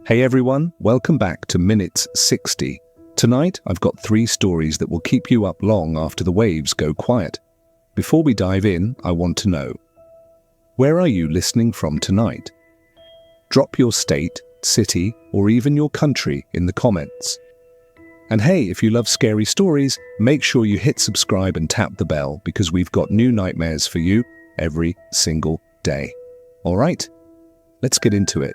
Hey everyone, welcome back to Minutes 60. Tonight, I've got 3 stories that will keep you up long after the waves go quiet. Before we dive in, I want to know, where are you listening from tonight? Drop your state, city, or even your country in the comments. And hey, if you love scary stories, make sure you hit subscribe and tap the bell because we've got new nightmares for you every single day. All right, let's get into it.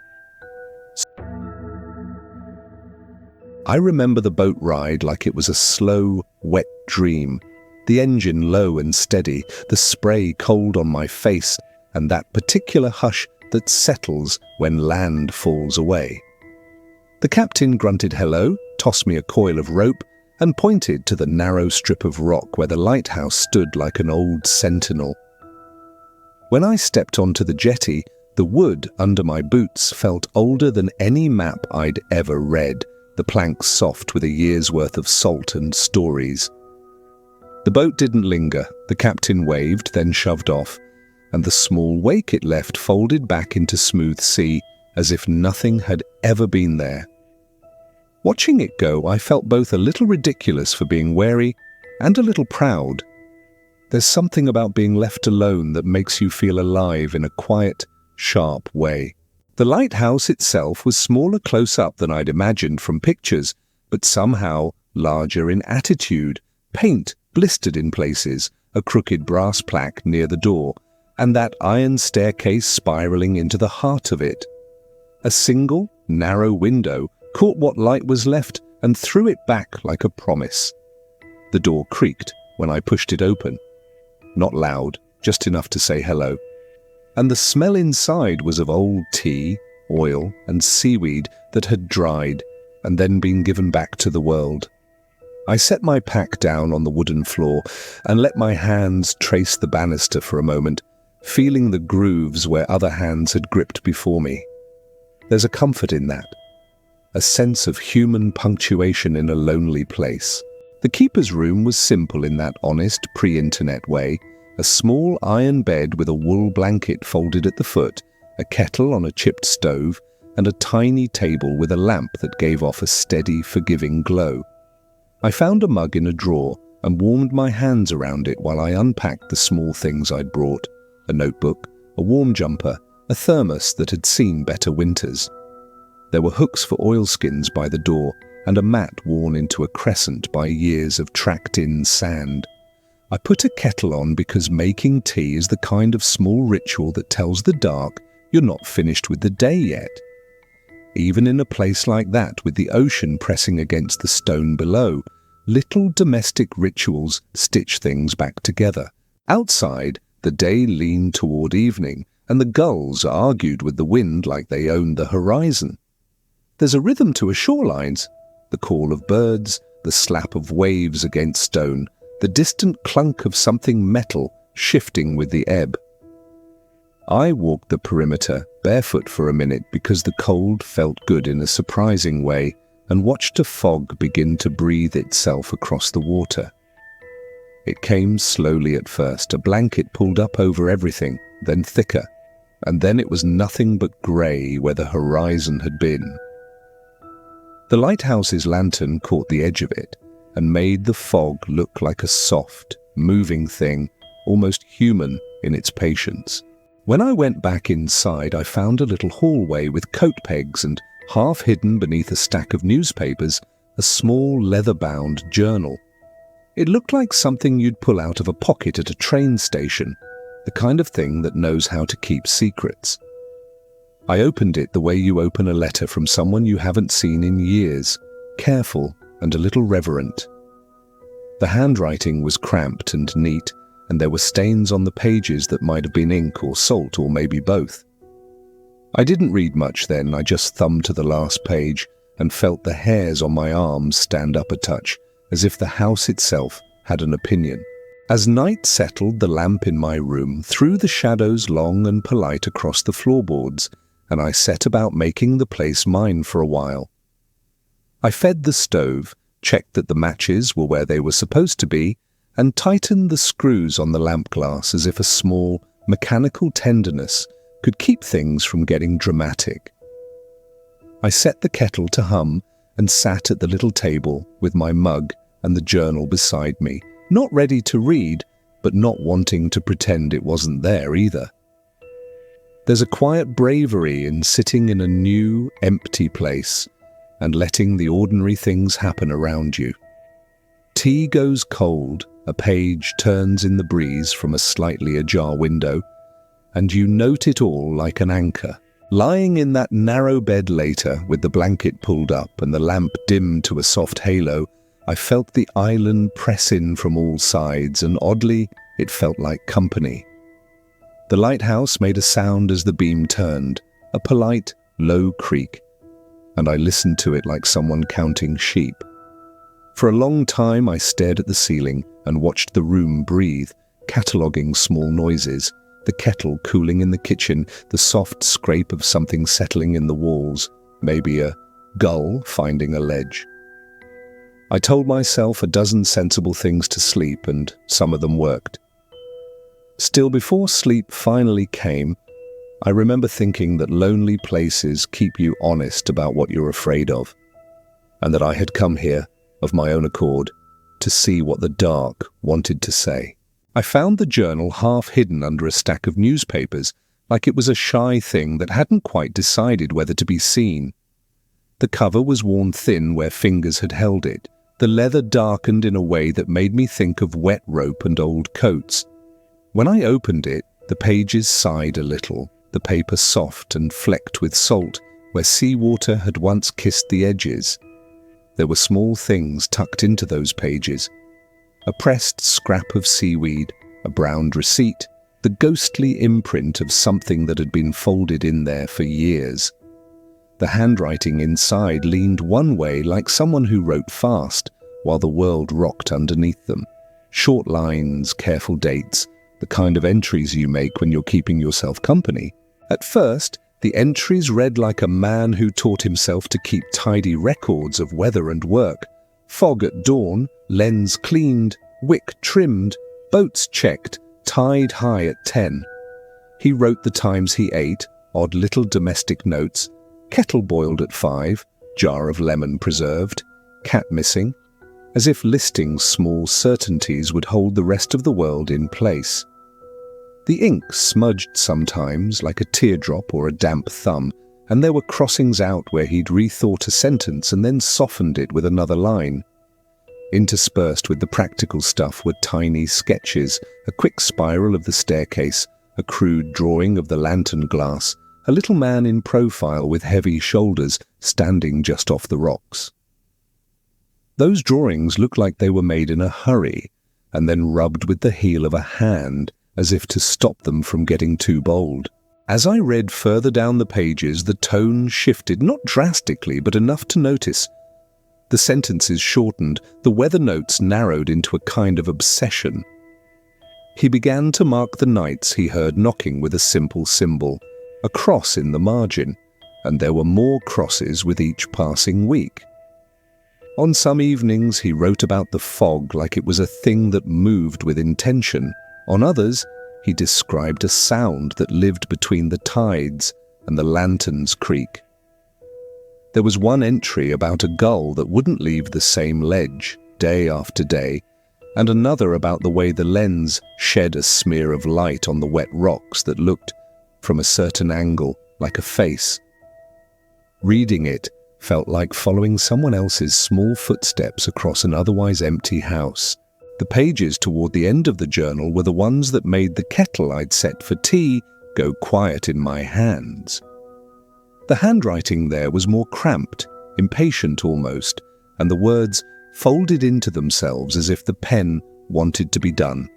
I remember the boat ride like it was a slow, wet dream. The engine low and steady, the spray cold on my face, and that particular hush that settles when land falls away. The captain grunted hello, tossed me a coil of rope, and pointed to the narrow strip of rock where the lighthouse stood like an old sentinel. When I stepped onto the jetty, the wood under my boots felt older than any map I'd ever read, the planks soft with a year's worth of salt and stories. The boat didn't linger. The captain waved, then shoved off, and the small wake it left folded back into smooth sea, as if nothing had ever been there. Watching it go, I felt both a little ridiculous for being wary and a little proud. There's something about being left alone that makes you feel alive in a quiet, sharp way. The lighthouse itself was smaller close up than I'd imagined from pictures, but somehow larger in attitude, paint blistered in places, a crooked brass plaque near the door, and that iron staircase spiraling into the heart of it. A single, narrow window caught what light was left and threw it back like a promise. The door creaked when I pushed it open. Not loud, just enough to say hello. And the smell inside was of old tea, oil, and seaweed that had dried and then been given back to the world. I set my pack down on the wooden floor and let my hands trace the banister for a moment, feeling the grooves where other hands had gripped before me. There's a comfort in that, a sense of human punctuation in a lonely place. The keeper's room was simple in that honest, pre-internet way. A small iron bed with a wool blanket folded at the foot, a kettle on a chipped stove, and a tiny table with a lamp that gave off a steady, forgiving glow. I found a mug in a drawer and warmed my hands around it while I unpacked the small things I'd brought: a notebook, a warm jumper, a thermos that had seen better winters. There were hooks for oilskins by the door and a mat worn into a crescent by years of tracked-in sand. I put a kettle on because making tea is the kind of small ritual that tells the dark you're not finished with the day yet. Even in a place like that, with the ocean pressing against the stone below, little domestic rituals stitch things back together. Outside, the day leaned toward evening, and the gulls argued with the wind like they owned the horizon. There's a rhythm to ashore lines, the call of birds, the slap of waves against stone, the distant clunk of something metal shifting with the ebb. I walked the perimeter barefoot for a minute because the cold felt good in a surprising way, and watched a fog begin to breathe itself across the water. It came slowly at first, a blanket pulled up over everything, then thicker, and then it was nothing but grey where the horizon had been. The lighthouse's lantern caught the edge of it and made the fog look like a soft, moving thing, almost human in its patience. When I went back inside, I found a little hallway with coat pegs and, half hidden beneath a stack of newspapers, a small leather-bound journal. It looked like something you'd pull out of a pocket at a train station, the kind of thing that knows how to keep secrets. I opened it the way you open a letter from someone you haven't seen in years, careful and a little reverent. The handwriting was cramped and neat, and there were stains on the pages that might have been ink or salt or maybe both. I didn't read much then. I just thumbed to the last page and felt the hairs on my arms stand up a touch, as if the house itself had an opinion. As night settled, the lamp in my room threw the shadows long and polite across the floorboards, and I set about making the place mine for a while. I fed the stove, checked that the matches were where they were supposed to be, and tightened the screws on the lamp glass as if a small, mechanical tenderness could keep things from getting dramatic. I set the kettle to hum and sat at the little table with my mug and the journal beside me, not ready to read, but not wanting to pretend it wasn't there either. There's a quiet bravery in sitting in a new, empty place and letting the ordinary things happen around you. Tea goes cold, a page turns in the breeze from a slightly ajar window, and you note it all like an anchor. Lying in that narrow bed later, with the blanket pulled up and the lamp dimmed to a soft halo, I felt the island press in from all sides, and oddly, it felt like company. The lighthouse made a sound as the beam turned, a polite, low creak, and I listened to it like someone counting sheep. For a long time I stared at the ceiling and watched the room breathe, cataloguing small noises, the kettle cooling in the kitchen, the soft scrape of something settling in the walls, maybe a gull finding a ledge. I told myself a dozen sensible things to sleep, and some of them worked. Still, before sleep finally came, I remember thinking that lonely places keep you honest about what you're afraid of, and that I had come here, of my own accord, to see what the dark wanted to say. I found the journal half hidden under a stack of newspapers, like it was a shy thing that hadn't quite decided whether to be seen. The cover was worn thin where fingers had held it, the leather darkened in a way that made me think of wet rope and old coats. When I opened it, the pages sighed a little, the paper soft and flecked with salt where seawater had once kissed the edges. There were small things tucked into those pages. A pressed scrap of seaweed, a browned receipt, the ghostly imprint of something that had been folded in there for years. The handwriting inside leaned one way like someone who wrote fast, while the world rocked underneath them. Short lines, careful dates, the kind of entries you make when you're keeping yourself company. At first, the entries read like a man who taught himself to keep tidy records of weather and work. Fog at dawn, lens cleaned, wick trimmed, boats checked, tide high at 10. He wrote the times he ate, odd little domestic notes, kettle boiled at 5, jar of lemon preserved, cat missing, as if listing small certainties would hold the rest of the world in place. The ink smudged sometimes like a teardrop or a damp thumb, and there were crossings out where he'd rethought a sentence and then softened it with another line. Interspersed with the practical stuff were tiny sketches, a quick spiral of the staircase, a crude drawing of the lantern glass, a little man in profile with heavy shoulders standing just off the rocks. Those drawings looked like they were made in a hurry, and then rubbed with the heel of a hand, as if to stop them from getting too bold. As I read further down the pages, the tone shifted, not drastically, but enough to notice. The sentences shortened, the weather notes narrowed into a kind of obsession. He began to mark the nights he heard knocking with a simple symbol, a cross in the margin, and there were more crosses with each passing week. On some evenings he wrote about the fog like it was a thing that moved with intention. On others, he described a sound that lived between the tides and the lantern's creak. There was one entry about a gull that wouldn't leave the same ledge day after day, and another about the way the lens shed a smear of light on the wet rocks that looked, from a certain angle, like a face. Reading it felt like following someone else's small footsteps across an otherwise empty house. The pages toward the end of the journal were the ones that made the kettle I'd set for tea go quiet in my hands. The handwriting there was more cramped, impatient almost, and the words folded into themselves as if the pen wanted to be done.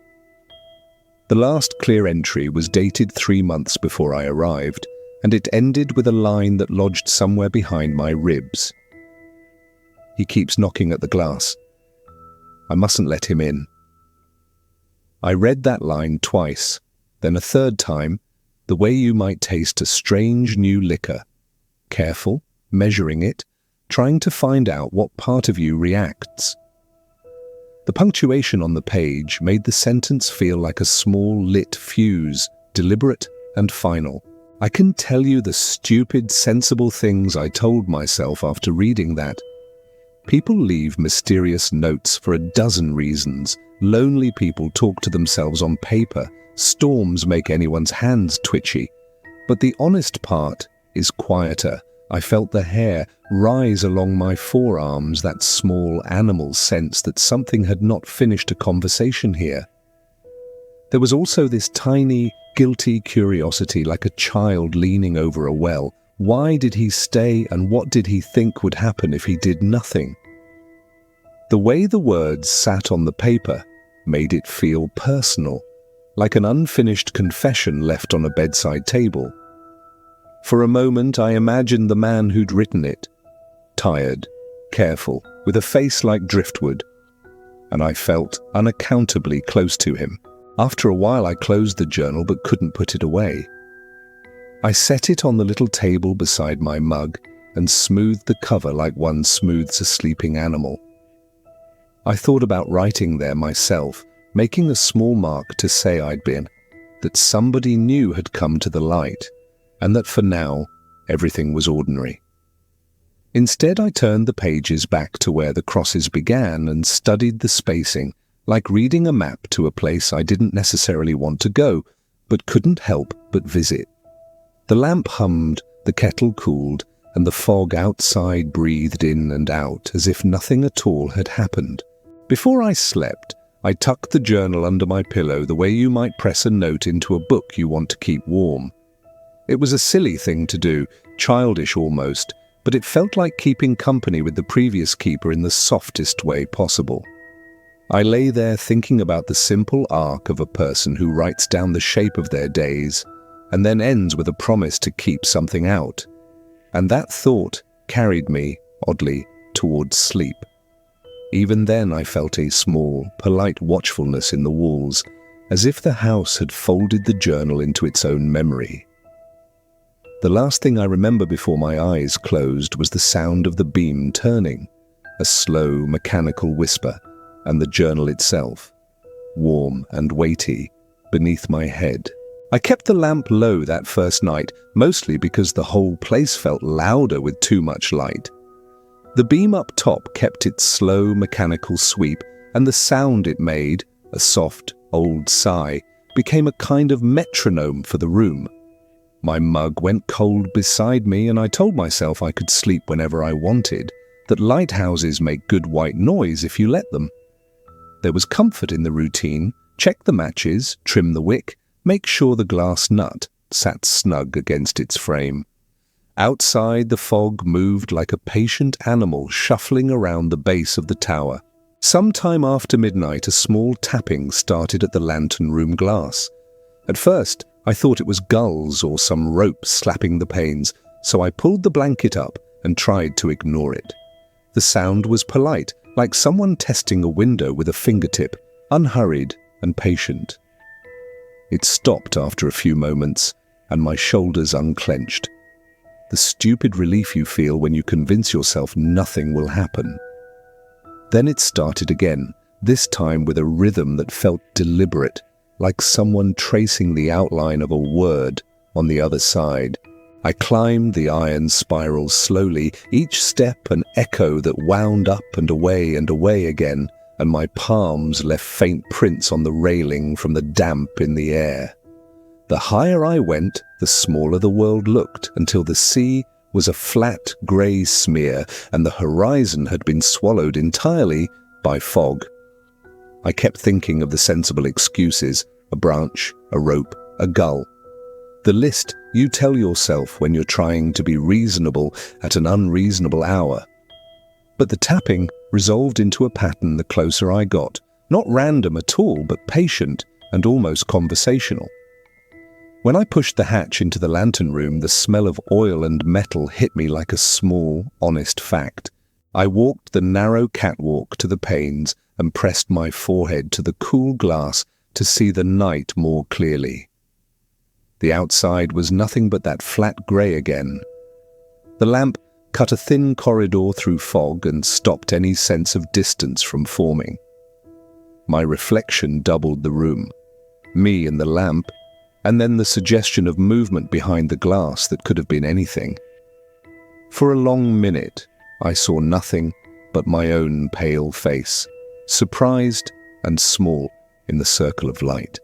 The last clear entry was dated 3 months before I arrived, and it ended with a line that lodged somewhere behind my ribs. He keeps knocking at the glass. I mustn't let him in. I read that line twice, then a third time, the way you might taste a strange new liquor. Careful, measuring it, trying to find out what part of you reacts. The punctuation on the page made the sentence feel like a small lit fuse, deliberate and final. I can tell you the stupid, sensible things I told myself after reading that. People leave mysterious notes for a dozen reasons. Lonely people talk to themselves on paper. Storms make anyone's hands twitchy. But the honest part is quieter. I felt the hair rise along my forearms, that small animal sense that something had not finished a conversation here. There was also this tiny, guilty curiosity, like a child leaning over a well. Why did he stay, and what did he think would happen if he did nothing? The way the words sat on the paper made it feel personal, like an unfinished confession left on a bedside table. For a moment I imagined the man who'd written it, tired, careful, with a face like driftwood, and I felt unaccountably close to him. After a while I closed the journal but couldn't put it away. I set it on the little table beside my mug and smoothed the cover like one smooths a sleeping animal. I thought about writing there myself, making a small mark to say I'd been, that somebody new had come to the light, and that for now everything was ordinary. Instead I turned the pages back to where the crosses began and studied the spacing, like reading a map to a place I didn't necessarily want to go, but couldn't help but visit. The lamp hummed, the kettle cooled, and the fog outside breathed in and out as if nothing at all had happened. Before I slept, I tucked the journal under my pillow the way you might press a note into a book you want to keep warm. It was a silly thing to do, childish almost, but it felt like keeping company with the previous keeper in the softest way possible. I lay there thinking about the simple arc of a person who writes down the shape of their days and then ends with a promise to keep something out. And that thought carried me, oddly, towards sleep. Even then I felt a small, polite watchfulness in the walls, as if the house had folded the journal into its own memory. The last thing I remember before my eyes closed was the sound of the beam turning, a slow, mechanical whisper, and the journal itself, warm and weighty, beneath my head. I kept the lamp low that first night, mostly because the whole place felt louder with too much light. The beam up top kept its slow, mechanical sweep, and the sound it made, a soft, old sigh, became a kind of metronome for the room. My mug went cold beside me, and I told myself I could sleep whenever I wanted, that lighthouses make good white noise if you let them. There was comfort in the routine. Check the matches, trim the wick, make sure the glass nut sat snug against its frame. Outside, the fog moved like a patient animal shuffling around the base of the tower. Sometime after midnight, a small tapping started at the lantern room glass. At first, I thought it was gulls or some rope slapping the panes, so I pulled the blanket up and tried to ignore it. The sound was polite, like someone testing a window with a fingertip, unhurried and patient. It stopped after a few moments, and my shoulders unclenched. The stupid relief you feel when you convince yourself nothing will happen. Then it started again, this time with a rhythm that felt deliberate, like someone tracing the outline of a word on the other side. I climbed the iron spiral slowly, each step an echo that wound up and away again, and my palms left faint prints on the railing from the damp in the air. The higher I went, the smaller the world looked, until the sea was a flat grey smear and the horizon had been swallowed entirely by fog. I kept thinking of the sensible excuses, a branch, a rope, a gull. The list you tell yourself when you're trying to be reasonable at an unreasonable hour. But the tapping resolved into a pattern the closer I got, not random at all, but patient and almost conversational. When I pushed the hatch into the lantern room, the smell of oil and metal hit me like a small, honest fact. I walked the narrow catwalk to the panes and pressed my forehead to the cool glass to see the night more clearly. The outside was nothing but that flat grey again. The lamp cut a thin corridor through fog and stopped any sense of distance from forming. My reflection doubled the room. Me and the lamp, and then the suggestion of movement behind the glass that could have been anything. For a long minute, I saw nothing but my own pale face, surprised and small in the circle of light.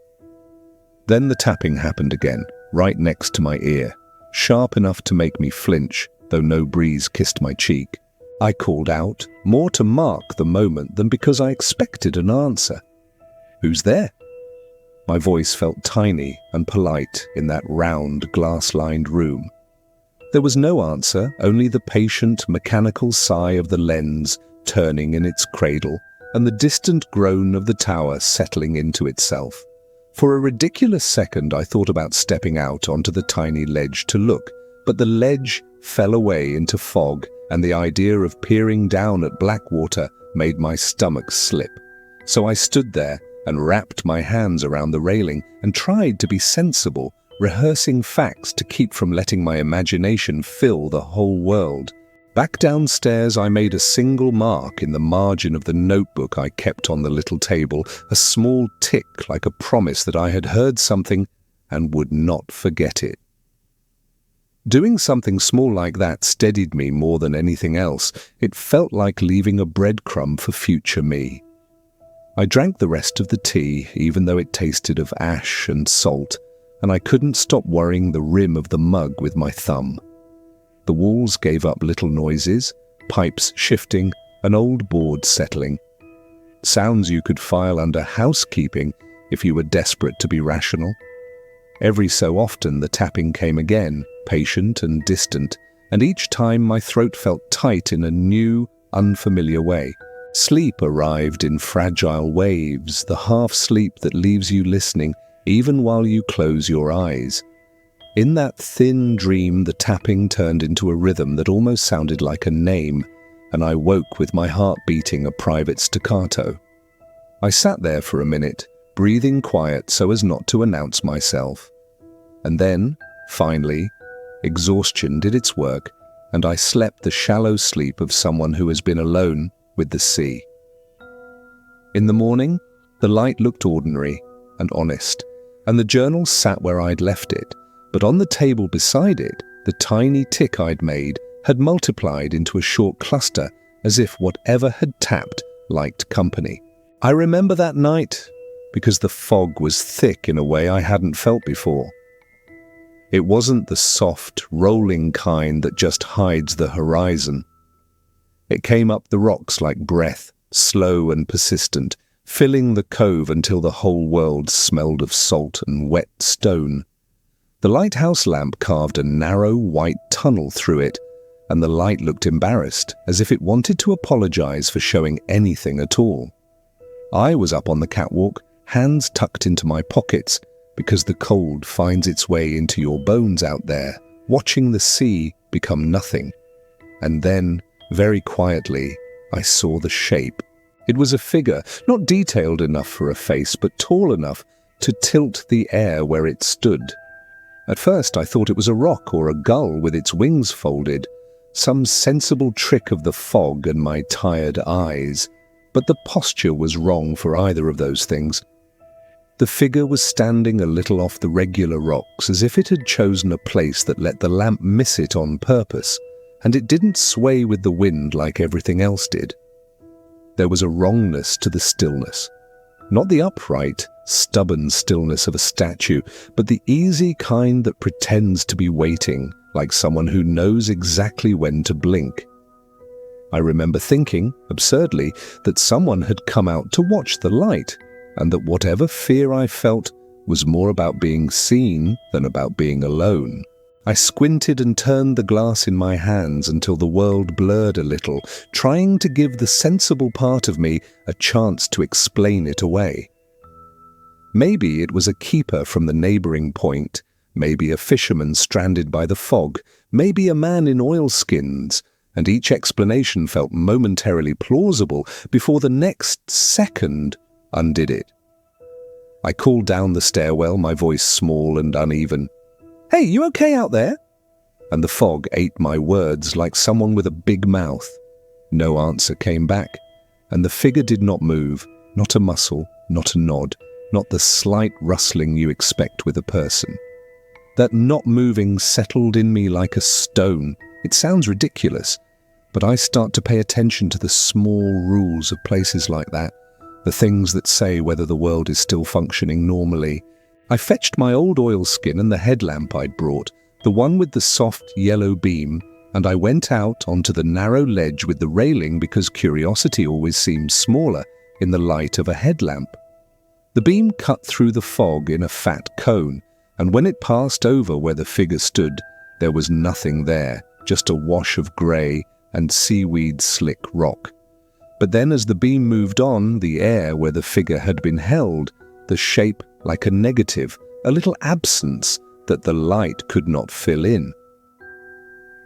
Then the tapping happened again, right next to my ear, sharp enough to make me flinch, though no breeze kissed my cheek. I called out, more to mark the moment than because I expected an answer. "Who's there?" My voice felt tiny and polite in that round, glass-lined room. There was no answer, only the patient, mechanical sigh of the lens turning in its cradle and the distant groan of the tower settling into itself. For a ridiculous second, I thought about stepping out onto the tiny ledge to look, but the ledge fell away into fog, and the idea of peering down at Blackwater made my stomach slip. So I stood there and wrapped my hands around the railing and tried to be sensible, rehearsing facts to keep from letting my imagination fill the whole world. Back downstairs, I made a single mark in the margin of the notebook I kept on the little table, a small tick like a promise that I had heard something and would not forget it. Doing something small like that steadied me more than anything else. It felt like leaving a breadcrumb for future me. I drank the rest of the tea, even though it tasted of ash and salt, and I couldn't stop worrying the rim of the mug with my thumb. The walls gave up little noises, pipes shifting, an old board settling. Sounds you could file under housekeeping if you were desperate to be rational. Every so often the tapping came again, patient and distant, and each time my throat felt tight in a new, unfamiliar way. Sleep arrived in fragile waves, the half-sleep that leaves you listening even while you close your eyes. In that thin dream, the tapping turned into a rhythm that almost sounded like a name, and I woke with my heart beating a private staccato. I sat there for a minute, breathing quiet so as not to announce myself. And then, finally, exhaustion did its work, and I slept the shallow sleep of someone who has been alone with the sea. In the morning, the light looked ordinary and honest, and the journal sat where I'd left it, but on the table beside it, the tiny tick I'd made had multiplied into a short cluster, as if whatever had tapped liked company. I remember that night because the fog was thick in a way I hadn't felt before. It wasn't the soft, rolling kind that just hides the horizon. It came up the rocks like breath, slow and persistent, filling the cove until the whole world smelled of salt and wet stone. The lighthouse lamp carved a narrow white tunnel through it, and the light looked embarrassed, as if it wanted to apologize for showing anything at all. I was up on the catwalk, hands tucked into my pockets, because the cold finds its way into your bones out there, watching the sea become nothing. And then, very quietly, I saw the shape. It was a figure, not detailed enough for a face, but tall enough to tilt the air where it stood. At first I thought it was a rock or a gull with its wings folded, some sensible trick of the fog and my tired eyes, but the posture was wrong for either of those things. The figure was standing a little off the regular rocks, as if it had chosen a place that let the lamp miss it on purpose, and it didn't sway with the wind like everything else did. There was a wrongness to the stillness. Not the upright, stubborn stillness of a statue, but the easy kind that pretends to be waiting, like someone who knows exactly when to blink. I remember thinking, absurdly, that someone had come out to watch the light, and that whatever fear I felt was more about being seen than about being alone. I squinted and turned the glass in my hands until the world blurred a little, trying to give the sensible part of me a chance to explain it away. Maybe it was a keeper from the neighbouring point, maybe a fisherman stranded by the fog, maybe a man in oilskins, and each explanation felt momentarily plausible before the next second undid it. I called down the stairwell, my voice small and uneven. "Hey, you okay out there?" And the fog ate my words like someone with a big mouth. No answer came back, and the figure did not move, not a muscle, not a nod. not the slight rustling you expect with a person. That not moving settled in me like a stone. It sounds ridiculous, but I start to pay attention to the small rules of places like that, the things that say whether the world is still functioning normally. I fetched my old oilskin and the headlamp I'd brought, the one with the soft yellow beam, and I went out onto the narrow ledge with the railing because curiosity always seems smaller in the light of a headlamp. The beam cut through the fog in a fat cone, and when it passed over where the figure stood, there was nothing there, just a wash of grey and seaweed-slick rock. But then as the beam moved on, the air where the figure had been held, the shape like a negative, a little absence that the light could not fill in.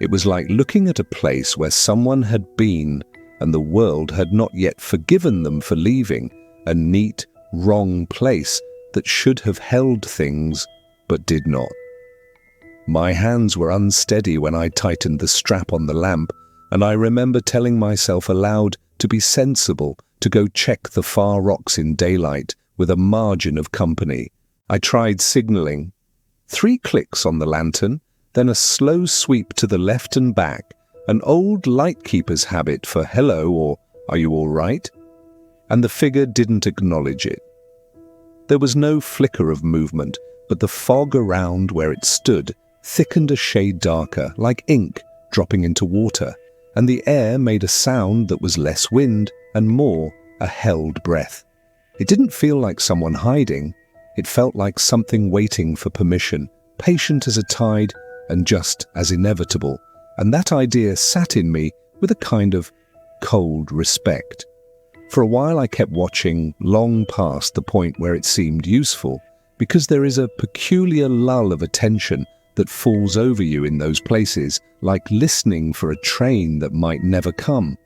It was like looking at a place where someone had been and the world had not yet forgiven them for leaving, a neat, wrong place that should have held things but did not. My hands were unsteady when I tightened the strap on the lamp, and I remember telling myself aloud to be sensible, to go check the far rocks in daylight with a margin of company. I tried signalling. 3 clicks on the lantern, then a slow sweep to the left and back, an old lightkeeper's habit for hello or are you all right? And the figure didn't acknowledge it. There was no flicker of movement, but the fog around where it stood thickened a shade darker, like ink dropping into water, and the air made a sound that was less wind and more a held breath. It didn't feel like someone hiding. It felt like something waiting for permission, patient as a tide and just as inevitable, and that idea sat in me with a kind of cold respect. For a while I kept watching, long past the point where it seemed useful, because there is a peculiar lull of attention that falls over you in those places, like listening for a train that might never come.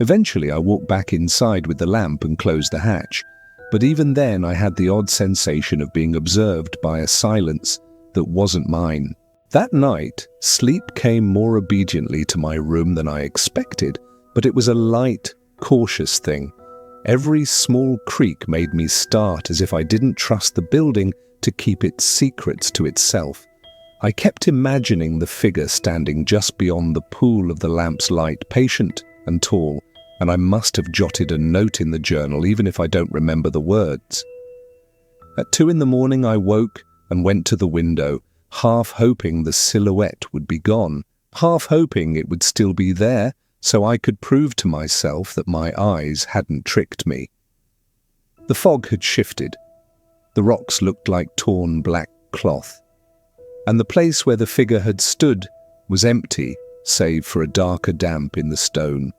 Eventually I walked back inside with the lamp and closed the hatch, but even then I had the odd sensation of being observed by a silence that wasn't mine. That night, sleep came more obediently to my room than I expected, but it was a light, cautious thing. Every small creak made me start as if I didn't trust the building to keep its secrets to itself. I kept imagining the figure standing just beyond the pool of the lamp's light, patient and tall, and I must have jotted a note in the journal even if I don't remember the words. At 2 a.m, I woke and went to the window, half hoping the silhouette would be gone, half hoping it would still be there so I could prove to myself that my eyes hadn't tricked me. The fog had shifted. The rocks looked like torn black cloth, and the place where the figure had stood was empty save for a darker damp in the stone.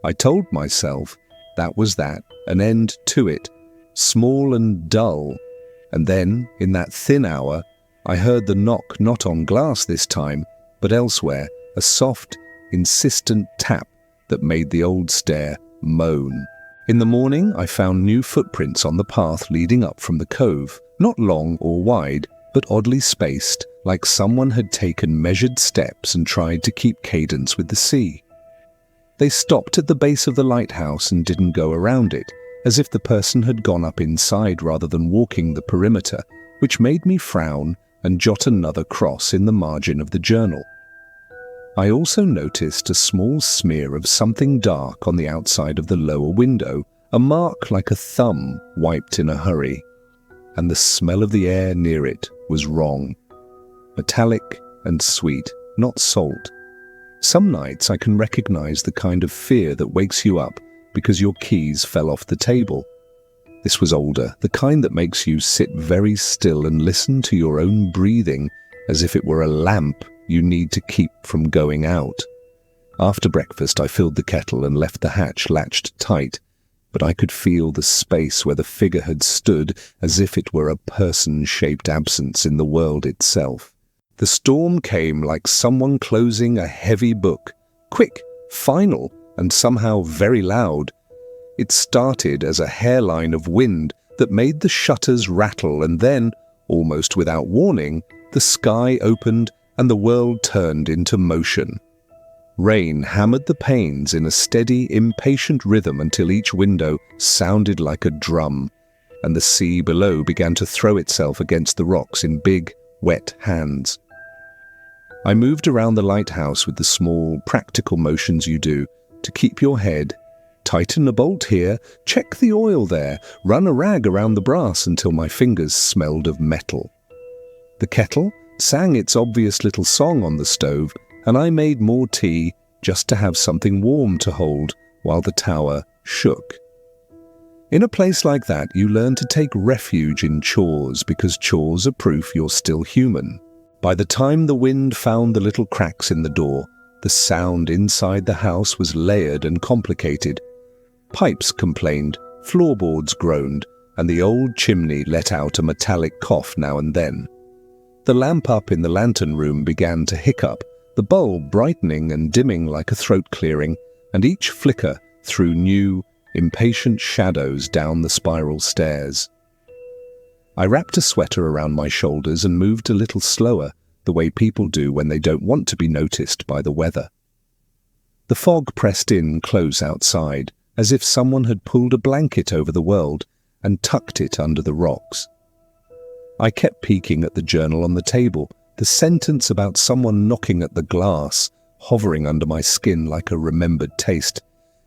I told myself that was that, an end to it, small and dull, and then, in that thin hour, I heard the knock not on glass this time, but elsewhere, a soft, insistent tap that made the old stair moan. In the morning, I found new footprints on the path leading up from the cove, not long or wide, but oddly spaced, like someone had taken measured steps and tried to keep cadence with the sea. They stopped at the base of the lighthouse and didn't go around it, as if the person had gone up inside rather than walking the perimeter, which made me frown and jot another cross in the margin of the journal. I also noticed a small smear of something dark on the outside of the lower window, a mark like a thumb wiped in a hurry, and the smell of the air near it was wrong. Metallic and sweet, not salt. Some nights I can recognize the kind of fear that wakes you up because your keys fell off the table. This was older, the kind that makes you sit very still and listen to your own breathing as if it were a lamp you need to keep from going out. After breakfast I filled the kettle and left the hatch latched tight, but I could feel the space where the figure had stood as if it were a person-shaped absence in the world itself. The storm came like someone closing a heavy book, quick, final, and somehow very loud. It started as a hairline of wind that made the shutters rattle, and then, almost without warning, the sky opened and the world turned into motion. Rain hammered the panes in a steady, impatient rhythm until each window sounded like a drum. and the sea below began to throw itself against the rocks in big, wet hands. I moved around the lighthouse with the small, practical motions you do to keep your head. Tighten a bolt here, check the oil there, run a rag around the brass until my fingers smelled of metal. The kettle sang its obvious little song on the stove, and I made more tea just to have something warm to hold while the tower shook. In a place like that, you learn to take refuge in chores because chores are proof you're still human. By the time the wind found the little cracks in the door, the sound inside the house was layered and complicated. Pipes complained, floorboards groaned, and the old chimney let out a metallic cough now and then. The lamp up in the lantern room began to hiccup, the bulb brightening and dimming like a throat clearing, and each flicker threw new, impatient shadows down the spiral stairs. I wrapped a sweater around my shoulders and moved a little slower, the way people do when they don't want to be noticed by the weather. The fog pressed in close outside, as if someone had pulled a blanket over the world and tucked it under the rocks. I kept peeking at the journal on the table, the sentence about someone knocking at the glass, hovering under my skin like a remembered taste.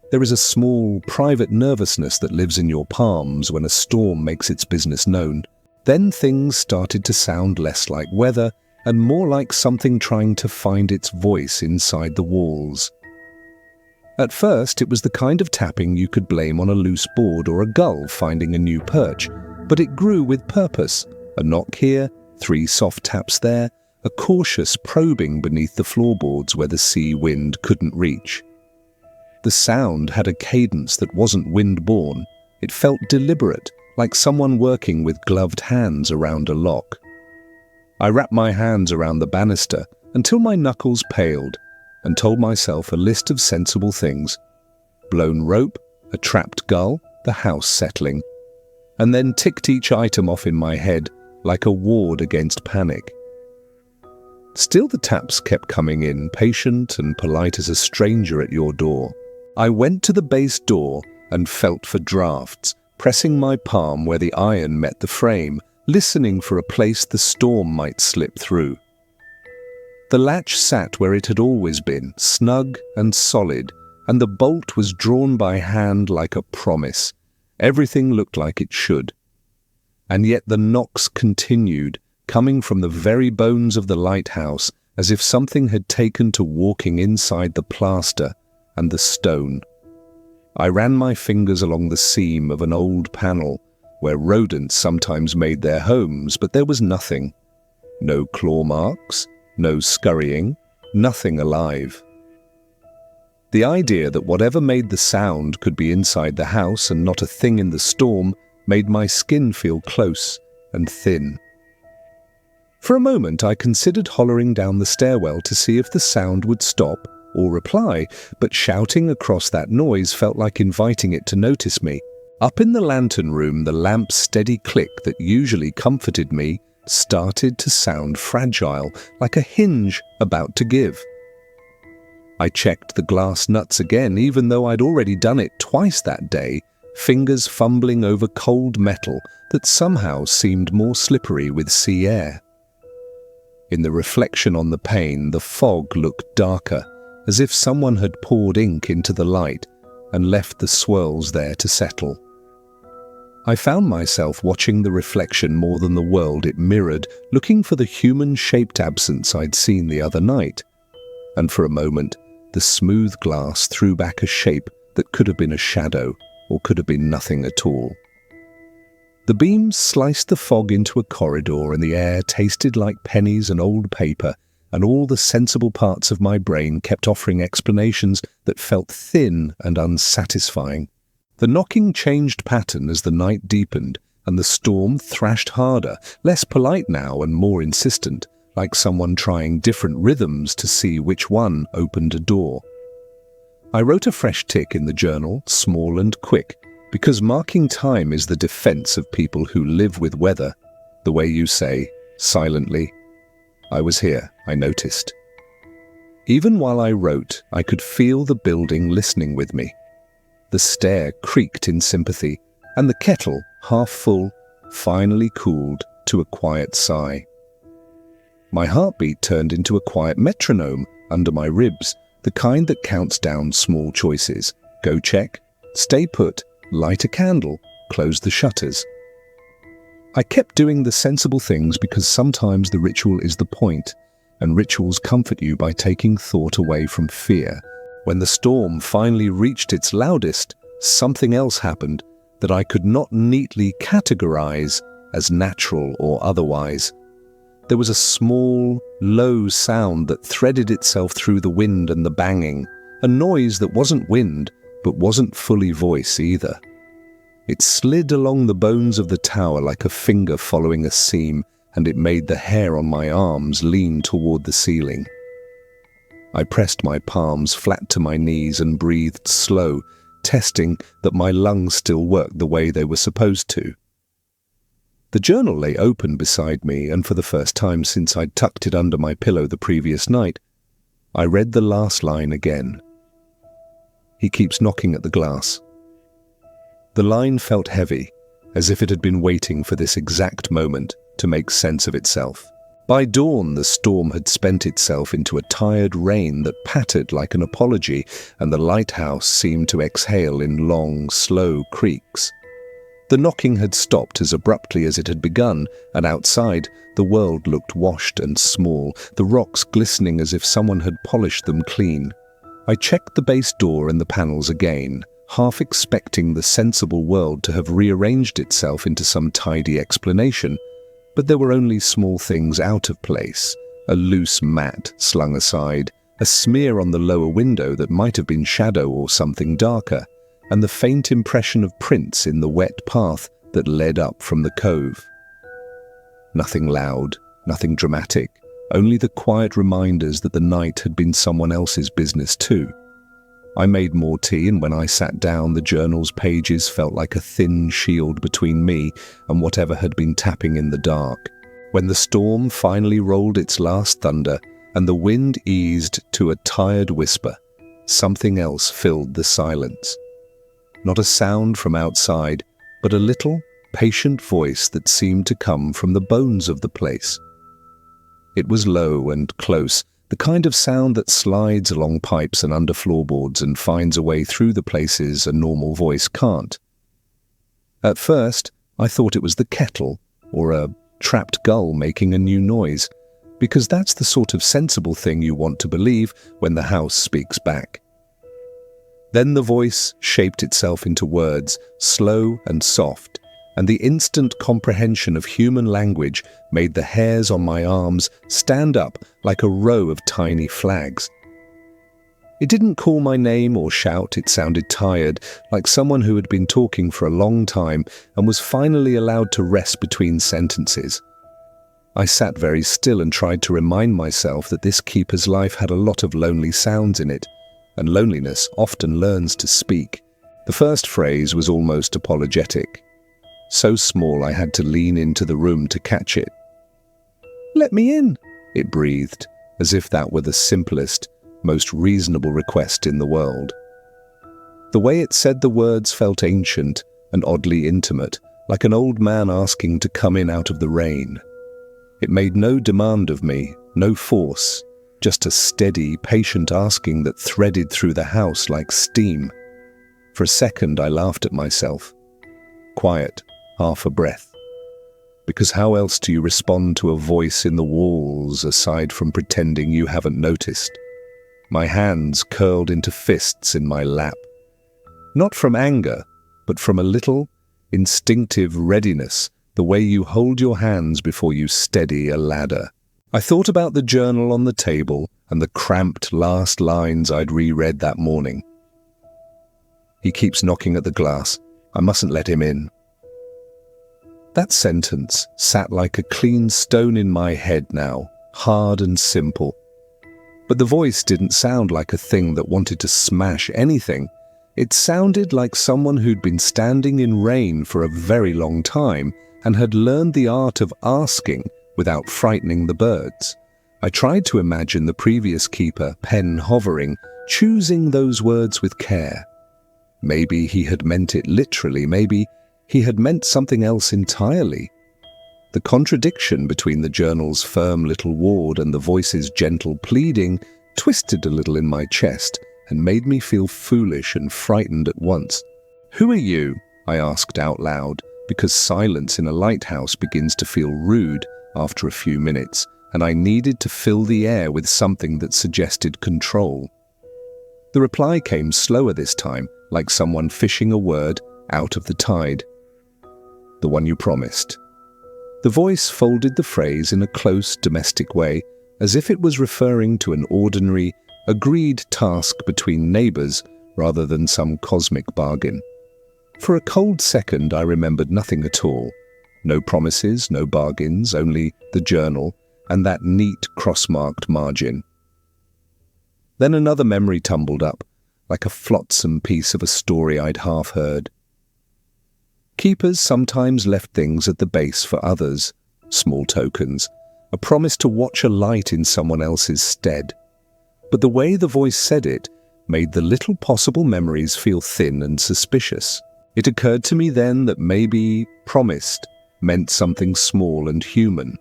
There is a small, private nervousness that lives in your palms when a storm makes its business known. Then things started to sound less like weather and more like something trying to find its voice inside the walls. At first, it was the kind of tapping you could blame on a loose board or a gull finding a new perch, but it grew with purpose. A knock here, 3 soft taps there, a cautious probing beneath the floorboards where the sea wind couldn't reach. The sound had a cadence that wasn't wind-borne. It felt deliberate, like someone working with gloved hands around a lock. I wrapped my hands around the banister until my knuckles paled, and told myself a list of sensible things. Blown rope, a trapped gull, the house settling, and then ticked each item off in my head like a ward against panic. Still the taps kept coming in, patient and polite as a stranger at your door. I went to the base door and felt for drafts, pressing my palm where the iron met the frame, listening for a place the storm might slip through. The latch sat where it had always been, snug and solid, and the bolt was drawn by hand like a promise. Everything looked like it should. And yet the knocks continued, coming from the very bones of the lighthouse, as if something had taken to walking inside the plaster and the stone. I ran my fingers along the seam of an old panel, where rodents sometimes made their homes, but there was nothing. No claw marks, no scurrying, nothing alive. The idea that whatever made the sound could be inside the house and not a thing in the storm made my skin feel close and thin. For a moment I considered hollering down the stairwell to see if the sound would stop or reply, but shouting across that noise felt like inviting it to notice me. Up in the lantern room, the lamp's steady click that usually comforted me started to sound fragile, like a hinge about to give. I checked the glass nuts again, even though I'd already done it twice that day, fingers fumbling over cold metal that somehow seemed more slippery with sea air. In the reflection on the pane, the fog looked darker, as if someone had poured ink into the light and left the swirls there to settle. I found myself watching the reflection more than the world it mirrored, looking for the human-shaped absence I'd seen the other night. And for a moment, the smooth glass threw back a shape that could have been a shadow or could have been nothing at all. The beams sliced the fog into a corridor and the air tasted like pennies and old paper, and all the sensible parts of my brain kept offering explanations that felt thin and unsatisfying. The knocking changed pattern as the night deepened, and the storm thrashed harder, less polite now and more insistent, like someone trying different rhythms to see which one opened a door. I wrote a fresh tick in the journal, small and quick, because marking time is the defense of people who live with weather, the way you say, silently, "I was here, I noticed." Even while I wrote, I could feel the building listening with me. The stair creaked in sympathy, and the kettle, half full, finally cooled to a quiet sigh. My heartbeat turned into a quiet metronome under my ribs, the kind that counts down small choices. Go check, stay put, light a candle, close the shutters. I kept doing the sensible things because sometimes the ritual is the point, and rituals comfort you by taking thought away from fear. When the storm finally reached its loudest, something else happened that I could not neatly categorize as natural or otherwise. There was a small, low sound that threaded itself through the wind and the banging, a noise that wasn't wind, but wasn't fully voice either. It slid along the bones of the tower like a finger following a seam, and it made the hair on my arms lean toward the ceiling. I pressed my palms flat to my knees and breathed slow, testing that my lungs still worked the way they were supposed to. The journal lay open beside me, and for the first time since I'd tucked it under my pillow the previous night, I read the last line again. He keeps knocking at the glass. The line felt heavy, as if it had been waiting for this exact moment to make sense of itself. By dawn, the storm had spent itself into a tired rain that pattered like an apology, and the lighthouse seemed to exhale in long, slow creaks. The knocking had stopped as abruptly as it had begun, and outside, the world looked washed and small, the rocks glistening as if someone had polished them clean. I checked the base door and the panels again, half expecting the sensible world to have rearranged itself into some tidy explanation, but there were only small things out of place, a loose mat slung aside, a smear on the lower window that might have been shadow or something darker, and the faint impression of prints in the wet path that led up from the cove. Nothing loud, nothing dramatic, only the quiet reminders that the night had been someone else's business too. I made more tea, and when I sat down, the journal's pages felt like a thin shield between me and whatever had been tapping in the dark. When the storm finally rolled its last thunder and the wind eased to a tired whisper, something else filled the silence. Not a sound from outside, but a little, patient voice that seemed to come from the bones of the place. It was low and close, the kind of sound that slides along pipes and under floorboards and finds a way through the places a normal voice can't. At first, I thought it was the kettle or a trapped gull making a new noise, because that's the sort of sensible thing you want to believe when the house speaks back. Then the voice shaped itself into words, slow and soft, and the instant comprehension of human language made the hairs on my arms stand up like a row of tiny flags. It didn't call my name or shout, it sounded tired, like someone who had been talking for a long time and was finally allowed to rest between sentences. I sat very still and tried to remind myself that this keeper's life had a lot of lonely sounds in it, and loneliness often learns to speak. The first phrase was almost apologetic. So small I had to lean into the room to catch it. "Let me in," it breathed, as if that were the simplest, most reasonable request in the world. The way it said the words felt ancient and oddly intimate, like an old man asking to come in out of the rain. It made no demand of me, no force, just a steady, patient asking that threaded through the house like steam. For a second I laughed at myself. Quiet, half a breath. Because how else do you respond to a voice in the walls aside from pretending you haven't noticed? My hands curled into fists in my lap. Not from anger, but from a little, instinctive readiness, the way you hold your hands before you steady a ladder. I thought about the journal on the table and the cramped last lines I'd reread that morning. He keeps knocking at the glass. I mustn't let him in. That sentence sat like a clean stone in my head now, hard and simple. But the voice didn't sound like a thing that wanted to smash anything. It sounded like someone who'd been standing in rain for a very long time and had learned the art of asking without frightening the birds. I tried to imagine the previous keeper, pen hovering, choosing those words with care. Maybe he had meant it literally, maybe he had meant something else entirely. The contradiction between the journal's firm little ward and the voice's gentle pleading twisted a little in my chest and made me feel foolish and frightened at once. "Who are you?" I asked out loud, because silence in a lighthouse begins to feel rude after a few minutes, and I needed to fill the air with something that suggested control. The reply came slower this time, like someone fishing a word out of the tide. "The one you promised." The voice folded the phrase in a close, domestic way, as if it was referring to an ordinary, agreed task between neighbors rather than some cosmic bargain. For a cold second, I remembered nothing at all. No promises, no bargains, only the journal and that neat cross-marked margin. Then another memory tumbled up, like a flotsam piece of a story I'd half heard. Keepers sometimes left things at the base for others, small tokens, a promise to watch a light in someone else's stead. But the way the voice said it made the little possible memories feel thin and suspicious. It occurred to me then that maybe promised meant something small and human.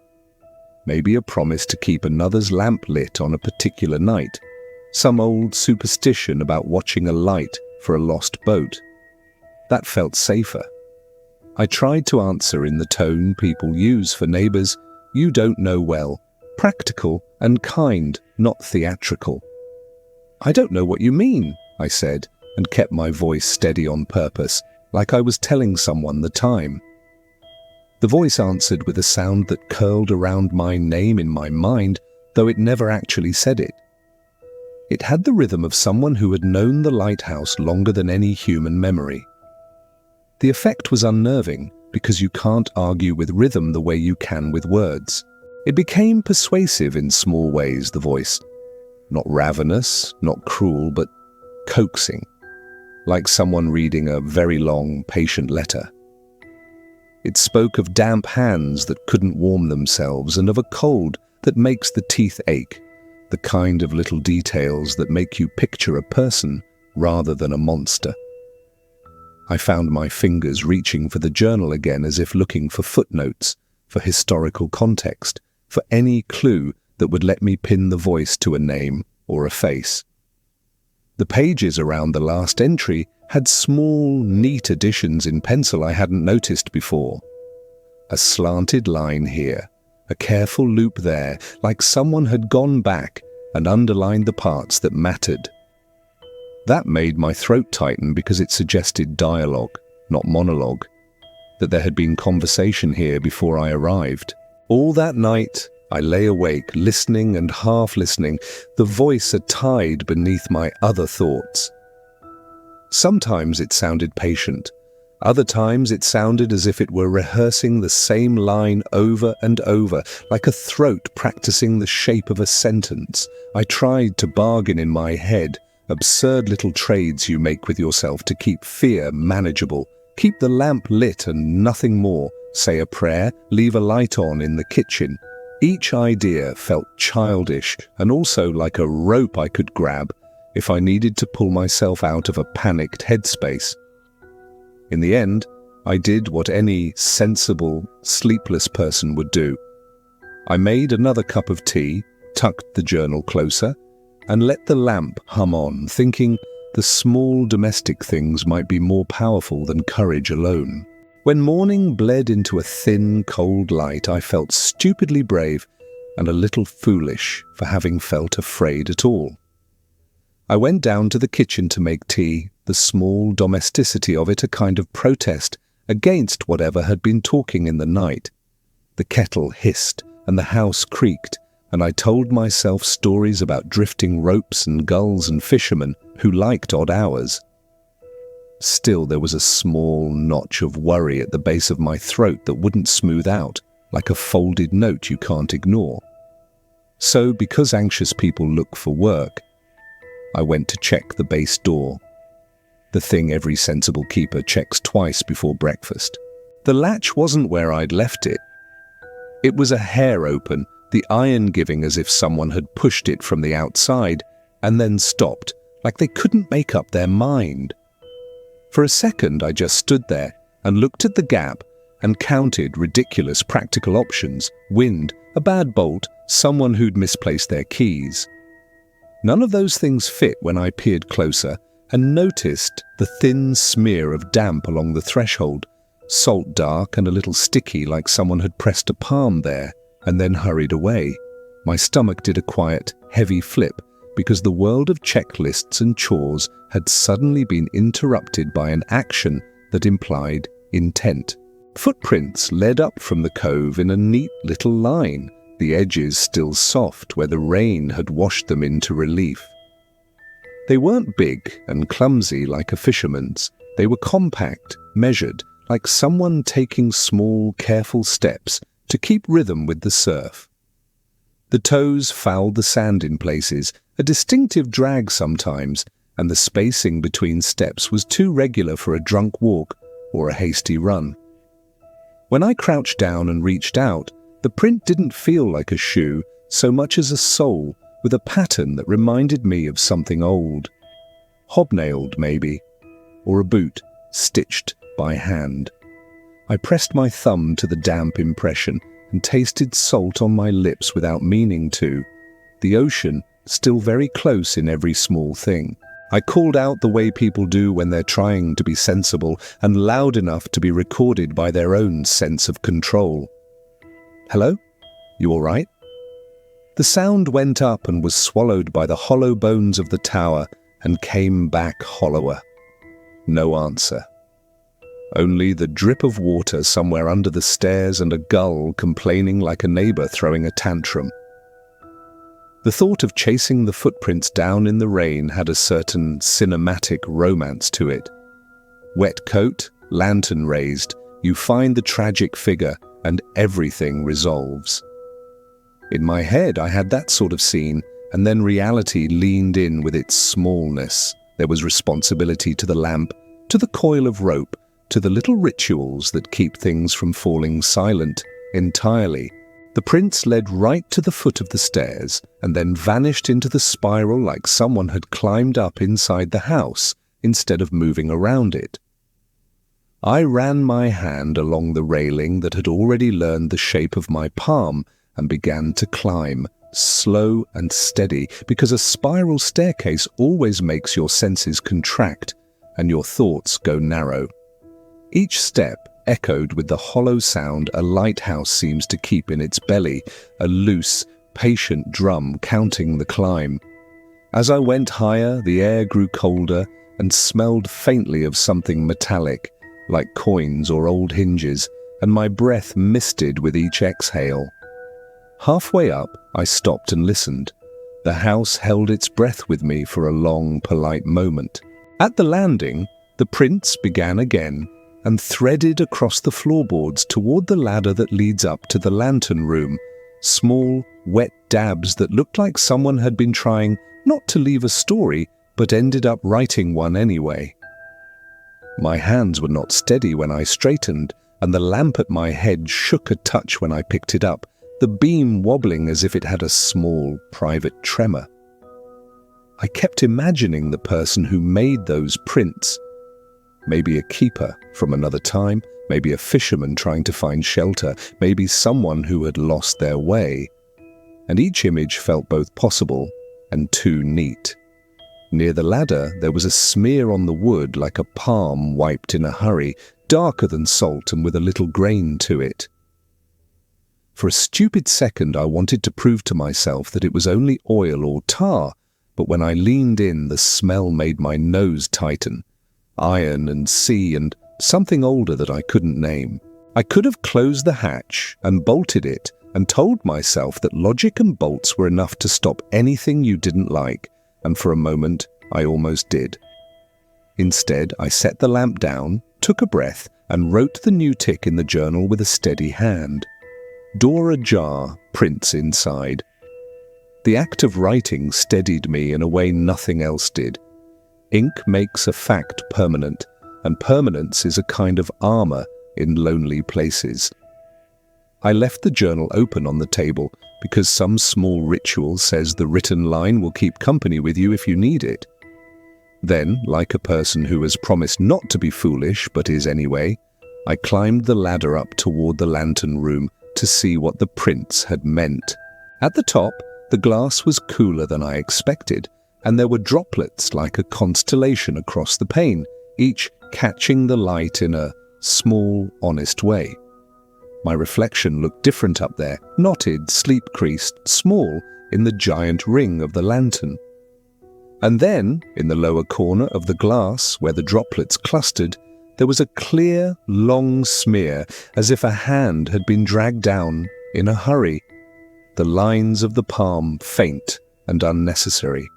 Maybe a promise to keep another's lamp lit on a particular night. Some old superstition about watching a light for a lost boat. That felt safer. I tried to answer in the tone people use for neighbors you don't know well, practical and kind, not theatrical. "I don't know what you mean," I said, and kept my voice steady on purpose, like I was telling someone the time. The voice answered with a sound that curled around my name in my mind, though it never actually said it. It had the rhythm of someone who had known the lighthouse longer than any human memory. The effect was unnerving, because you can't argue with rhythm the way you can with words. It became persuasive in small ways, the voice. Not ravenous, not cruel, but coaxing, like someone reading a very long, patient letter. It spoke of damp hands that couldn't warm themselves and of a cold that makes the teeth ache, the kind of little details that make you picture a person rather than a monster. I found my fingers reaching for the journal again as if looking for footnotes, for historical context, for any clue that would let me pin the voice to a name or a face. The pages around the last entry had small, neat additions in pencil I hadn't noticed before. A slanted line here, a careful loop there, like someone had gone back and underlined the parts that mattered. That made my throat tighten because it suggested dialogue, not monologue, that there had been conversation here before I arrived. All that night, I lay awake, listening and half listening, the voice a tide beneath my other thoughts. Sometimes it sounded patient. Other times it sounded as if it were rehearsing the same line over and over, like a throat practicing the shape of a sentence. I tried to bargain in my head, absurd little trades you make with yourself to keep fear manageable. Keep the lamp lit and nothing more. Say a prayer, leave a light on in the kitchen. Each idea felt childish and also like a rope I could grab if I needed to pull myself out of a panicked headspace. In the end, I did what any sensible, sleepless person would do. I made another cup of tea, tucked the journal closer, and let the lamp hum on, thinking the small domestic things might be more powerful than courage alone. When morning bled into a thin, cold light, I felt stupidly brave and a little foolish for having felt afraid at all. I went down to the kitchen to make tea, the small domesticity of it a kind of protest against whatever had been talking in the night. The kettle hissed and the house creaked, and I told myself stories about drifting ropes and gulls and fishermen who liked odd hours. Still, there was a small notch of worry at the base of my throat that wouldn't smooth out, like a folded note you can't ignore. So, because anxious people look for work, I went to check the base door, the thing every sensible keeper checks twice before breakfast. The latch wasn't where I'd left it. It was a hair open, the iron giving as if someone had pushed it from the outside and then stopped, like they couldn't make up their mind. For a second I just stood there, and looked at the gap and counted ridiculous practical options: wind, a bad bolt, someone who'd misplaced their keys. None of those things fit when I peered closer and noticed the thin smear of damp along the threshold, salt dark and a little sticky, like someone had pressed a palm there and then hurried away. My stomach did a quiet, heavy flip because the world of checklists and chores had suddenly been interrupted by an action that implied intent. Footprints led up from the cove in a neat little line, the edges still soft where the rain had washed them into relief. They weren't big and clumsy like a fisherman's. They were compact, measured, like someone taking small, careful steps to keep rhythm with the surf. The toes fouled the sand in places, a distinctive drag sometimes, and the spacing between steps was too regular for a drunk walk or a hasty run. When I crouched down and reached out, the print didn't feel like a shoe so much as a sole with a pattern that reminded me of something old. Hobnailed, maybe, or a boot stitched by hand. I pressed my thumb to the damp impression and tasted salt on my lips without meaning to, the ocean still very close in every small thing. I called out the way people do when they're trying to be sensible and loud enough to be recorded by their own sense of control. "Hello? You all right?" The sound went up and was swallowed by the hollow bones of the tower and came back hollower. No answer. Only the drip of water somewhere under the stairs and a gull complaining like a neighbor throwing a tantrum. The thought of chasing the footprints down in the rain had a certain cinematic romance to it. Wet coat, lantern raised, you find the tragic figure and everything resolves. In my head, I had that sort of scene, and then reality leaned in with its smallness. There was responsibility to the lamp, to the coil of rope, to the little rituals that keep things from falling silent entirely. The prints led right to the foot of the stairs and then vanished into the spiral like someone had climbed up inside the house instead of moving around it. I ran my hand along the railing that had already learned the shape of my palm and began to climb, slow and steady, because a spiral staircase always makes your senses contract and your thoughts go narrow. Each step echoed with the hollow sound a lighthouse seems to keep in its belly, a loose, patient drum counting the climb. As I went higher, the air grew colder and smelled faintly of something metallic, like coins or old hinges, and my breath misted with each exhale. Halfway up, I stopped and listened. The house held its breath with me for a long, polite moment. At the landing, the prints began again and threaded across the floorboards toward the ladder that leads up to the lantern room, small, wet dabs that looked like someone had been trying not to leave a story, but ended up writing one anyway. My hands were not steady when I straightened, and the lamp at my head shook a touch when I picked it up, the beam wobbling as if it had a small, private tremor. I kept imagining the person who made those prints. Maybe a keeper from another time, maybe a fisherman trying to find shelter, maybe someone who had lost their way. And each image felt both possible and too neat. Near the ladder, there was a smear on the wood like a palm wiped in a hurry, darker than salt and with a little grain to it. For a stupid second, I wanted to prove to myself that it was only oil or tar, but when I leaned in, the smell made my nose tighten. Iron and sea and something older that I couldn't name. I could have closed the hatch and bolted it and told myself that logic and bolts were enough to stop anything you didn't like, and for a moment I almost did. Instead, I set the lamp down, took a breath, and wrote the new tick in the journal with a steady hand. Door ajar, prints inside. The act of writing steadied me in a way nothing else did. Ink makes a fact permanent, and permanence is a kind of armor in lonely places. I left the journal open on the table because some small ritual says the written line will keep company with you if you need it. Then, like a person who has promised not to be foolish but is anyway, I climbed the ladder up toward the lantern room to see what the prints had meant. At the top, the glass was cooler than I expected, and there were droplets like a constellation across the pane, each catching the light in a small, honest way. My reflection looked different up there, knotted, sleep-creased, small, in the giant ring of the lantern. And then, in the lower corner of the glass, where the droplets clustered, there was a clear, long smear, as if a hand had been dragged down in a hurry. The lines of the palm faint and unnecessary.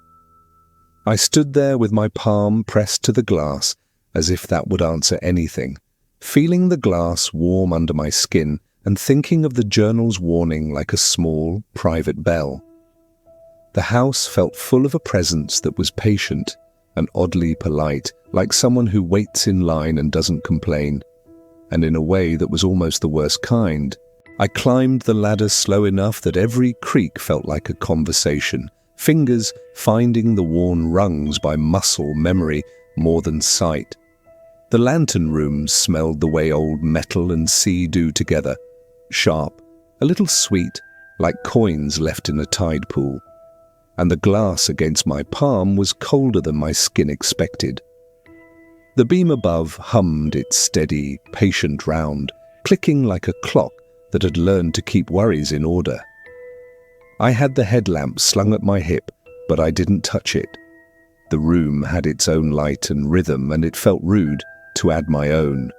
I stood there with my palm pressed to the glass, as if that would answer anything, feeling the glass warm under my skin and thinking of the journal's warning like a small, private bell. The house felt full of a presence that was patient and oddly polite, like someone who waits in line and doesn't complain, and in a way that was almost the worst kind. I climbed the ladder slow enough that every creak felt like a conversation, fingers finding the worn rungs by muscle memory more than sight. The lantern room smelled the way old metal and sea do together, sharp, a little sweet, like coins left in a tide pool. And the glass against my palm was colder than my skin expected. The beam above hummed its steady, patient round, clicking like a clock that had learned to keep worries in order. I had the headlamp slung at my hip, but I didn't touch it. The room had its own light and rhythm, and it felt rude to add my own.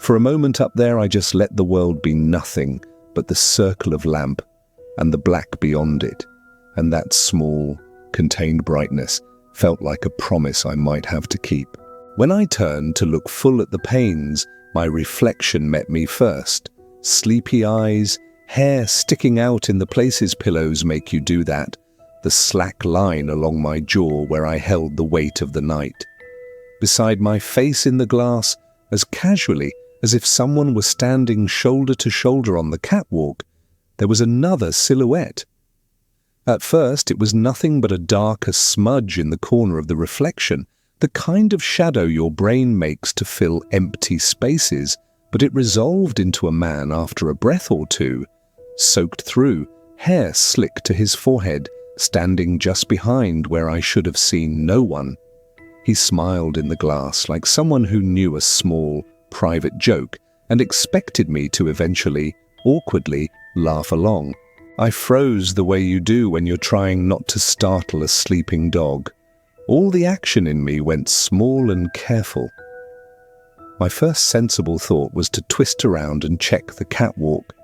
For a moment up there, I just let the world be nothing but the circle of lamp and the black beyond it. And that small, contained brightness felt like a promise I might have to keep. When I turned to look full at the panes, my reflection met me first. Sleepy eyes, hair sticking out in the places pillows make you do that, the slack line along my jaw where I held the weight of the night. Beside my face in the glass, as casually as if someone were standing shoulder to shoulder on the catwalk, there was another silhouette. At first, it was nothing but a darker smudge in the corner of the reflection, the kind of shadow your brain makes to fill empty spaces, but it resolved into a man after a breath or two, soaked through, hair slick to his forehead, standing just behind where I should have seen no one. He smiled in the glass like someone who knew a small, private joke and expected me to eventually, awkwardly, laugh along. I froze the way you do when you're trying not to startle a sleeping dog. All the action in me went small and careful. My first sensible thought was to twist around and check the catwalk.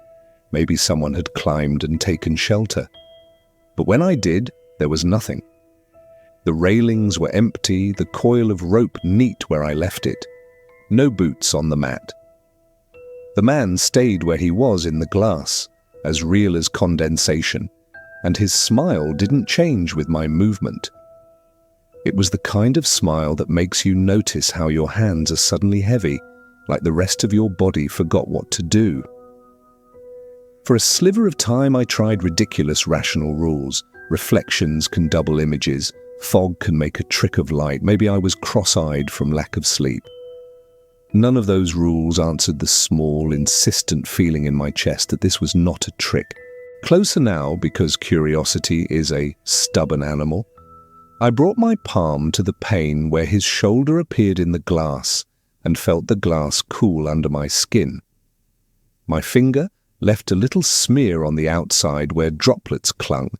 Maybe someone had climbed and taken shelter. But when I did, there was nothing. The railings were empty, the coil of rope neat where I left it. No boots on the mat. The man stayed where he was in the glass, as real as condensation, and his smile didn't change with my movement. It was the kind of smile that makes you notice how your hands are suddenly heavy, like the rest of your body forgot what to do. For a sliver of time I tried ridiculous rational rules. Reflections can double images, fog can make a trick of light, maybe I was cross-eyed from lack of sleep. None of those rules answered the small, insistent feeling in my chest that this was not a trick. Closer now, because curiosity is a stubborn animal, I brought my palm to the pane where his shoulder appeared in the glass and felt the glass cool under my skin. My finger left a little smear on the outside where droplets clung,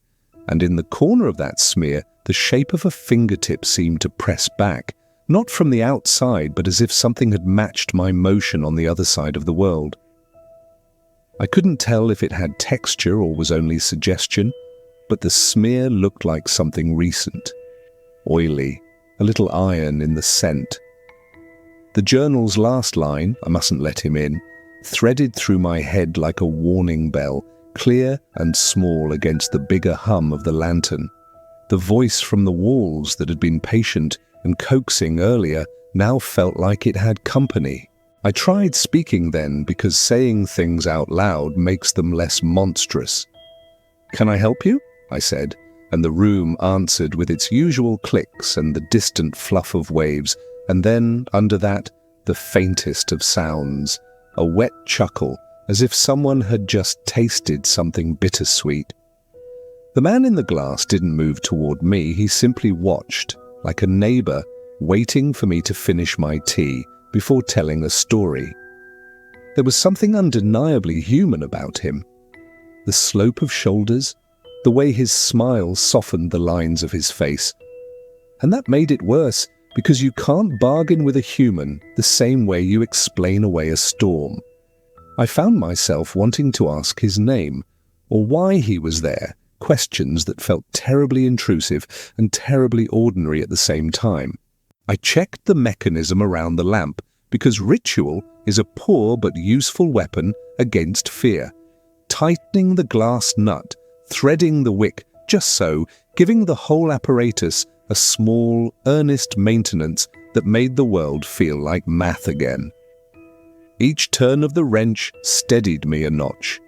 and in the corner of that smear, the shape of a fingertip seemed to press back, not from the outside, but as if something had matched my motion on the other side of the world. I couldn't tell if it had texture or was only suggestion, but the smear looked like something recent. Oily, a little iron in the scent. The journal's last line, I mustn't let him in, threaded through my head like a warning bell, clear and small against the bigger hum of the lantern. The voice from the walls that had been patient and coaxing earlier now felt like it had company. I tried speaking then because saying things out loud makes them less monstrous. "Can I help you?" I said, and the room answered with its usual clicks and the distant fluff of waves, and then, under that, the faintest of sounds, a wet chuckle, as if someone had just tasted something bittersweet. The man in the glass didn't move toward me, he simply watched, like a neighbor, waiting for me to finish my tea before telling a story. There was something undeniably human about him. The slope of shoulders, the way his smile softened the lines of his face. And that made it worse, because you can't bargain with a human the same way you explain away a storm. I found myself wanting to ask his name, or why he was there, questions that felt terribly intrusive and terribly ordinary at the same time. I checked the mechanism around the lamp, because ritual is a poor but useful weapon against fear. Tightening the glass nut, threading the wick, just so, giving the whole apparatus a small, earnest maintenance that made the world feel like math again. Each turn of the wrench steadied me a notch.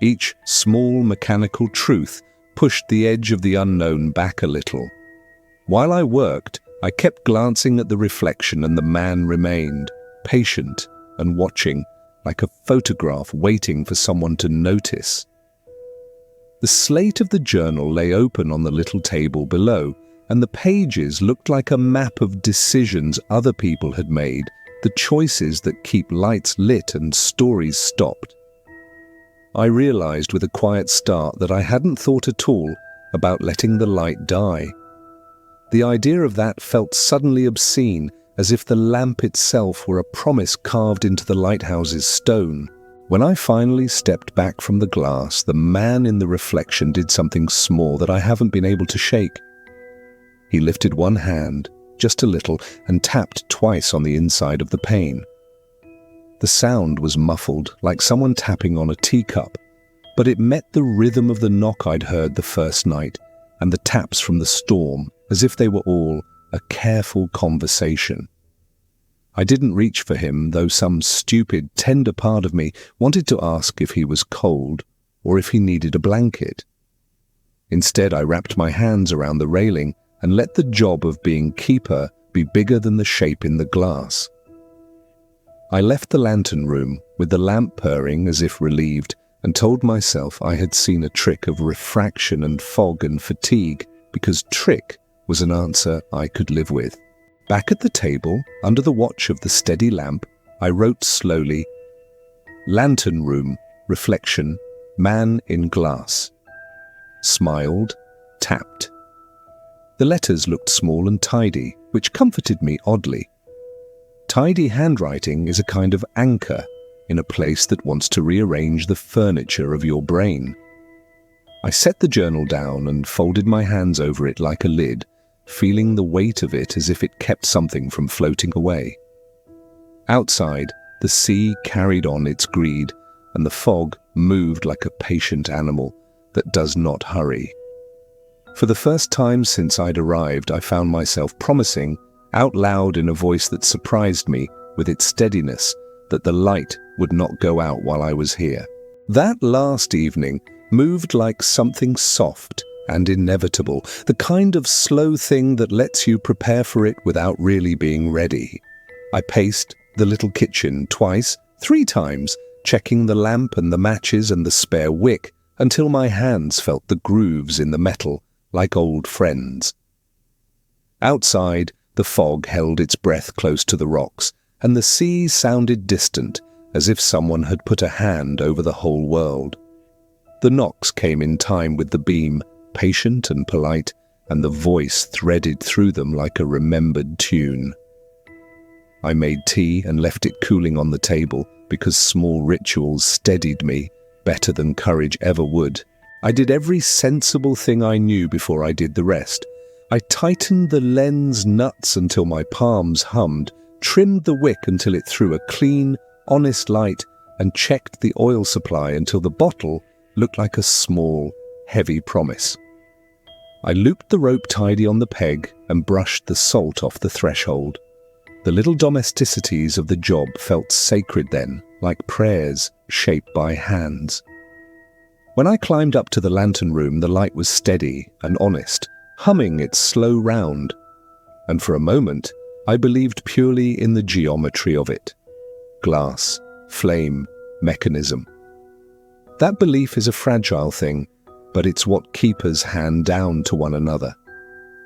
Each small mechanical truth pushed the edge of the unknown back a little. While I worked, I kept glancing at the reflection, and the man remained, patient and watching, like a photograph waiting for someone to notice. The slate of the journal lay open on the little table below, and the pages looked like a map of decisions other people had made, the choices that keep lights lit and stories stopped. I realized with a quiet start that I hadn't thought at all about letting the light die. The idea of that felt suddenly obscene, as if the lamp itself were a promise carved into the lighthouse's stone. When I finally stepped back from the glass, the man in the reflection did something small that I haven't been able to shake. He lifted one hand, just a little, and tapped twice on the inside of the pane. The sound was muffled, like someone tapping on a teacup, but it met the rhythm of the knock I'd heard the first night, and the taps from the storm, as if they were all a careful conversation. I didn't reach for him, though some stupid, tender part of me wanted to ask if he was cold or if he needed a blanket. Instead, I wrapped my hands around the railing and let the job of being keeper be bigger than the shape in the glass. I left the lantern room with the lamp purring as if relieved, and told myself I had seen a trick of refraction and fog and fatigue, because trick was an answer I could live with. Back at the table, under the watch of the steady lamp, I wrote slowly, "Lantern room, reflection, man in glass." Smiled, tapped. The letters looked small and tidy, which comforted me oddly. Tidy handwriting is a kind of anchor in a place that wants to rearrange the furniture of your brain. I set the journal down and folded my hands over it like a lid, feeling the weight of it as if it kept something from floating away. Outside, the sea carried on its greed, and the fog moved like a patient animal that does not hurry. For the first time since I'd arrived, I found myself promising, out loud in a voice that surprised me with its steadiness, that the light would not go out while I was here. That last evening moved like something soft and inevitable, the kind of slow thing that lets you prepare for it without really being ready. I paced the little kitchen twice, 3 times, checking the lamp and the matches and the spare wick until my hands felt the grooves in the metal like old friends. Outside, the fog held its breath close to the rocks, and the sea sounded distant, as if someone had put a hand over the whole world. The knocks came in time with the beam, patient and polite, and the voice threaded through them like a remembered tune. I made tea and left it cooling on the table, because small rituals steadied me better than courage ever would. I did every sensible thing I knew before I did the rest. I tightened the lens nuts until my palms hummed, trimmed the wick until it threw a clean, honest light, and checked the oil supply until the bottle looked like a small, heavy promise. I looped the rope tidy on the peg and brushed the salt off the threshold. The little domesticities of the job felt sacred then, like prayers shaped by hands. When I climbed up to the lantern room, the light was steady and honest, humming its slow round, and for a moment I believed purely in the geometry of it. Glass, flame, mechanism. That belief is a fragile thing, but it's what keepers hand down to one another.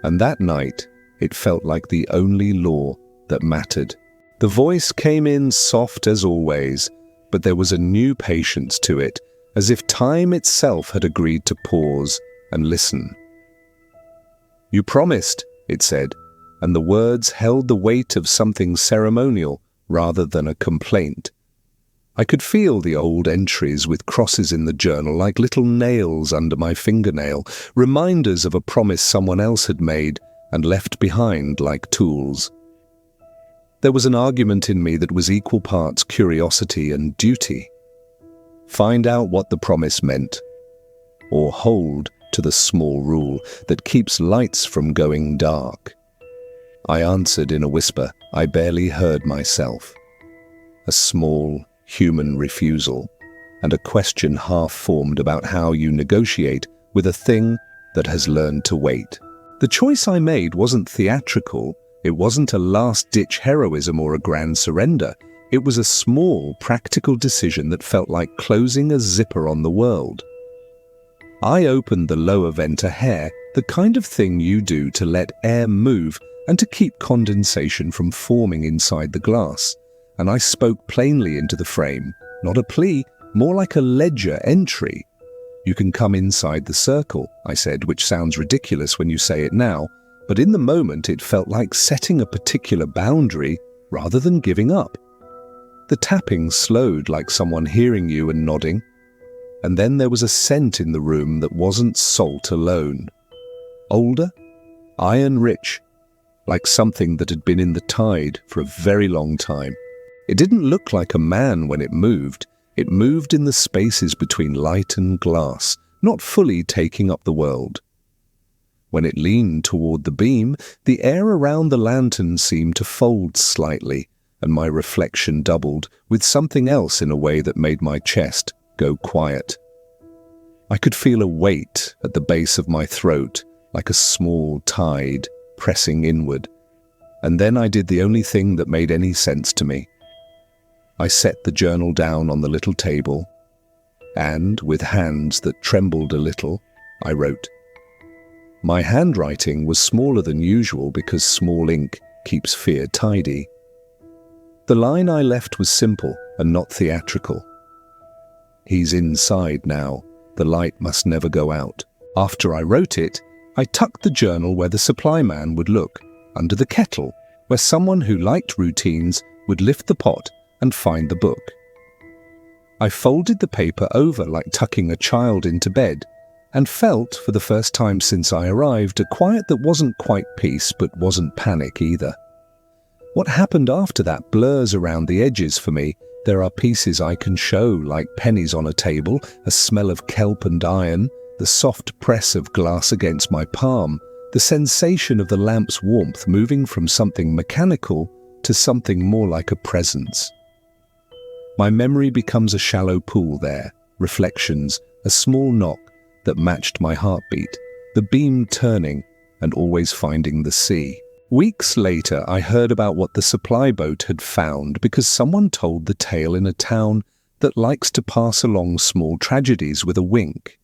And that night, it felt like the only law that mattered. The voice came in soft as always, but there was a new patience to it, as if time itself had agreed to pause and listen. "You promised," it said, and the words held the weight of something ceremonial rather than a complaint. I could feel the old entries with crosses in the journal like little nails under my fingernail, reminders of a promise someone else had made and left behind like tools. There was an argument in me that was equal parts curiosity and duty. Find out what the promise meant, or hold to the small rule that keeps lights from going dark. I answered in a whisper I barely heard myself. A small, human refusal, and a question half-formed about how you negotiate with a thing that has learned to wait. The choice I made wasn't theatrical, it wasn't a last-ditch heroism or a grand surrender. It was a small, practical decision that felt like closing a zipper on the world. I opened the lower vent a hair, the kind of thing you do to let air move and to keep condensation from forming inside the glass, and I spoke plainly into the frame, not a plea, more like a ledger entry. "You can come inside the circle," I said, which sounds ridiculous when you say it now, but in the moment it felt like setting a particular boundary rather than giving up. The tapping slowed like someone hearing you and nodding, and then there was a scent in the room that wasn't salt alone. Older, iron-rich, like something that had been in the tide for a very long time. It didn't look like a man when it moved. It moved in the spaces between light and glass, not fully taking up the world. When it leaned toward the beam, the air around the lantern seemed to fold slightly, and my reflection doubled with something else in a way that made my chest go quiet. I could feel a weight at the base of my throat, like a small tide pressing inward, and then I did the only thing that made any sense to me. I set the journal down on the little table, and, with hands that trembled a little, I wrote. My handwriting was smaller than usual because small ink keeps fear tidy. The line I left was simple and not theatrical. "He's inside now. The light must never go out." After I wrote it, I tucked the journal where the supply man would look, under the kettle, where someone who liked routines would lift the pot and find the book. I folded the paper over like tucking a child into bed, and felt, for the first time since I arrived, a quiet that wasn't quite peace but wasn't panic either. What happened after that blurs around the edges for me. There are pieces I can show, like pennies on a table, a smell of kelp and iron, the soft press of glass against my palm, the sensation of the lamp's warmth moving from something mechanical to something more like a presence. My memory becomes a shallow pool there, reflections, a small knock that matched my heartbeat, the beam turning and always finding the sea. Weeks later, I heard about what the supply boat had found because someone told the tale in a town that likes to pass along small tragedies with a wink.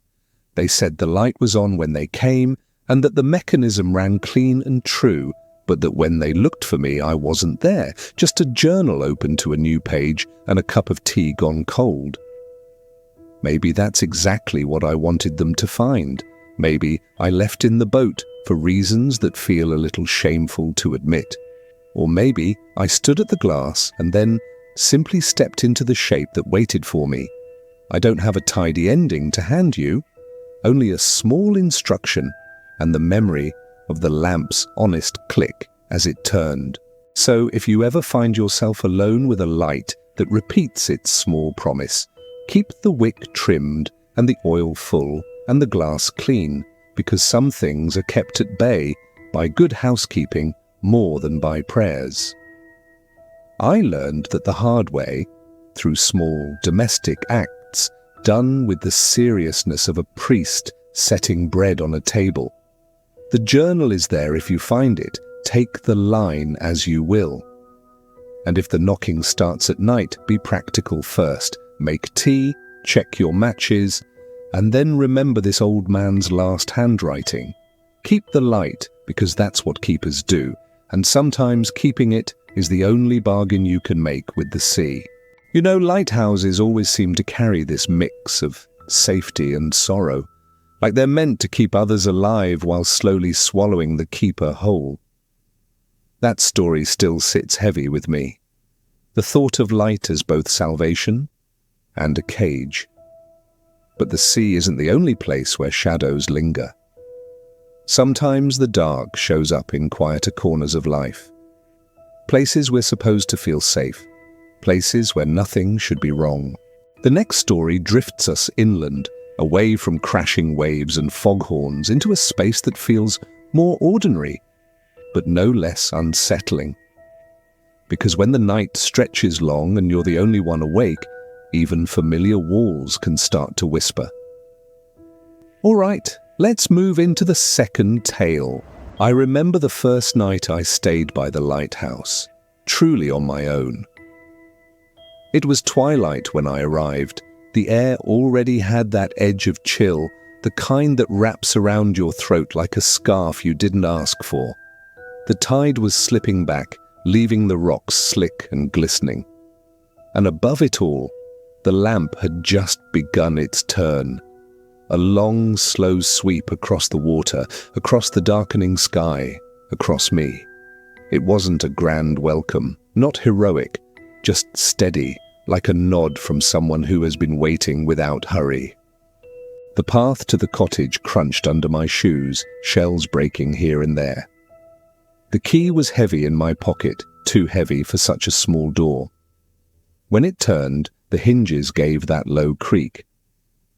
They said the light was on when they came and that the mechanism ran clean and true, but that when they looked for me, I wasn't there, just a journal open to a new page and a cup of tea gone cold. Maybe that's exactly what I wanted them to find. Maybe I left in the boat for reasons that feel a little shameful to admit. Or maybe I stood at the glass and then simply stepped into the shape that waited for me. I don't have a tidy ending to hand you, only a small instruction and the memory of the lamp's honest click as it turned. So if you ever find yourself alone with a light that repeats its small promise, keep the wick trimmed and the oil full and the glass clean, because some things are kept at bay by good housekeeping more than by prayers. I learned that the hard way, through small domestic acts done with the seriousness of a priest setting bread on a table. The journal is there if you find it, take the line as you will. And if the knocking starts at night, be practical first. Make tea, check your matches, and then remember this old man's last handwriting. Keep the light, because that's what keepers do, and sometimes keeping it is the only bargain you can make with the sea. You know, lighthouses always seem to carry this mix of safety and sorrow, like they're meant to keep others alive while slowly swallowing the keeper whole. That story still sits heavy with me. The thought of light as both salvation and a cage. But the sea isn't the only place where shadows linger. Sometimes the dark shows up in quieter corners of life. Places we're supposed to feel safe. Places where nothing should be wrong. The next story drifts us inland, away from crashing waves and foghorns, into a space that feels more ordinary, but no less unsettling. Because when the night stretches long and you're the only one awake, even familiar walls can start to whisper. All right, let's move into the second tale. I remember the first night I stayed by the lighthouse, truly on my own. It was twilight when I arrived. The air already had that edge of chill, the kind that wraps around your throat like a scarf you didn't ask for. The tide was slipping back, leaving the rocks slick and glistening. And above it all, the lamp had just begun its turn. A long, slow sweep across the water, across the darkening sky, across me. It wasn't a grand welcome, not heroic, just steady, like a nod from someone who has been waiting without hurry. The path to the cottage crunched under my shoes, shells breaking here and there. The key was heavy in my pocket, too heavy for such a small door. When it turned, the hinges gave that low creak,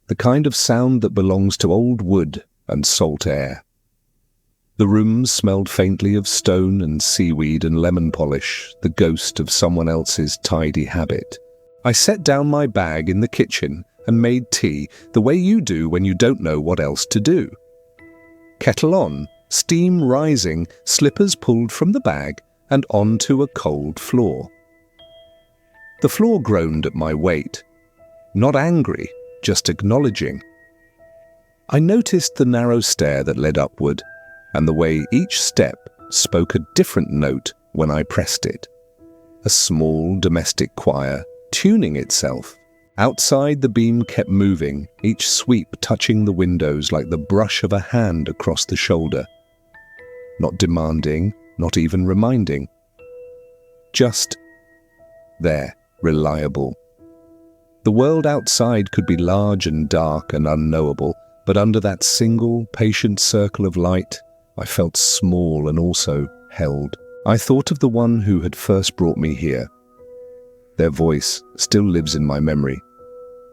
the kind of sound that belongs to old wood and salt air. The room smelled faintly of stone and seaweed and lemon polish, the ghost of someone else's tidy habit. I set down my bag in the kitchen and made tea the way you do when you don't know what else to do. Kettle on, steam rising, slippers pulled from the bag and onto a cold floor. The floor groaned at my weight, not angry, just acknowledging. I noticed the narrow stair that led upward, and the way each step spoke a different note when I pressed it. A small domestic choir tuning itself. Outside, the beam kept moving, each sweep touching the windows like the brush of a hand across the shoulder. Not demanding, not even reminding. Just there, reliable. The world outside could be large and dark and unknowable, but under that single, patient circle of light, I felt small and also held. I thought of the one who had first brought me here. Their voice still lives in my memory.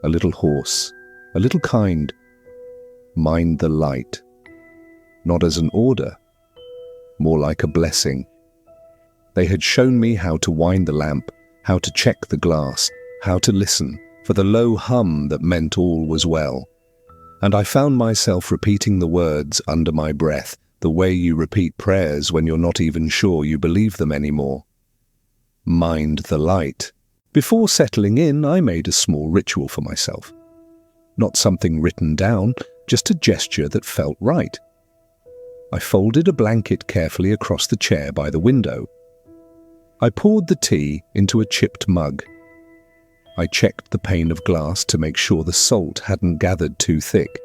A little hoarse, a little kind. Mind the light. Not as an order, more like a blessing. They had shown me how to wind the lamp, how to check the glass, how to listen for the low hum that meant all was well. And I found myself repeating the words under my breath, the way you repeat prayers when you're not even sure you believe them anymore. Mind the light. Before settling in, I made a small ritual for myself. Not something written down, just a gesture that felt right. I folded a blanket carefully across the chair by the window. I poured the tea into a chipped mug. I checked the pane of glass to make sure the salt hadn't gathered too thick.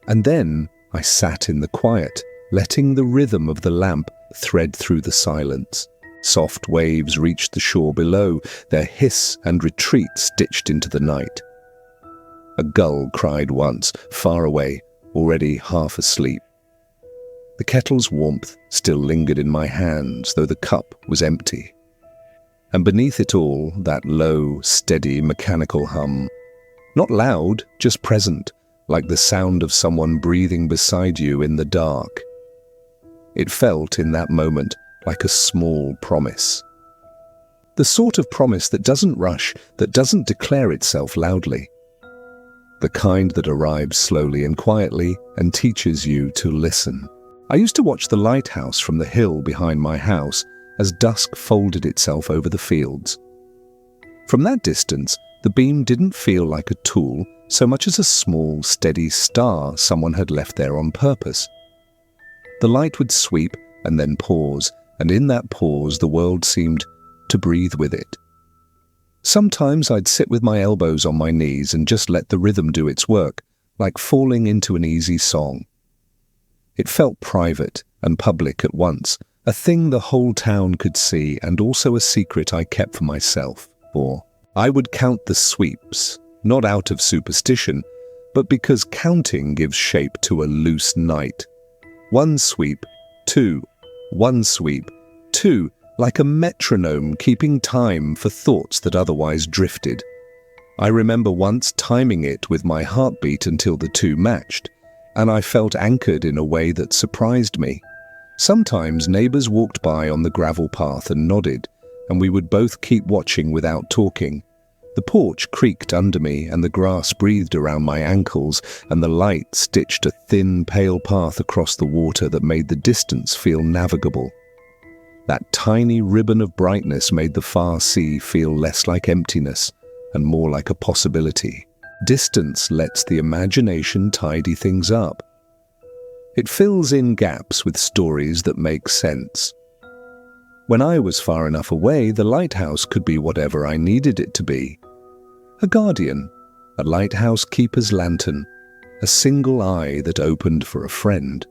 And then I sat in the quiet, letting the rhythm of the lamp thread through the silence. Soft waves reached the shore below, their hiss and retreat stitched into the night. A gull cried once, far away, already half asleep. The kettle's warmth still lingered in my hands, though the cup was empty. And beneath it all, that low, steady, mechanical hum. Not loud, just present, like the sound of someone breathing beside you in the dark. It felt, in that moment, like a small promise. The sort of promise that doesn't rush, that doesn't declare itself loudly. The kind that arrives slowly and quietly and teaches you to listen. I used to watch the lighthouse from the hill behind my house as dusk folded itself over the fields. From that distance, the beam didn't feel like a tool so much as a small, steady star someone had left there on purpose. The light would sweep and then pause, and in that pause the world seemed to breathe with it. Sometimes I'd sit with my elbows on my knees and just let the rhythm do its work, like falling into an easy song. It felt private and public at once, a thing the whole town could see and also a secret I kept for myself. Or I would count the sweeps, not out of superstition, but because counting gives shape to a loose night. 1 sweep, 2, 1 sweep, 2, like a metronome keeping time for thoughts that otherwise drifted. I remember once timing it with my heartbeat until the 2 matched, and I felt anchored in a way that surprised me. Sometimes neighbors walked by on the gravel path and nodded, and we would both keep watching without talking. The porch creaked under me, and the grass breathed around my ankles, and the light stitched a thin, pale path across the water that made the distance feel navigable. That tiny ribbon of brightness made the far sea feel less like emptiness and more like a possibility. Distance lets the imagination tidy things up. It fills in gaps with stories that make sense. When I was far enough away, the lighthouse could be whatever I needed it to be. A guardian, a lighthouse keeper's lantern, a single eye that opened for a friend.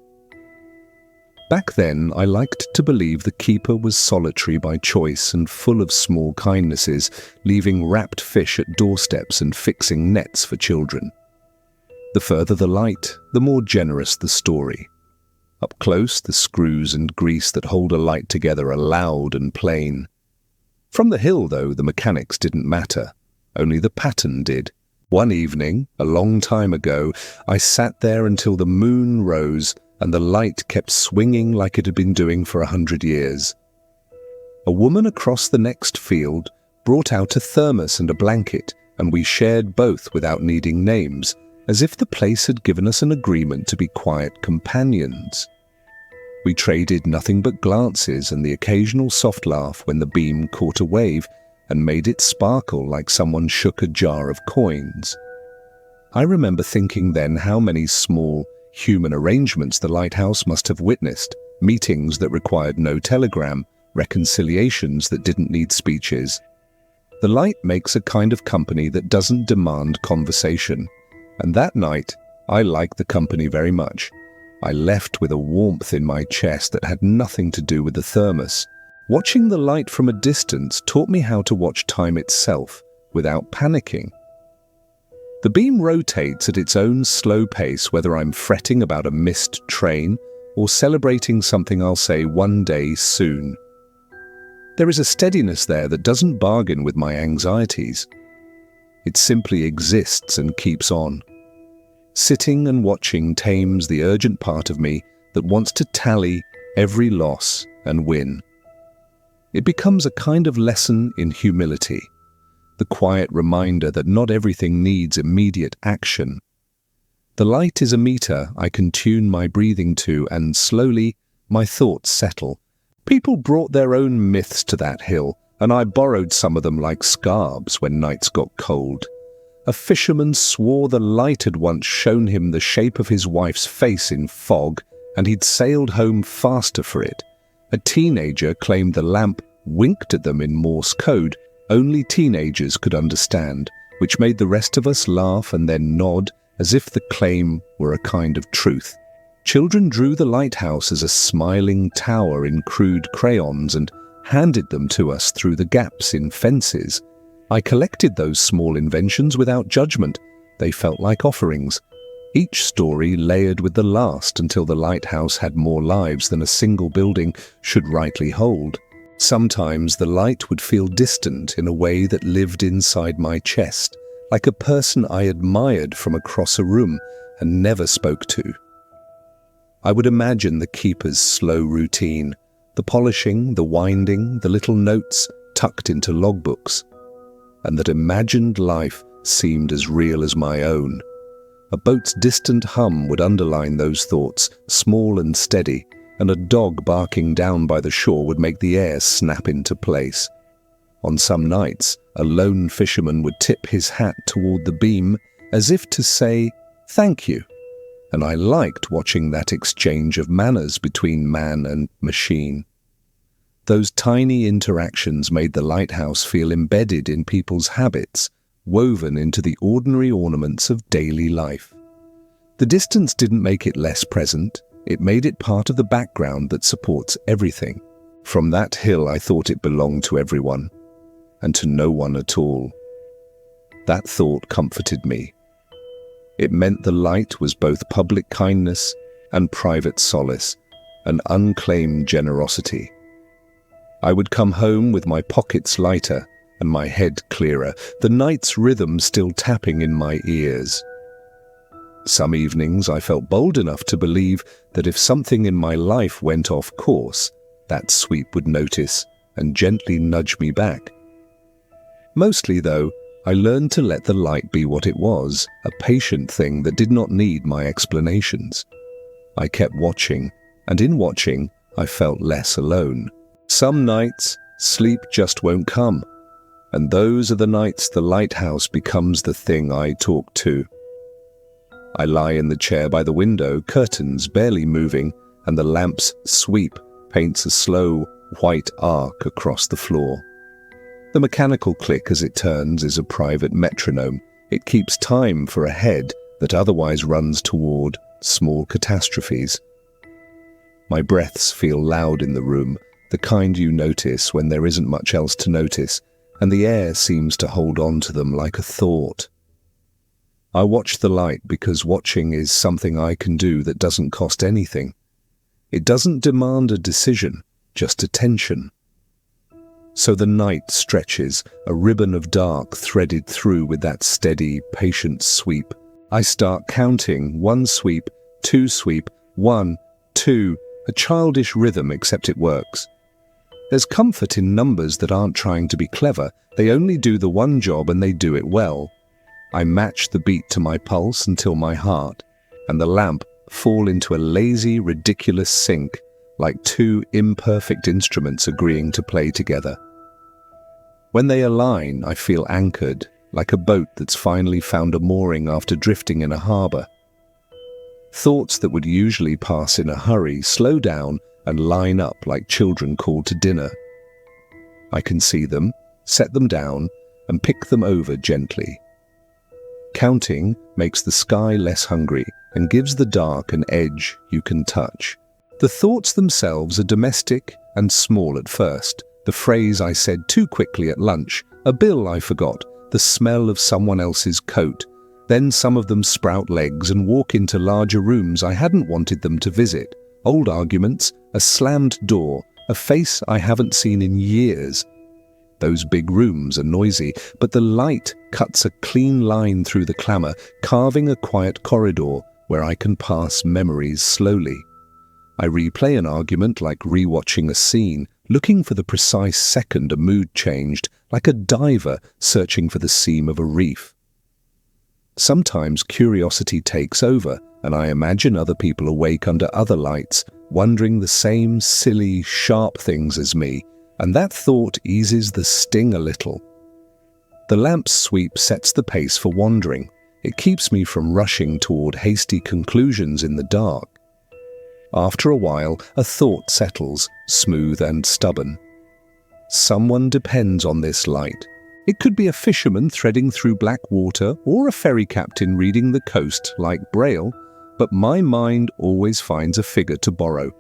Back then, I liked to believe the keeper was solitary by choice and full of small kindnesses, leaving wrapped fish at doorsteps and fixing nets for children. The further the light, the more generous the story. Up close, the screws and grease that hold a light together are loud and plain. From the hill, though, the mechanics didn't matter. Only the pattern did. One evening, a long time ago, I sat there until the moon rose and the light kept swinging like it had been doing for 100 years. A woman across the next field brought out a thermos and a blanket, and we shared both without needing names, as if the place had given us an agreement to be quiet companions. We traded nothing but glances and the occasional soft laugh when the beam caught a wave and made it sparkle like someone shook a jar of coins. I remember thinking then how many small, human arrangements the lighthouse must have witnessed, meetings that required no telegram, reconciliations that didn't need speeches. The light makes a kind of company that doesn't demand conversation, and that night I liked the company very much. I left with a warmth in my chest that had nothing to do with the thermos. Watching the light from a distance taught me how to watch time itself without panicking. The beam rotates at its own slow pace whether I'm fretting about a missed train or celebrating something I'll say one day soon. There is a steadiness there that doesn't bargain with my anxieties. It simply exists and keeps on. Sitting and watching tames the urgent part of me that wants to tally every loss and win. It becomes a kind of lesson in humility, the quiet reminder that not everything needs immediate action. The light is a meter I can tune my breathing to, and slowly my thoughts settle. People brought their own myths to that hill, and I borrowed some of them like scarves when nights got cold. A fisherman swore the light had once shown him the shape of his wife's face in fog, and he'd sailed home faster for it. A teenager claimed the lamp winked at them in Morse code only teenagers could understand, which made the rest of us laugh and then nod as if the claim were a kind of truth. Children drew the lighthouse as a smiling tower in crude crayons and handed them to us through the gaps in fences. I collected those small inventions without judgment. They felt like offerings, each story layered with the last until the lighthouse had more lives than a single building should rightly hold. Sometimes the light would feel distant in a way that lived inside my chest, like a person I admired from across a room and never spoke to. I would imagine the keeper's slow routine, the polishing, the winding, the little notes tucked into logbooks, and that imagined life seemed as real as my own. A boat's distant hum would underline those thoughts, small and steady, and a dog barking down by the shore would make the air snap into place. On some nights, a lone fisherman would tip his hat toward the beam as if to say, "Thank you," and I liked watching that exchange of manners between man and machine. Those tiny interactions made the lighthouse feel embedded in people's habits, woven into the ordinary ornaments of daily life. The distance didn't make it less present, it made it part of the background that supports everything. From that hill I thought it belonged to everyone, and to no one at all. That thought comforted me. It meant the light was both public kindness and private solace, an unclaimed generosity. I would come home with my pockets lighter and my head clearer, the night's rhythm still tapping in my ears. Some evenings I felt bold enough to believe that if something in my life went off course, that sweep would notice and gently nudge me back. Mostly, though, I learned to let the light be what it was, a patient thing that did not need my explanations. I kept watching, and in watching, I felt less alone. Some nights, sleep just won't come, and those are the nights the lighthouse becomes the thing I talk to. I lie in the chair by the window, curtains barely moving, and the lamp's sweep paints a slow, white arc across the floor. The mechanical click as it turns is a private metronome. It keeps time for a head that otherwise runs toward small catastrophes. My breaths feel loud in the room, the kind you notice when there isn't much else to notice, and the air seems to hold on to them like a thought. I watch the light because watching is something I can do that doesn't cost anything. It doesn't demand a decision, just attention. So the night stretches, a ribbon of dark threaded through with that steady, patient sweep. I start counting, 1 sweep, 2 sweep, 1, 2, a childish rhythm except it works. There's comfort in numbers that aren't trying to be clever, they only do the one job and they do it well. I match the beat to my pulse until my heart and the lamp fall into a lazy, ridiculous sync, like two imperfect instruments agreeing to play together. When they align, I feel anchored, like a boat that's finally found a mooring after drifting in a harbour. Thoughts that would usually pass in a hurry slow down and line up like children called to dinner. I can see them, set them down, and pick them over gently. Counting makes the sky less hungry and gives the dark an edge you can touch. The thoughts themselves are domestic and small at first. The phrase I said too quickly at lunch, a bill I forgot, the smell of someone else's coat. Then some of them sprout legs and walk into larger rooms I hadn't wanted them to visit. Old arguments, a slammed door, a face I haven't seen in years. Those big rooms are noisy, but the light cuts a clean line through the clamour, carving a quiet corridor where I can pass memories slowly. I replay an argument like rewatching a scene, looking for the precise second a mood changed, like a diver searching for the seam of a reef. Sometimes curiosity takes over, and I imagine other people awake under other lights, wondering the same silly, sharp things as me, and that thought eases the sting a little. The lamp's sweep sets the pace for wandering. It keeps me from rushing toward hasty conclusions in the dark. After a while, a thought settles, smooth and stubborn. Someone depends on this light. It could be a fisherman threading through black water or a ferry captain reading the coast like Braille, but my mind always finds a figure to borrow.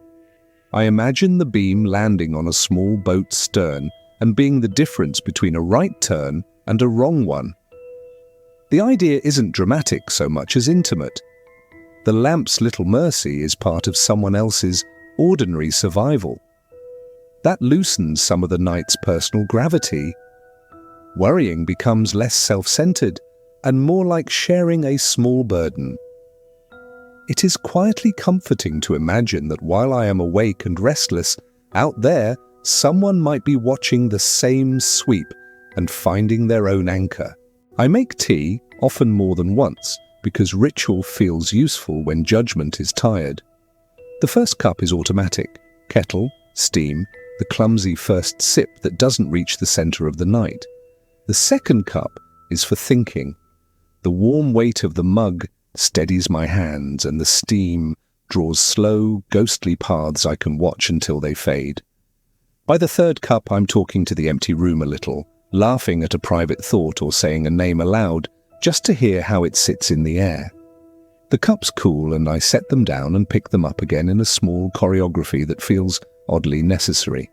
I imagine the beam landing on a small boat's stern and being the difference between a right turn and a wrong one. The idea isn't dramatic so much as intimate. The lamp's little mercy is part of someone else's ordinary survival. That loosens some of the night's personal gravity. Worrying becomes less self-centered and more like sharing a small burden. It is quietly comforting to imagine that while I am awake and restless, out there, someone might be watching the same sweep and finding their own anchor. I make tea, often more than once, because ritual feels useful when judgment is tired. The first cup is automatic: kettle, steam, the clumsy first sip that doesn't reach the center of the night. The second cup is for thinking. The warm weight of the mug steadies my hands, and the steam draws slow, ghostly paths I can watch until they fade. By the third cup, I'm talking to the empty room a little, laughing at a private thought or saying a name aloud, just to hear how it sits in the air. The cups cool, and I set them down and pick them up again in a small choreography that feels oddly necessary.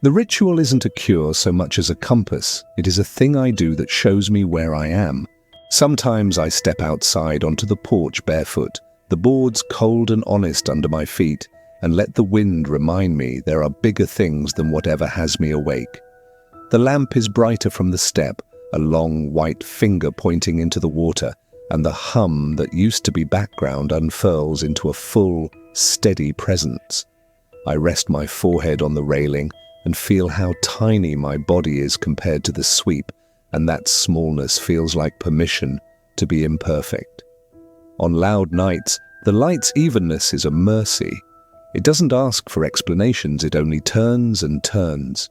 The ritual isn't a cure so much as a compass. It is a thing I do that shows me where I am. Sometimes I step outside onto the porch barefoot, the boards cold and honest under my feet, and let the wind remind me there are bigger things than whatever has me awake. The lamp is brighter from the step, a long white finger pointing into the water, and the hum that used to be background unfurls into a full, steady presence. I rest my forehead on the railing and feel how tiny my body is compared to the sweep, and that smallness feels like permission to be imperfect. On loud nights, the light's evenness is a mercy. It doesn't ask for explanations, it only turns and turns.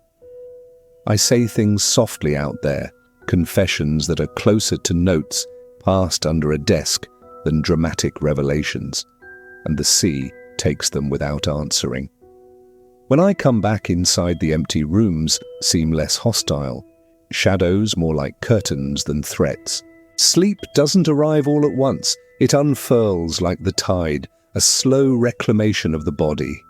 I say things softly out there, confessions that are closer to notes passed under a desk than dramatic revelations, and the sea takes them without answering. When I come back inside, the empty rooms seem less hostile, shadows more like curtains than threats. Sleep doesn't arrive all at once. It unfurls like the tide, a slow reclamation of the body.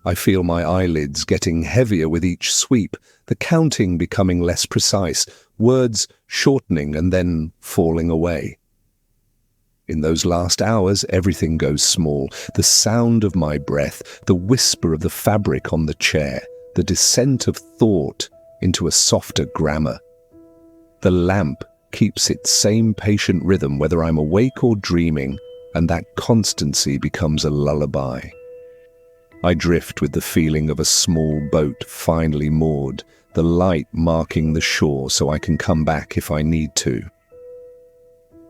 I feel my eyelids getting heavier with each sweep, the counting becoming less precise, words shortening and then falling away. In those last hours, everything goes small. The sound of my breath, the whisper of the fabric on the chair, the descent of thought into a softer grammar. The lamp keeps its same patient rhythm whether I'm awake or dreaming, and that constancy becomes a lullaby. I drift with the feeling of a small boat finally moored, the light marking the shore so I can come back if I need to.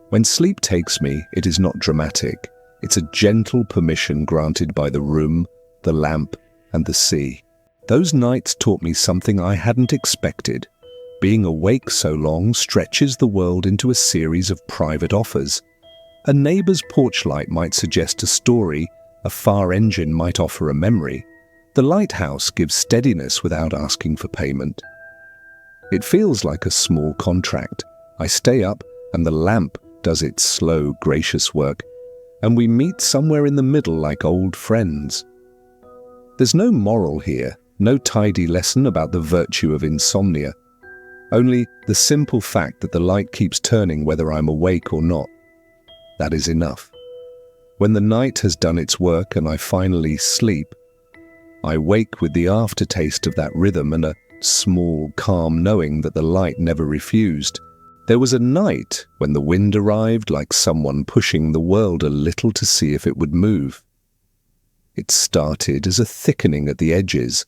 When sleep takes me, it is not dramatic. It's a gentle permission granted by the room, the lamp, and the sea. Those nights taught me something I hadn't expected. Being awake so long stretches the world into a series of private offers. A neighbor's porch light might suggest a story, a far engine might offer a memory. The lighthouse gives steadiness without asking for payment. It feels like a small contract. I stay up, and the lamp does its slow, gracious work, and we meet somewhere in the middle like old friends. There's no moral here, no tidy lesson about the virtue of insomnia. Only the simple fact that the light keeps turning whether I'm awake or not. That is enough. When the night has done its work and I finally sleep, I wake with the aftertaste of that rhythm and a small, calm knowing that the light never refused. There was a night when the wind arrived like someone pushing the world a little to see if it would move. It started as a thickening at the edges,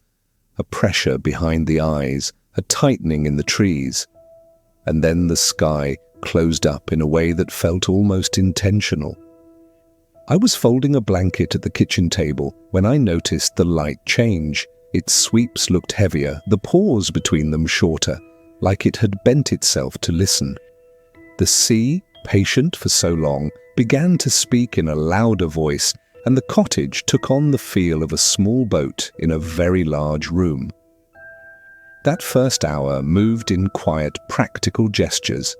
a pressure behind the eyes, a tightening in the trees, and then the sky closed up in a way that felt almost intentional. I was folding a blanket at the kitchen table when I noticed the light change. Its sweeps looked heavier, the pause between them shorter, like it had bent itself to listen. The sea, patient for so long, began to speak in a louder voice, and the cottage took on the feel of a small boat in a very large room. That first hour moved in quiet, practical gestures.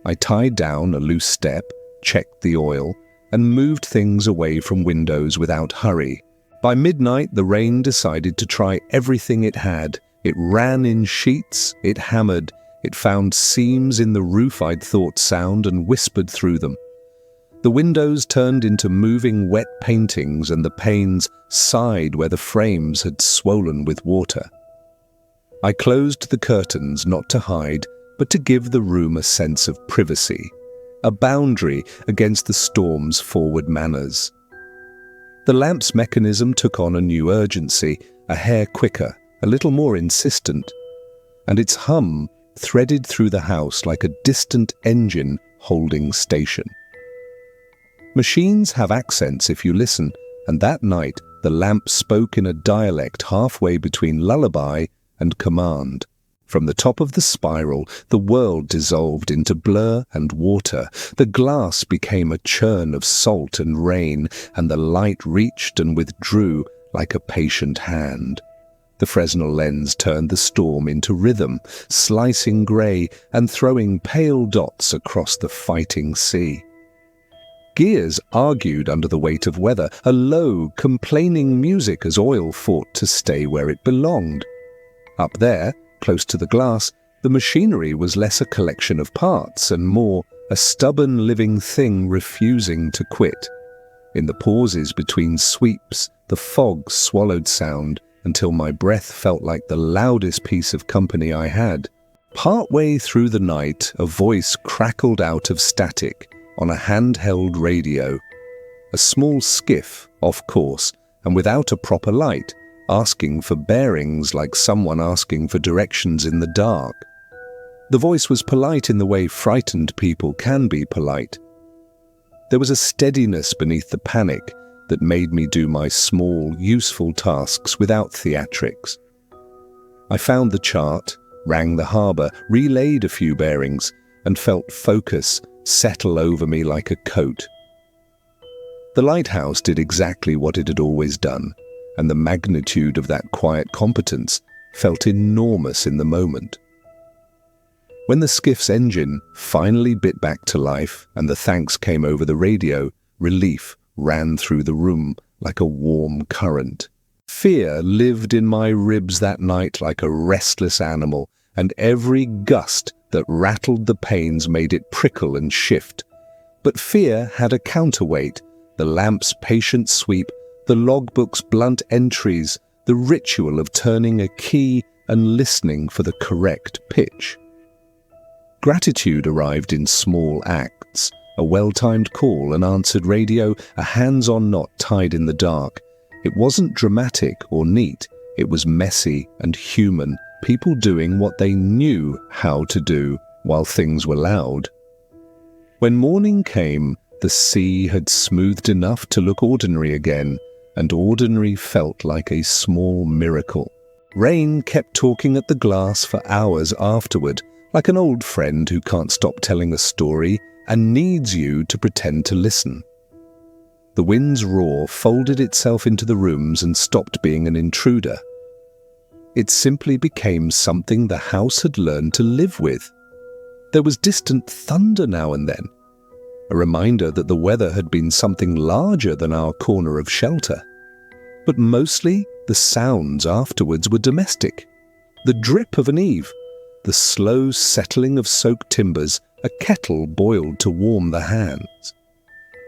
I tied down a loose step, checked the oil, and moved things away from windows without hurry. By midnight, the rain decided to try everything it had. It ran in sheets, it hammered, it found seams in the roof I'd thought sound and whispered through them. The windows turned into moving wet paintings, and the panes sighed where the frames had swollen with water. I closed the curtains not to hide, but to give the room a sense of privacy, a boundary against the storm's forward manners. The lamp's mechanism took on a new urgency, a hair quicker, a little more insistent, and its hum threaded through the house like a distant engine holding station. Machines have accents if you listen, and that night the lamp spoke in a dialect halfway between lullaby and command. From the top of the spiral, the world dissolved into blur and water. The glass became a churn of salt and rain, and the light reached and withdrew like a patient hand. The Fresnel lens turned the storm into rhythm, slicing grey and throwing pale dots across the fighting sea. Gears argued under the weight of weather, a low, complaining music as oil fought to stay where it belonged. Up there, close to the glass, the machinery was less a collection of parts and more a stubborn living thing refusing to quit. In the pauses between sweeps, the fog swallowed sound until my breath felt like the loudest piece of company I had. Partway through the night, a voice crackled out of static on a handheld radio. A small skiff, off course, and without a proper light, asking for bearings like someone asking for directions in the dark. The voice was polite in the way frightened people can be polite. There was a steadiness beneath the panic that made me do my small, useful tasks without theatrics. I found the chart, rang the harbour, relayed a few bearings, and felt focus settle over me like a coat. The lighthouse did exactly what it had always done, and the magnitude of that quiet competence felt enormous in the moment. When the skiff's engine finally bit back to life and the thanks came over the radio, relief ran through the room like a warm current. Fear lived in my ribs that night like a restless animal, and every gust that rattled the panes made it prickle and shift. But fear had a counterweight, the lamp's patient sweep, the logbook's blunt entries, the ritual of turning a key and listening for the correct pitch. Gratitude arrived in small acts, a well-timed call, an answered radio, a hands-on knot tied in the dark. It wasn't dramatic or neat, it was messy and human, people doing what they knew how to do while things were loud. When morning came, the sea had smoothed enough to look ordinary again, and ordinary felt like a small miracle. Rain kept talking at the glass for hours afterward, like an old friend who can't stop telling a story and needs you to pretend to listen. The wind's roar folded itself into the rooms and stopped being an intruder. It simply became something the house had learned to live with. There was distant thunder now and then, a reminder that the weather had been something larger than our corner of shelter. But mostly, the sounds afterwards were domestic. The drip of an eave, the slow settling of soaked timbers, a kettle boiled to warm the hands.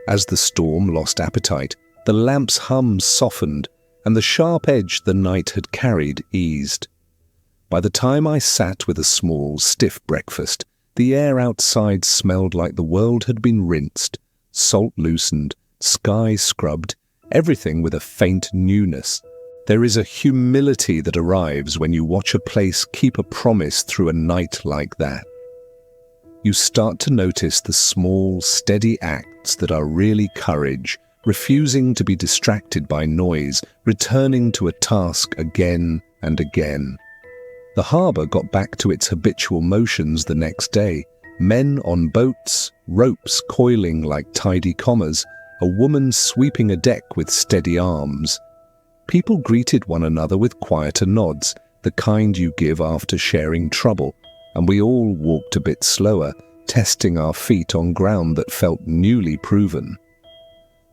As the storm lost appetite, the lamp's hum softened, and the sharp edge the night had carried eased. By the time I sat with a small, stiff breakfast, the air outside smelled like the world had been rinsed, salt loosened, sky scrubbed, everything with a faint newness. There is a humility that arrives when you watch a place keep a promise through a night like that. You start to notice the small, steady acts that are really courage, refusing to be distracted by noise, returning to a task again and again. The harbour got back to its habitual motions the next day. Men on boats, ropes coiling like tidy commas, a woman sweeping a deck with steady arms. People greeted one another with quieter nods, the kind you give after sharing trouble, and we all walked a bit slower, testing our feet on ground that felt newly proven.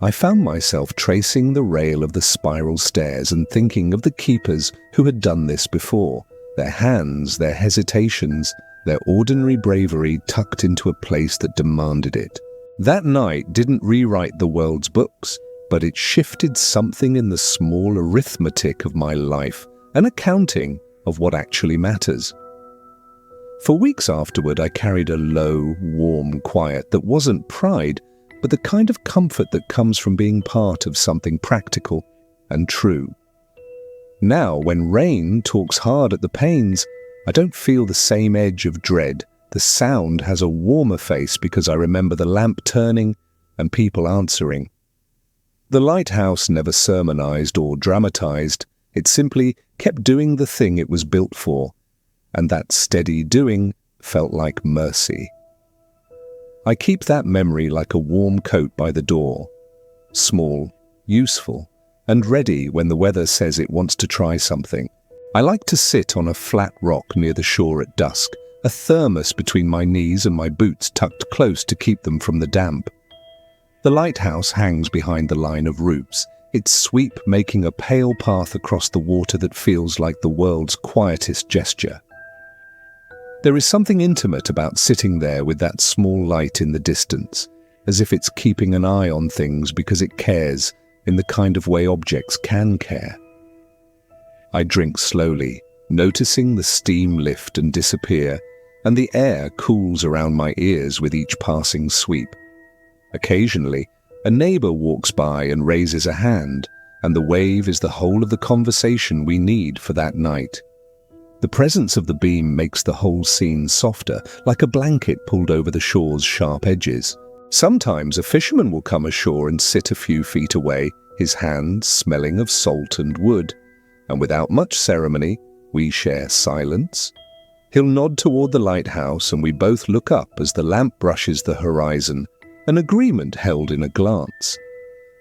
I found myself tracing the rail of the spiral stairs and thinking of the keepers who had done this before, their hands, their hesitations, their ordinary bravery tucked into a place that demanded it. That night didn't rewrite the world's books, but it shifted something in the small arithmetic of my life, an accounting of what actually matters. For weeks afterward, I carried a low, warm quiet that wasn't pride, but the kind of comfort that comes from being part of something practical and true. Now, when rain talks hard at the panes, I don't feel the same edge of dread. The sound has a warmer face because I remember the lamp turning and people answering. The lighthouse never sermonized or dramatized. It simply kept doing the thing it was built for, and that steady doing felt like mercy. I keep that memory like a warm coat by the door, small, useful, and ready when the weather says it wants to try something. I like to sit on a flat rock near the shore at dusk, a thermos between my knees and my boots tucked close to keep them from the damp. The lighthouse hangs behind the line of roofs, its sweep making a pale path across the water that feels like the world's quietest gesture. There is something intimate about sitting there with that small light in the distance, as if it's keeping an eye on things because it cares in the kind of way objects can care. I drink slowly, noticing the steam lift and disappear, and the air cools around my ears with each passing sweep. Occasionally, a neighbor walks by and raises a hand, and the wave is the whole of the conversation we need for that night. The presence of the beam makes the whole scene softer, like a blanket pulled over the shore's sharp edges. Sometimes a fisherman will come ashore and sit a few feet away, his hands smelling of salt and wood, and without much ceremony, we share silence. He'll nod toward the lighthouse and we both look up as the lamp brushes the horizon, an agreement held in a glance.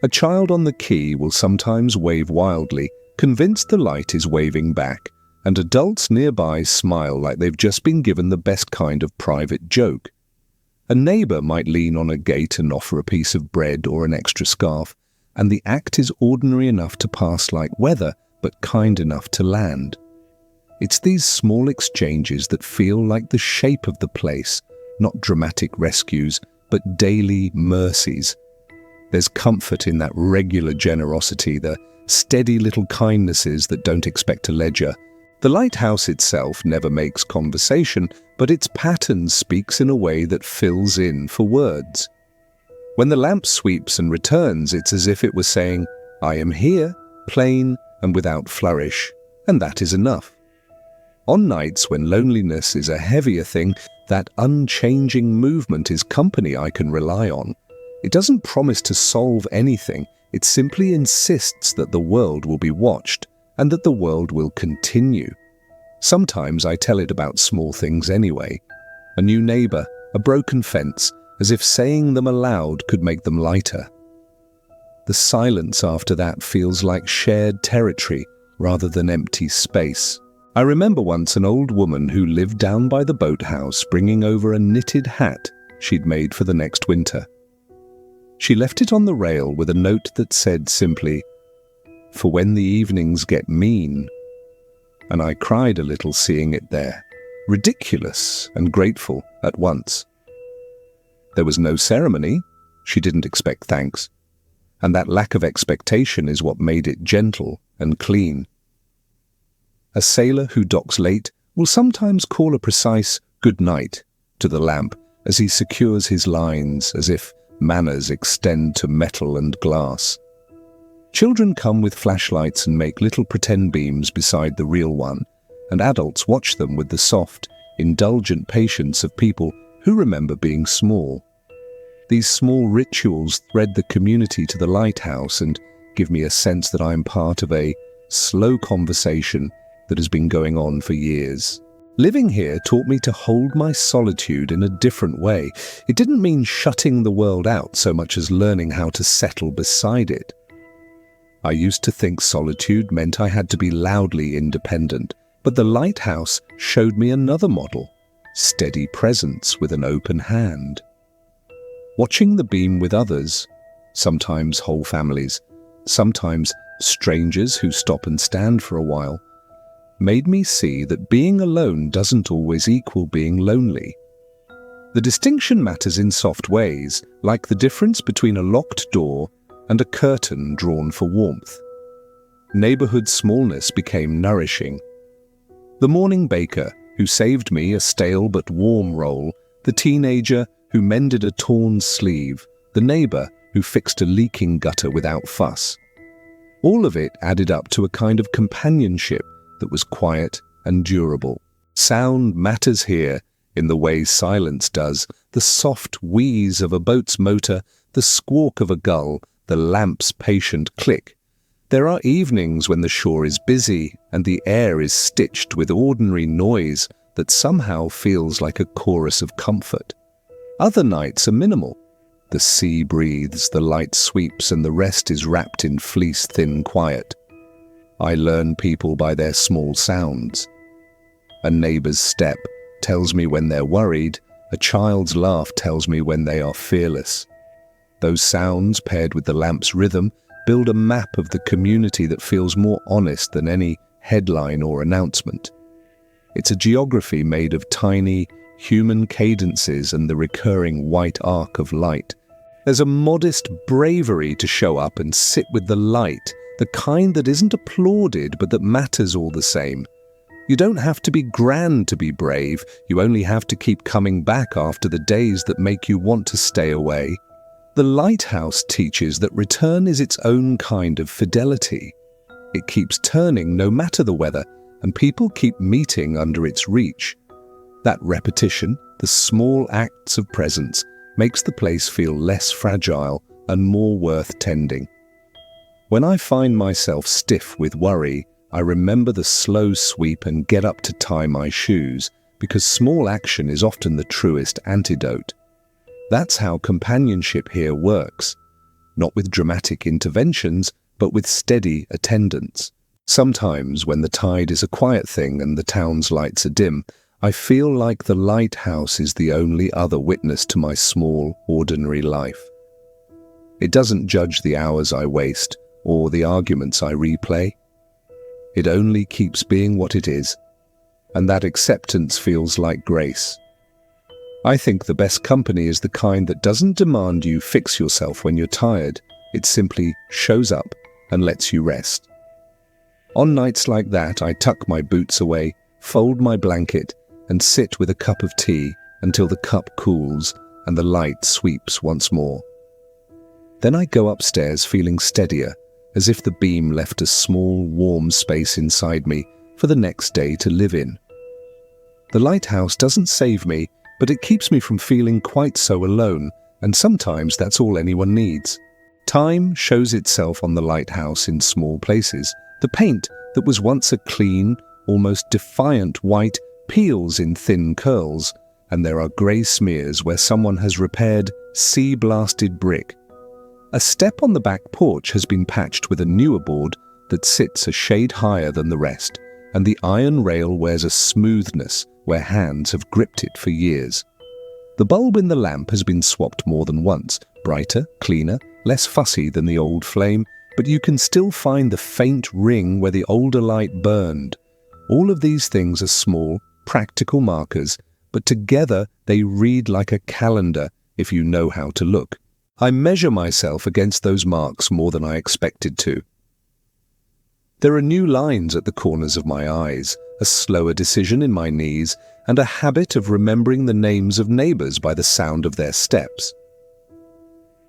A child on the quay will sometimes wave wildly, convinced the light is waving back, and adults nearby smile like they've just been given the best kind of private joke. A neighbor might lean on a gate and offer a piece of bread or an extra scarf, and the act is ordinary enough to pass like weather, but kind enough to land. It's these small exchanges that feel like the shape of the place, not dramatic rescues, but daily mercies. There's comfort in that regular generosity, the steady little kindnesses that don't expect a ledger. The lighthouse itself never makes conversation, but its pattern speaks in a way that fills in for words. When the lamp sweeps and returns, it's as if it were saying, "I am here, plain and without flourish," and that is enough. On nights when loneliness is a heavier thing, that unchanging movement is company I can rely on. It doesn't promise to solve anything, it simply insists that the world will be watched and that the world will continue. Sometimes I tell it about small things anyway. A new neighbor, a broken fence, as if saying them aloud could make them lighter. The silence after that feels like shared territory rather than empty space. I remember once an old woman who lived down by the boathouse bringing over a knitted hat she'd made for the next winter. She left it on the rail with a note that said simply, "For when the evenings get mean," and I cried a little seeing it there, ridiculous and grateful at once. There was no ceremony, she didn't expect thanks, and that lack of expectation is what made it gentle and clean. A sailor who docks late will sometimes call a precise "good night" to the lamp as he secures his lines, as if manners extend to metal and glass. Children come with flashlights and make little pretend beams beside the real one, and adults watch them with the soft, indulgent patience of people who remember being small. These small rituals thread the community to the lighthouse and give me a sense that I'm part of a slow conversation that has been going on for years. Living here taught me to hold my solitude in a different way. It didn't mean shutting the world out so much as learning how to settle beside it. I used to think solitude meant I had to be loudly independent, but the lighthouse showed me another model, steady presence with an open hand. Watching the beam with others, sometimes whole families, sometimes strangers who stop and stand for a while, made me see that being alone doesn't always equal being lonely. The distinction matters in soft ways, like the difference between a locked door and a curtain drawn for warmth. Neighborhood smallness became nourishing. The morning baker who saved me a stale but warm roll, the teenager who mended a torn sleeve, the neighbor who fixed a leaking gutter without fuss. All of it added up to a kind of companionship that was quiet and durable. Sound matters here in the way silence does, the soft wheeze of a boat's motor, the squawk of a gull, the lamp's patient click. There are evenings when the shore is busy and the air is stitched with ordinary noise that somehow feels like a chorus of comfort. Other nights are minimal. The sea breathes, the light sweeps, and the rest is wrapped in fleece-thin quiet. I learn people by their small sounds. A neighbor's step tells me when they're worried, a child's laugh tells me when they are fearless. Those sounds, paired with the lamp's rhythm, build a map of the community that feels more honest than any headline or announcement. It's a geography made of tiny, human cadences and the recurring white arc of light. There's a modest bravery to show up and sit with the light, the kind that isn't applauded but that matters all the same. You don't have to be grand to be brave, you only have to keep coming back after the days that make you want to stay away. The Lighthouse teaches that return is its own kind of fidelity. It keeps turning no matter the weather, and people keep meeting under its reach. That repetition, the small acts of presence, makes the place feel less fragile and more worth tending. When I find myself stiff with worry, I remember the slow sweep and get up to tie my shoes, because small action is often the truest antidote. That's how companionship here works, not with dramatic interventions, but with steady attendance. Sometimes, when the tide is a quiet thing and the town's lights are dim, I feel like the lighthouse is the only other witness to my small, ordinary life. It doesn't judge the hours I waste or the arguments I replay. It only keeps being what it is, and that acceptance feels like grace. I think the best company is the kind that doesn't demand you fix yourself when you're tired. It simply shows up and lets you rest. On nights like that, I tuck my boots away, fold my blanket, and sit with a cup of tea until the cup cools and the light sweeps once more. Then I go upstairs feeling steadier, as if the beam left a small, warm space inside me for the next day to live in. The lighthouse doesn't save me, but it keeps me from feeling quite so alone, and sometimes that's all anyone needs. Time shows itself on the lighthouse in small places. The paint that was once a clean, almost defiant white peels in thin curls, and there are grey smears where someone has repaired sea-blasted brick. A step on the back porch has been patched with a newer board that sits a shade higher than the rest, and the iron rail wears a smoothness where hands have gripped it for years. The bulb in the lamp has been swapped more than once, brighter, cleaner, less fussy than the old flame, but you can still find the faint ring where the older light burned. All of these things are small, practical markers, but together they read like a calendar if you know how to look. I measure myself against those marks more than I expected to. There are new lines at the corners of my eyes, a slower decision in my knees, and a habit of remembering the names of neighbors by the sound of their steps.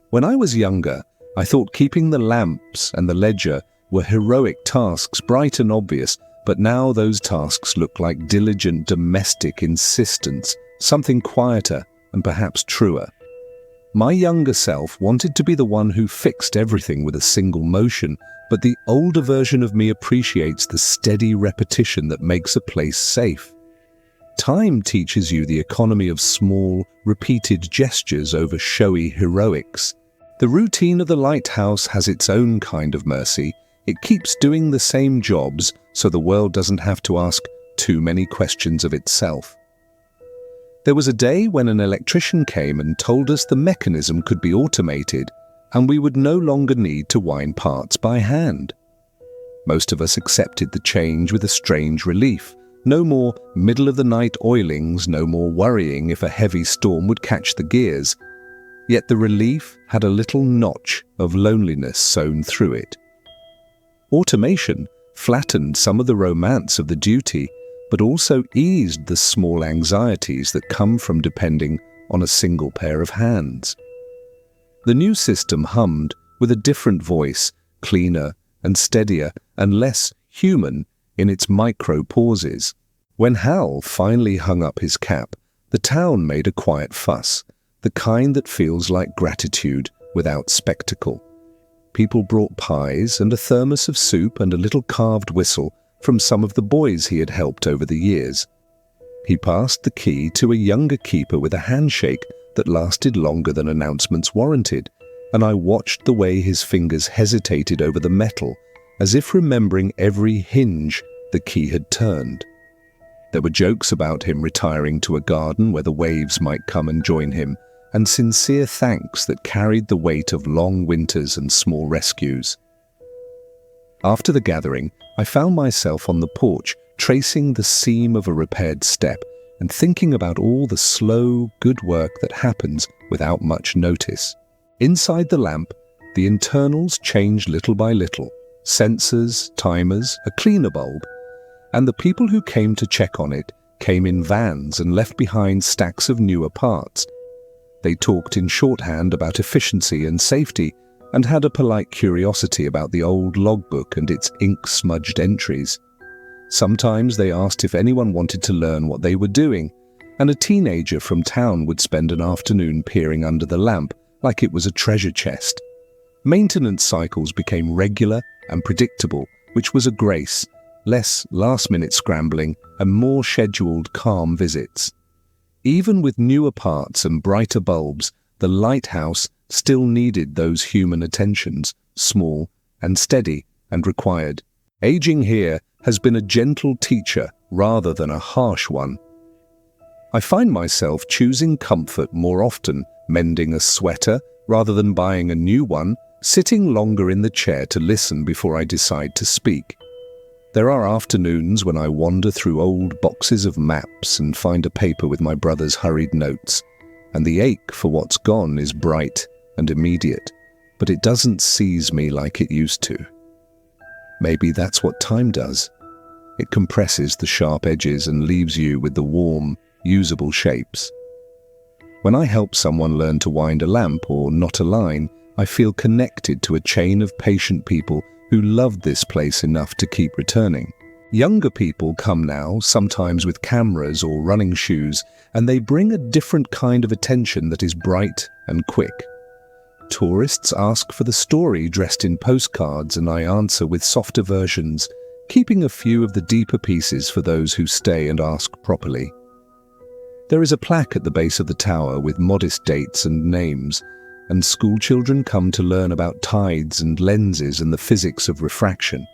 When I was younger, I thought keeping the lamps and the ledger were heroic tasks, bright and obvious, but now those tasks look like diligent domestic insistence, something quieter and perhaps truer. My younger self wanted to be the one who fixed everything with a single motion, but the older version of me appreciates the steady repetition that makes a place safe. Time teaches you the economy of small, repeated gestures over showy heroics. The routine of the lighthouse has its own kind of mercy. It keeps doing the same jobs so the world doesn't have to ask too many questions of itself. There was a day when an electrician came and told us the mechanism could be automated and we would no longer need to wind parts by hand. Most of us accepted the change with a strange relief. No more middle-of-the-night oilings, no more worrying if a heavy storm would catch the gears. Yet the relief had a little notch of loneliness sewn through it. Automation flattened some of the romance of the duty, but also eased the small anxieties that come from depending on a single pair of hands. The new system hummed with a different voice, cleaner and steadier and less human in its micro pauses. When Hal finally hung up his cap, the town made a quiet fuss, the kind that feels like gratitude without spectacle. People brought pies and a thermos of soup and a little carved whistle from some of the boys he had helped over the years. He passed the key to a younger keeper with a handshake that lasted longer than announcements warranted, and I watched the way his fingers hesitated over the metal, as if remembering every hinge the key had turned. There were jokes about him retiring to a garden where the waves might come and join him, and sincere thanks that carried the weight of long winters and small rescues. After the gathering, I found myself on the porch, tracing the seam of a repaired step and thinking about all the slow, good work that happens without much notice. Inside the lamp, the internals changed little by little, sensors, timers, a cleaner bulb, and the people who came to check on it came in vans and left behind stacks of newer parts. They talked in shorthand about efficiency and safety and had a polite curiosity about the old logbook and its ink-smudged entries. Sometimes they asked if anyone wanted to learn what they were doing, and a teenager from town would spend an afternoon peering under the lamp like it was a treasure chest. Maintenance cycles became regular and predictable, which was a grace, less last-minute scrambling and more scheduled calm visits. Even with newer parts and brighter bulbs, the lighthouse still needed those human attentions, small and steady and required. Aging here has been a gentle teacher rather than a harsh one. I find myself choosing comfort more often, mending a sweater rather than buying a new one, sitting longer in the chair to listen before I decide to speak. There are afternoons when I wander through old boxes of maps and find a paper with my brother's hurried notes, and the ache for what's gone is bright and immediate, but it doesn't seize me like it used to. Maybe that's what time does. It compresses the sharp edges and leaves you with the warm, usable shapes. When I help someone learn to wind a lamp or knot a line, I feel connected to a chain of patient people who loved this place enough to keep returning. Younger people come now, sometimes with cameras or running shoes, and they bring a different kind of attention that is bright and quick. Tourists ask for the story dressed in postcards, and I answer with softer versions, keeping a few of the deeper pieces for those who stay and ask properly. There is a plaque at the base of the tower with modest dates and names, and schoolchildren come to learn about tides and lenses and the physics of refraction.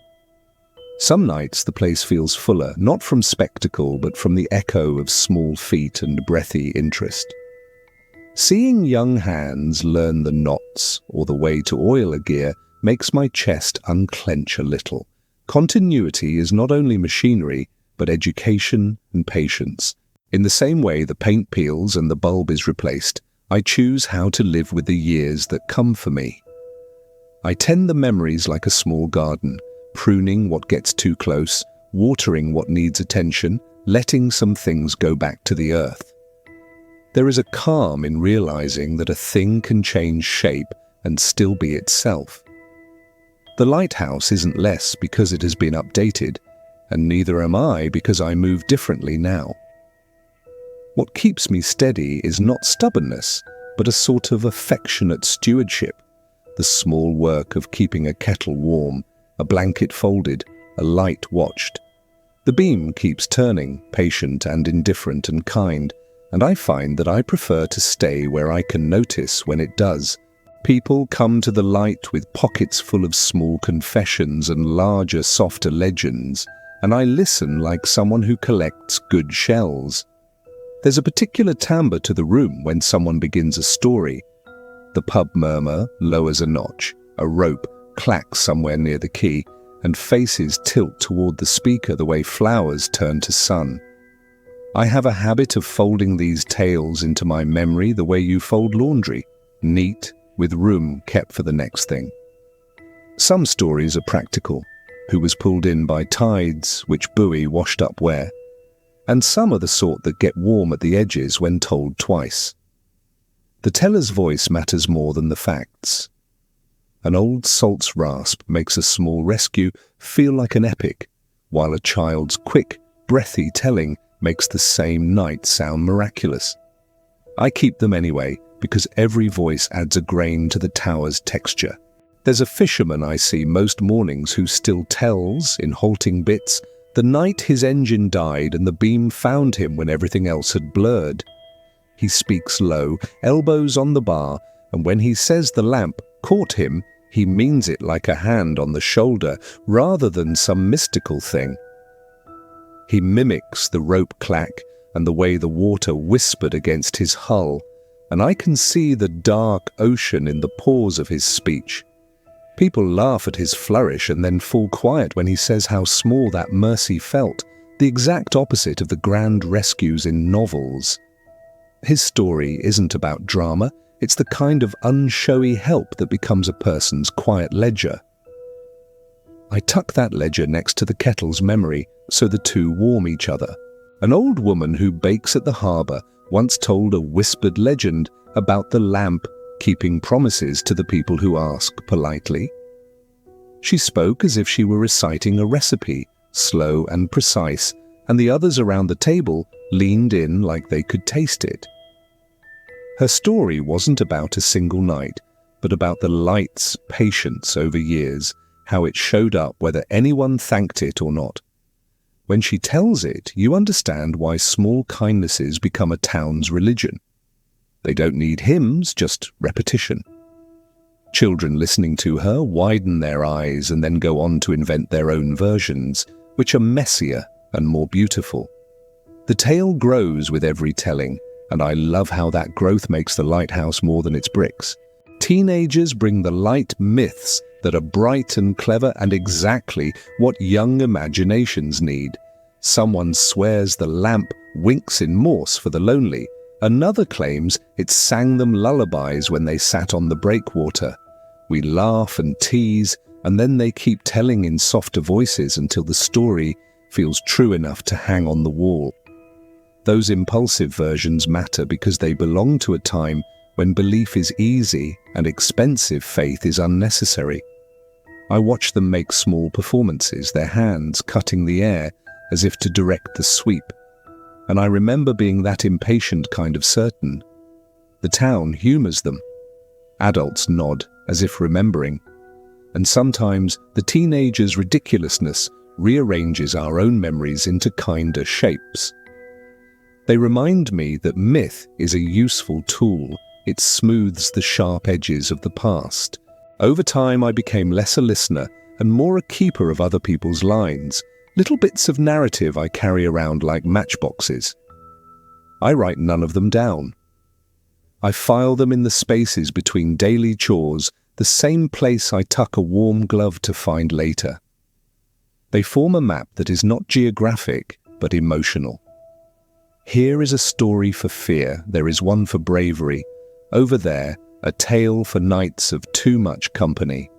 Some nights the place feels fuller, not from spectacle, but from the echo of small feet and breathy interest. Seeing young hands learn the knots or the way to oil a gear makes my chest unclench a little. Continuity is not only machinery, but education and patience. In the same way the paint peels and the bulb is replaced, I choose how to live with the years that come for me. I tend the memories like a small garden, pruning what gets too close, watering what needs attention, letting some things go back to the earth. There is a calm in realizing that a thing can change shape and still be itself. The lighthouse isn't less because it has been updated, and neither am I because I move differently now. What keeps me steady is not stubbornness, but a sort of affectionate stewardship, the small work of keeping a kettle warm, a blanket folded, a light watched. The beam keeps turning, patient and indifferent and kind, and I find that I prefer to stay where I can notice when it does. People come to the light with pockets full of small confessions and larger, softer legends, and I listen like someone who collects good shells. There's a particular timbre to the room when someone begins a story. The pub murmur lowers a notch, a rope clacks somewhere near the key, and faces tilt toward the speaker the way flowers turn to sun. I have a habit of folding these tales into my memory the way you fold laundry, neat, with room kept for the next thing. Some stories are practical, who was pulled in by tides, which buoy washed up where, and some are the sort that get warm at the edges when told twice. The teller's voice matters more than the facts. An old salt's rasp makes a small rescue feel like an epic, while a child's quick, breathy telling makes the same night sound miraculous. I keep them anyway, because every voice adds a grain to the tower's texture. There's a fisherman I see most mornings who still tells, in halting bits, the night his engine died and the beam found him when everything else had blurred. He speaks low, elbows on the bar, and when he says the lamp caught him, he means it like a hand on the shoulder rather than some mystical thing. He mimics the rope clack and the way the water whispered against his hull, and I can see the dark ocean in the pause of his speech. People laugh at his flourish and then fall quiet when he says how small that mercy felt, the exact opposite of the grand rescues in novels. His story isn't about drama, it's the kind of unshowy help that becomes a person's quiet ledger. I tuck that ledger next to the kettle's memory so the two warm each other. An old woman who bakes at the harbour once told a whispered legend about the lamp keeping promises to the people who ask politely. She spoke as if she were reciting a recipe, slow and precise, and the others around the table leaned in like they could taste it. Her story wasn't about a single night, but about the light's patience over years, how it showed up whether anyone thanked it or not. When she tells it, you understand why small kindnesses become a town's religion. They don't need hymns, just repetition. Children listening to her widen their eyes and then go on to invent their own versions, which are messier and more beautiful. The tale grows with every telling, and I love how that growth makes the lighthouse more than its bricks. Teenagers bring the light myths that are bright and clever and exactly what young imaginations need. Someone swears the lamp winks in Morse for the lonely. Another claims it sang them lullabies when they sat on the breakwater. We laugh and tease, and then they keep telling in softer voices until the story feels true enough to hang on the wall. Those impulsive versions matter because they belong to a time when belief is easy and expensive faith is unnecessary. I watch them make small performances, their hands cutting the air as if to direct the sweep, and I remember being that impatient kind of certain. The town humours them. Adults nod as if remembering, and sometimes the teenagers' ridiculousness rearranges our own memories into kinder shapes. They remind me that myth is a useful tool. It smooths the sharp edges of the past. Over time, I became less a listener and more a keeper of other people's lines, little bits of narrative I carry around like matchboxes. I write none of them down. I file them in the spaces between daily chores, the same place I tuck a warm glove to find later. They form a map that is not geographic, but emotional. Here is a story for fear, there is one for bravery. Over there, a tale for nights of too much company.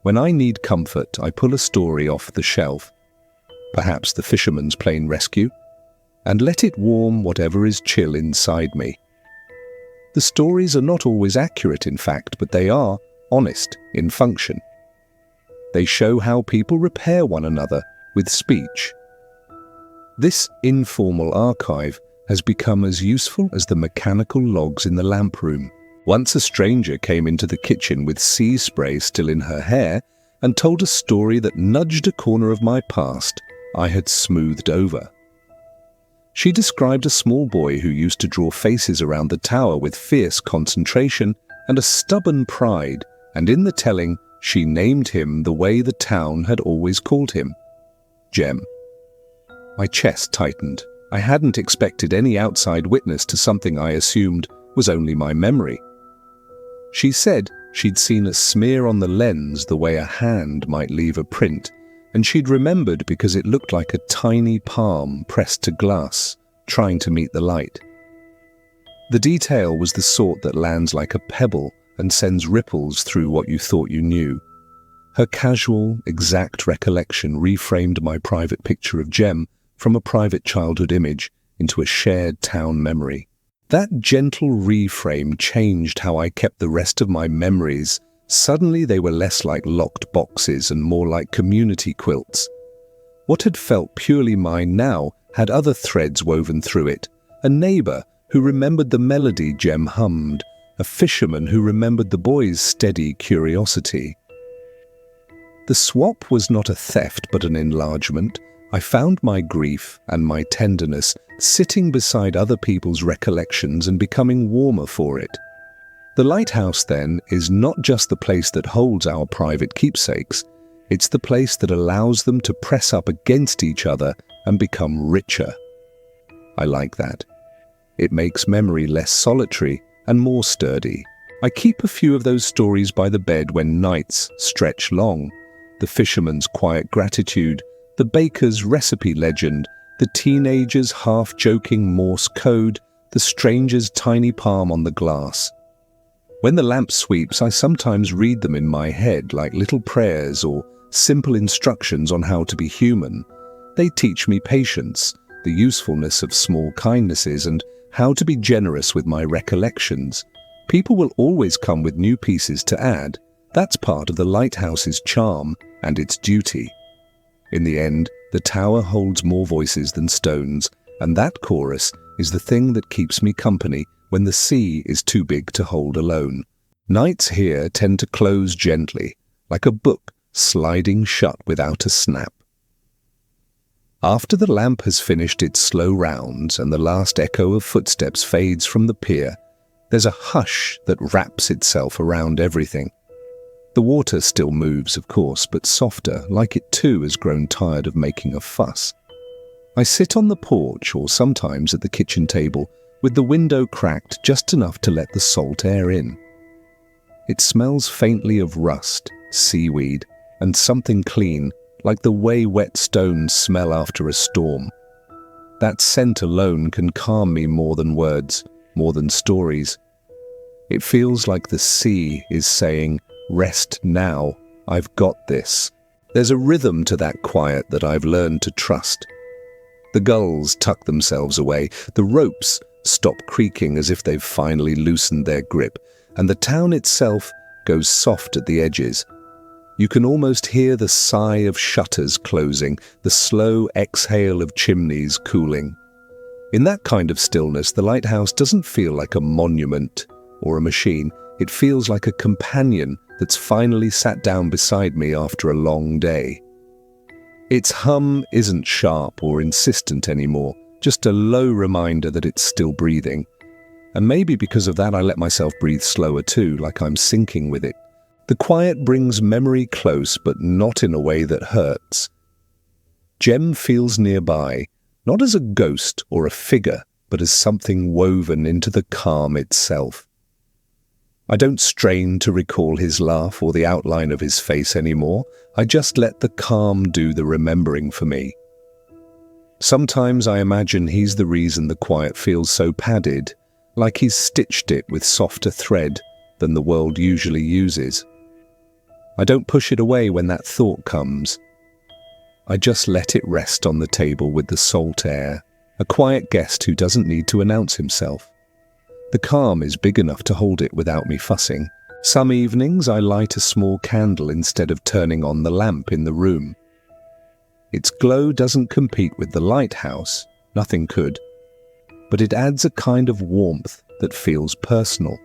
When I need comfort, I pull a story off the shelf, perhaps The Fisherman's Plane Rescue, and let it warm whatever is chill inside me. The stories are not always accurate, in fact, but they are honest in function. They show how people repair one another with speech. This informal archive has become as useful as the mechanical logs in the lamp room. Once a stranger came into the kitchen with sea spray still in her hair and told a story that nudged a corner of my past I had smoothed over. She described a small boy who used to draw faces around the tower with fierce concentration and a stubborn pride, and in the telling, she named him the way the town had always called him, Jem. My chest tightened. I hadn't expected any outside witness to something I assumed was only my memory. She said she'd seen a smear on the lens the way a hand might leave a print, and she'd remembered because it looked like a tiny palm pressed to glass, trying to meet the light. The detail was the sort that lands like a pebble and sends ripples through what you thought you knew. Her casual, exact recollection reframed my private picture of Jem from a private childhood image into a shared town memory. That gentle reframe changed how I kept the rest of my memories. Suddenly they were less like locked boxes and more like community quilts. What had felt purely mine now had other threads woven through it. A neighbour who remembered the melody Jem hummed, a fisherman who remembered the boy's steady curiosity. The swap was not a theft but an enlargement. I found my grief and my tenderness sitting beside other people's recollections and becoming warmer for it. The lighthouse, then, is not just the place that holds our private keepsakes. It's the place that allows them to press up against each other and become richer. I like that. It makes memory less solitary and more sturdy. I keep a few of those stories by the bed when nights stretch long. The fisherman's quiet gratitude, the baker's recipe legend, the teenager's half-joking Morse code, the stranger's tiny palm on the glass. When the lamp sweeps, I sometimes read them in my head like little prayers or simple instructions on how to be human. They teach me patience, the usefulness of small kindnesses, and how to be generous with my recollections. People will always come with new pieces to add. That's part of the lighthouse's charm and its duty. In the end, the tower holds more voices than stones, and that chorus is the thing that keeps me company when the sea is too big to hold alone. Nights here tend to close gently, like a book sliding shut without a snap. After the lamp has finished its slow rounds and the last echo of footsteps fades from the pier, there's a hush that wraps itself around everything. The water still moves, of course, but softer, like it too has grown tired of making a fuss. I sit on the porch or sometimes at the kitchen table, with the window cracked just enough to let the salt air in. It smells faintly of rust, seaweed, and something clean, like the way wet stones smell after a storm. That scent alone can calm me more than words, more than stories. It feels like the sea is saying, "Rest now, I've got this." There's a rhythm to that quiet that I've learned to trust. The gulls tuck themselves away, the ropes stop creaking as if they've finally loosened their grip, and the town itself goes soft at the edges. You can almost hear the sigh of shutters closing, the slow exhale of chimneys cooling. In that kind of stillness, the lighthouse doesn't feel like a monument or a machine. It feels like a companion that's finally sat down beside me after a long day. Its hum isn't sharp or insistent anymore, just a low reminder that it's still breathing. And maybe because of that I let myself breathe slower too, like I'm sinking with it. The quiet brings memory close, but not in a way that hurts. Jem feels nearby, not as a ghost or a figure, but as something woven into the calm itself. I don't strain to recall his laugh or the outline of his face anymore. I just let the calm do the remembering for me. Sometimes I imagine he's the reason the quiet feels so padded, like he's stitched it with softer thread than the world usually uses. I don't push it away when that thought comes. I just let it rest on the table with the salt air, a quiet guest who doesn't need to announce himself. The calm is big enough to hold it without me fussing. Some evenings I light a small candle instead of turning on the lamp in the room. Its glow doesn't compete with the lighthouse, nothing could, but it adds a kind of warmth that feels personal.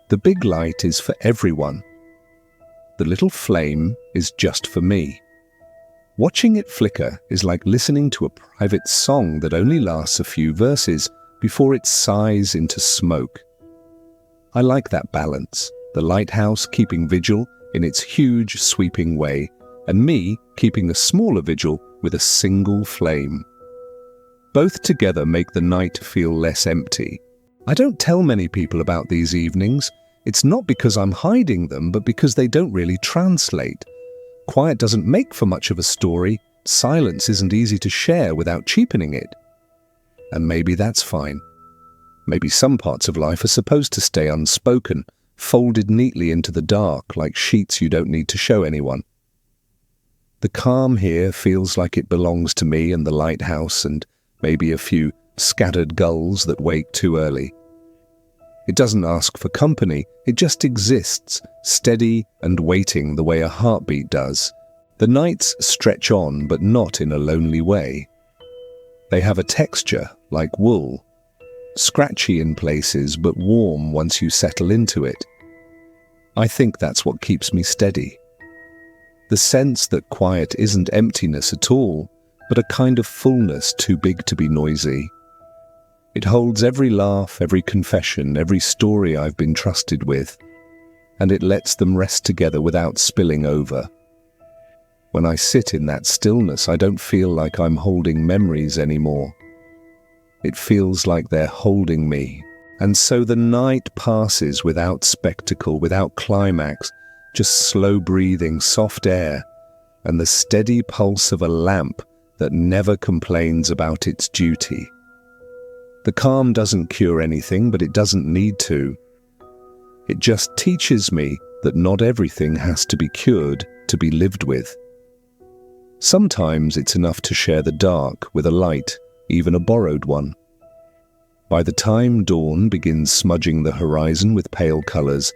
The big light is for everyone. The little flame is just for me. Watching it flicker is like listening to a private song that only lasts a few verses before it sighs into smoke. I like that balance, the lighthouse keeping vigil in its huge sweeping way, and me keeping a smaller vigil with a single flame. Both together make the night feel less empty. I don't tell many people about these evenings. It's not because I'm hiding them, but because they don't really translate. Quiet doesn't make for much of a story. Silence isn't easy to share without cheapening it. And maybe that's fine. Maybe some parts of life are supposed to stay unspoken, folded neatly into the dark like sheets you don't need to show anyone. The calm here feels like it belongs to me and the lighthouse and maybe a few scattered gulls that wake too early. It doesn't ask for company, it just exists, steady and waiting the way a heartbeat does. The nights stretch on, but not in a lonely way. They have a texture like wool, scratchy in places but warm once you settle into it. I think that's what keeps me steady. The sense that quiet isn't emptiness at all, but a kind of fullness too big to be noisy. It holds every laugh, every confession, every story I've been trusted with, and it lets them rest together without spilling over. When I sit in that stillness, I don't feel like I'm holding memories anymore. It feels like they're holding me. And so the night passes without spectacle, without climax, just slow breathing, soft air, and the steady pulse of a lamp that never complains about its duty. The calm doesn't cure anything, but it doesn't need to. It just teaches me that not everything has to be cured to be lived with. Sometimes it's enough to share the dark with a light, even a borrowed one. By the time dawn begins smudging the horizon with pale colors,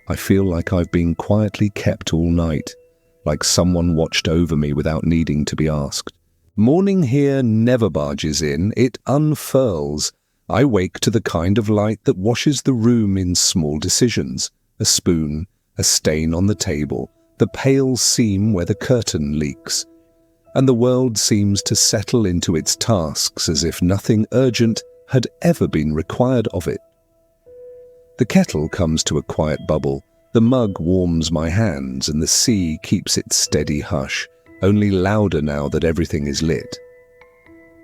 I feel like I've been quietly kept all night, like someone watched over me without needing to be asked. Morning here never barges in, it unfurls. I wake to the kind of light that washes the room in small decisions. A spoon, a stain on the table, the pale seam where the curtain leaks. And the world seems to settle into its tasks as if nothing urgent had ever been required of it. The kettle comes to a quiet bubble, the mug warms my hands, and the sea keeps its steady hush, only louder now that everything is lit.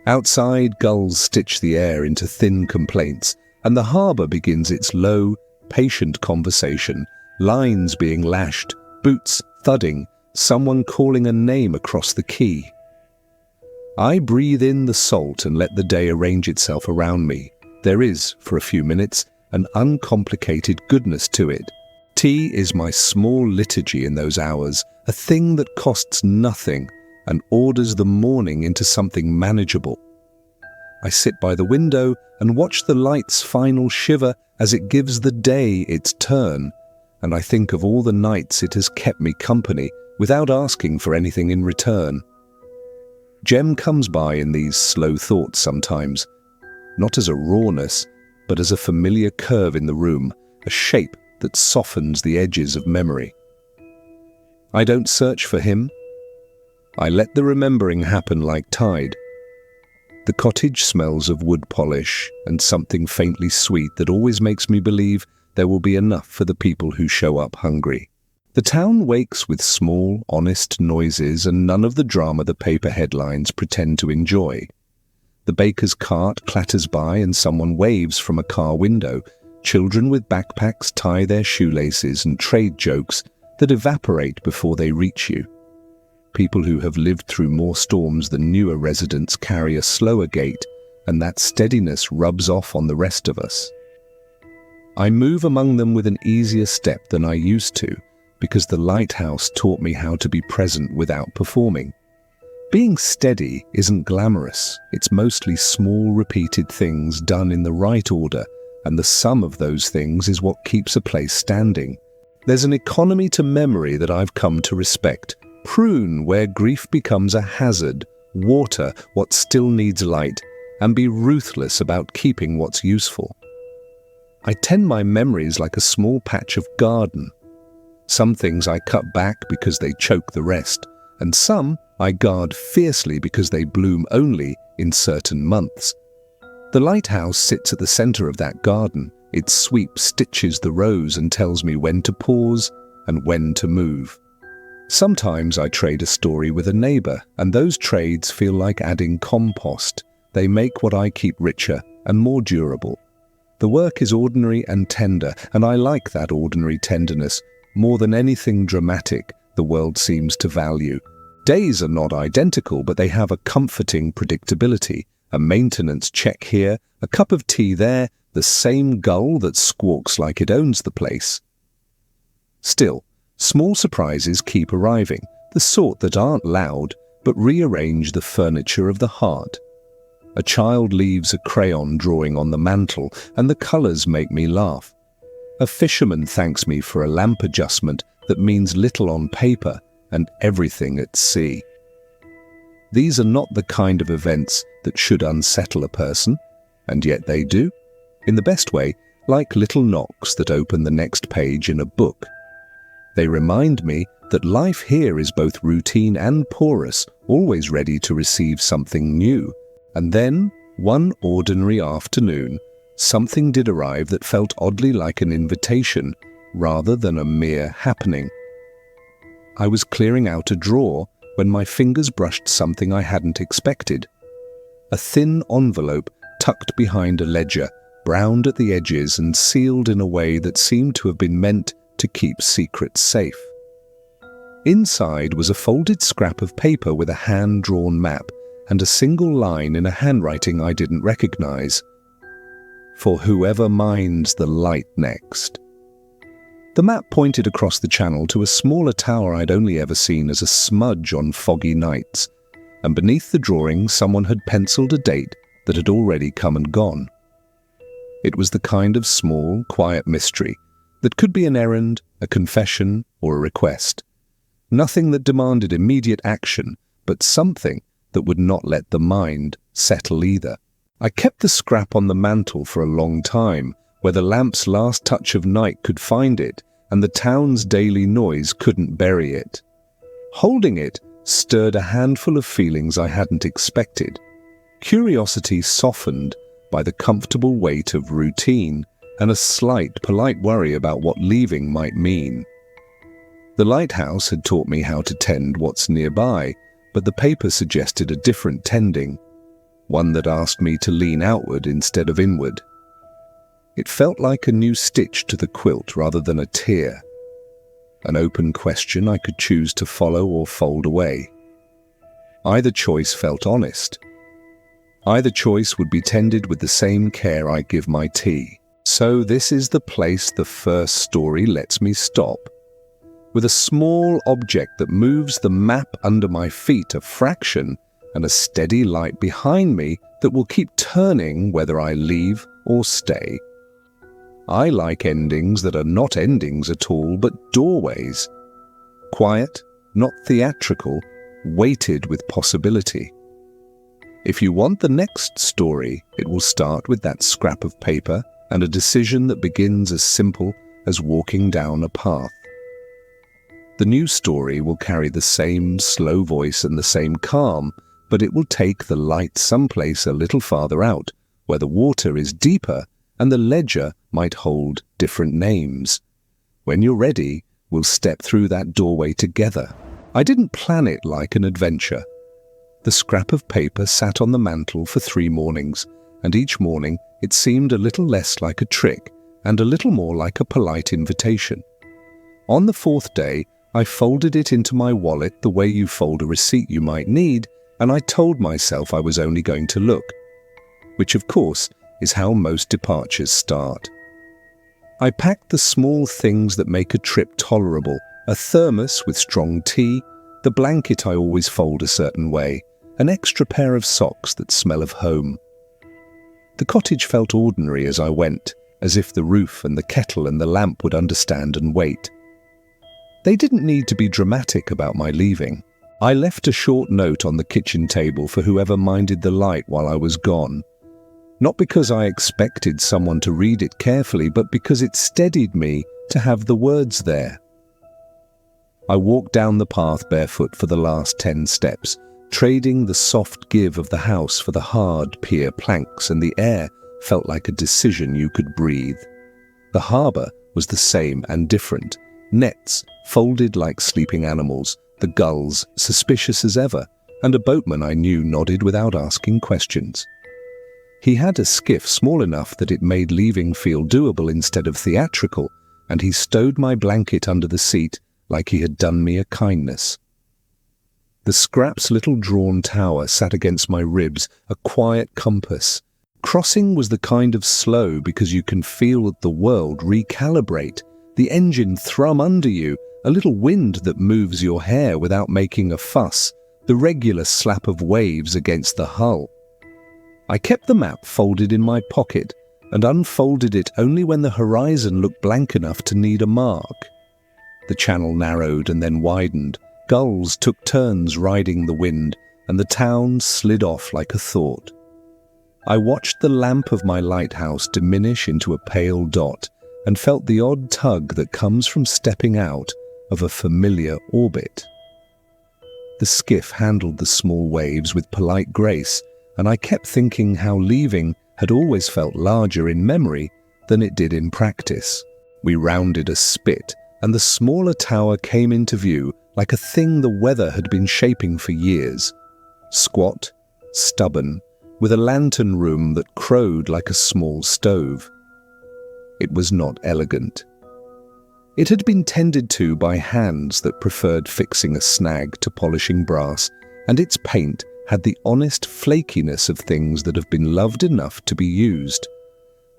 Outside, gulls stitch the air into thin complaints, and the harbour begins its low, patient conversation, lines being lashed, boots thudding, someone calling a name across the quay. I breathe in the salt and let the day arrange itself around me. There is, for a few minutes, an uncomplicated goodness to it. Tea is my small liturgy in those hours, a thing that costs nothing and orders the morning into something manageable. I sit by the window and watch the light's final shiver as it gives the day its turn, and I think of all the nights it has kept me company without asking for anything in return. Jem comes by in these slow thoughts sometimes, not as a rawness, but as a familiar curve in the room, a shape that softens the edges of memory. I don't search for him. I let the remembering happen like tide. The cottage smells of wood polish and something faintly sweet that always makes me believe there will be enough for the people who show up hungry. The town wakes with small, honest noises and none of the drama the paper headlines pretend to enjoy. The baker's cart clatters by and someone waves from a car window. Children with backpacks tie their shoelaces and trade jokes that evaporate before they reach you. People who have lived through more storms than newer residents carry a slower gait, and that steadiness rubs off on the rest of us. I move among them with an easier step than I used to, because the Lighthouse taught me how to be present without performing. Being steady isn't glamorous. It's mostly small, repeated things done in the right order, and the sum of those things is what keeps a place standing. There's an economy to memory that I've come to respect. Prune where grief becomes a hazard, water what still needs light, and be ruthless about keeping what's useful. I tend my memories like a small patch of garden. Some things I cut back because they choke the rest, and some I guard fiercely because they bloom only in certain months. The lighthouse sits at the center of that garden. Its sweep stitches the rows and tells me when to pause and when to move. Sometimes I trade a story with a neighbor, and those trades feel like adding compost. They make what I keep richer and more durable. The work is ordinary and tender, and I like that ordinary tenderness more than anything dramatic the world seems to value. Days are not identical, but they have a comforting predictability. A maintenance check here, a cup of tea there, the same gull that squawks like it owns the place. Still, small surprises keep arriving, the sort that aren't loud, but rearrange the furniture of the heart. A child leaves a crayon drawing on the mantel, and the colours make me laugh. A fisherman thanks me for a lamp adjustment that means little on paper, and everything at sea. These are not the kind of events that should unsettle a person, and yet they do, in the best way, like little knocks that open the next page in a book. They remind me that life here is both routine and porous, always ready to receive something new. And then, one ordinary afternoon, something did arrive that felt oddly like an invitation rather than a mere happening. I was clearing out a drawer when my fingers brushed something I hadn't expected. A thin envelope tucked behind a ledger, browned at the edges and sealed in a way that seemed to have been meant to keep secrets safe. Inside was a folded scrap of paper with a hand-drawn map and a single line in a handwriting I didn't recognize. For whoever minds the light next. The map pointed across the channel to a smaller tower I'd only ever seen as a smudge on foggy nights, and beneath the drawing someone had penciled a date that had already come and gone. It was the kind of small, quiet mystery that could be an errand, a confession, or a request. Nothing that demanded immediate action, but something that would not let the mind settle either. I kept the scrap on the mantel for a long time, where the lamp's last touch of night could find it, and the town's daily noise couldn't bury it. Holding it stirred a handful of feelings I hadn't expected. Curiosity softened by the comfortable weight of routine, and a slight, polite worry about what leaving might mean. The lighthouse had taught me how to tend what's nearby, but the paper suggested a different tending, one that asked me to lean outward instead of inward. It felt like a new stitch to the quilt rather than a tear, an open question I could choose to follow or fold away. Either choice felt honest. Either choice would be tended with the same care I give my tea. So this is the place the first story lets me stop. With a small object that moves the map under my feet a fraction and a steady light behind me that will keep turning whether I leave or stay. I like endings that are not endings at all, but doorways. Quiet, not theatrical, weighted with possibility. If you want the next story, it will start with that scrap of paper and a decision that begins as simple as walking down a path. The new story will carry the same slow voice and the same calm, but it will take the light someplace a little farther out, where the water is deeper and the ledger might hold different names. When you're ready, we'll step through that doorway together. I didn't plan it like an adventure. The scrap of paper sat on the mantel for 3 mornings, and each morning it seemed a little less like a trick and a little more like a polite invitation. On the 4th day, I folded it into my wallet the way you fold a receipt you might need, and I told myself I was only going to look, which of course is how most departures start. I packed the small things that make a trip tolerable, a thermos with strong tea, the blanket I always fold a certain way, an extra pair of socks that smell of home. The cottage felt ordinary as I went, as if the roof and the kettle and the lamp would understand and wait. They didn't need to be dramatic about my leaving. I left a short note on the kitchen table for whoever minded the light while I was gone. Not because I expected someone to read it carefully, but because it steadied me to have the words there. I walked down the path barefoot for the last 10 steps, trading the soft give of the house for the hard pier planks, and the air felt like a decision you could breathe. The harbour was the same and different. Nets folded like sleeping animals, the gulls suspicious as ever, and a boatman I knew nodded without asking questions. He had a skiff small enough that it made leaving feel doable instead of theatrical, and he stowed my blanket under the seat like he had done me a kindness. The scrap's little drawn tower sat against my ribs, a quiet compass. Crossing was the kind of slow because you can feel the world recalibrate, the engine thrum under you, a little wind that moves your hair without making a fuss, the regular slap of waves against the hull. I kept the map folded in my pocket and unfolded it only when the horizon looked blank enough to need a mark. The channel narrowed and then widened, Gulls took turns riding the wind, and the town slid off like a thought. I watched the lamp of my lighthouse diminish into a pale dot and felt the odd tug that comes from stepping out of a familiar orbit. The skiff handled the small waves with polite grace, and I kept thinking how leaving had always felt larger in memory than it did in practice. We rounded a spit, and the smaller tower came into view like a thing the weather had been shaping for years. Squat, stubborn, with a lantern room that crowed like a small stove. It was not elegant. It had been tended to by hands that preferred fixing a snag to polishing brass, and its paint had the honest flakiness of things that have been loved enough to be used.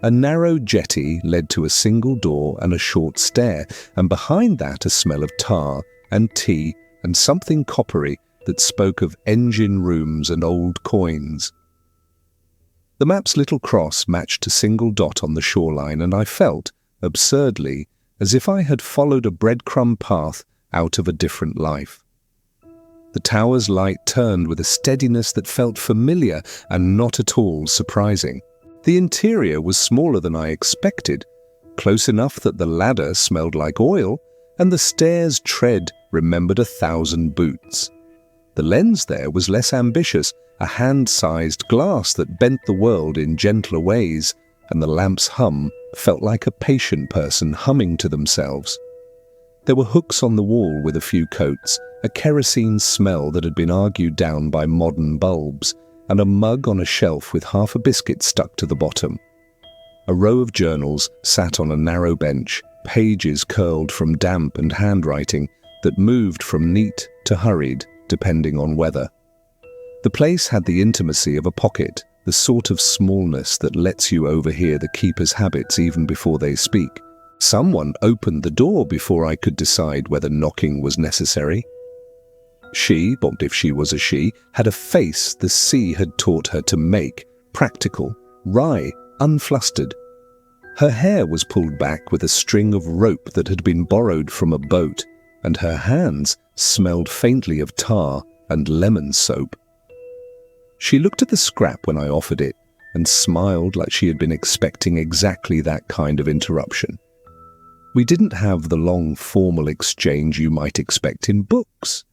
A narrow jetty led to a single door and a short stair, and behind that a smell of tar and tea and something coppery that spoke of engine rooms and old coins. The map's little cross matched a single dot on the shoreline, and I felt, absurdly, as if I had followed a breadcrumb path out of a different life. The tower's light turned with a steadiness that felt familiar and not at all surprising. The interior was smaller than I expected, close enough that the ladder smelled like oil, and the stairs' tread remembered 1,000 boots. The lens there was less ambitious, a hand-sized glass that bent the world in gentler ways, and the lamp's hum felt like a patient person humming to themselves. There were hooks on the wall with a few coats, a kerosene smell that had been argued down by modern bulbs, and a mug on a shelf with half a biscuit stuck to the bottom. A row of journals sat on a narrow bench, pages curled from damp and handwriting that moved from neat to hurried, depending on weather. The place had the intimacy of a pocket, the sort of smallness that lets you overhear the keeper's habits even before they speak. Someone opened the door before I could decide whether knocking was necessary. She, but if she was a she, had a face the sea had taught her to make, practical, wry, unflustered. Her hair was pulled back with a string of rope that had been borrowed from a boat, and her hands smelled faintly of tar and lemon soap. She looked at the scrap when I offered it and smiled like she had been expecting exactly that kind of interruption. We didn't have the long formal exchange you might expect in books.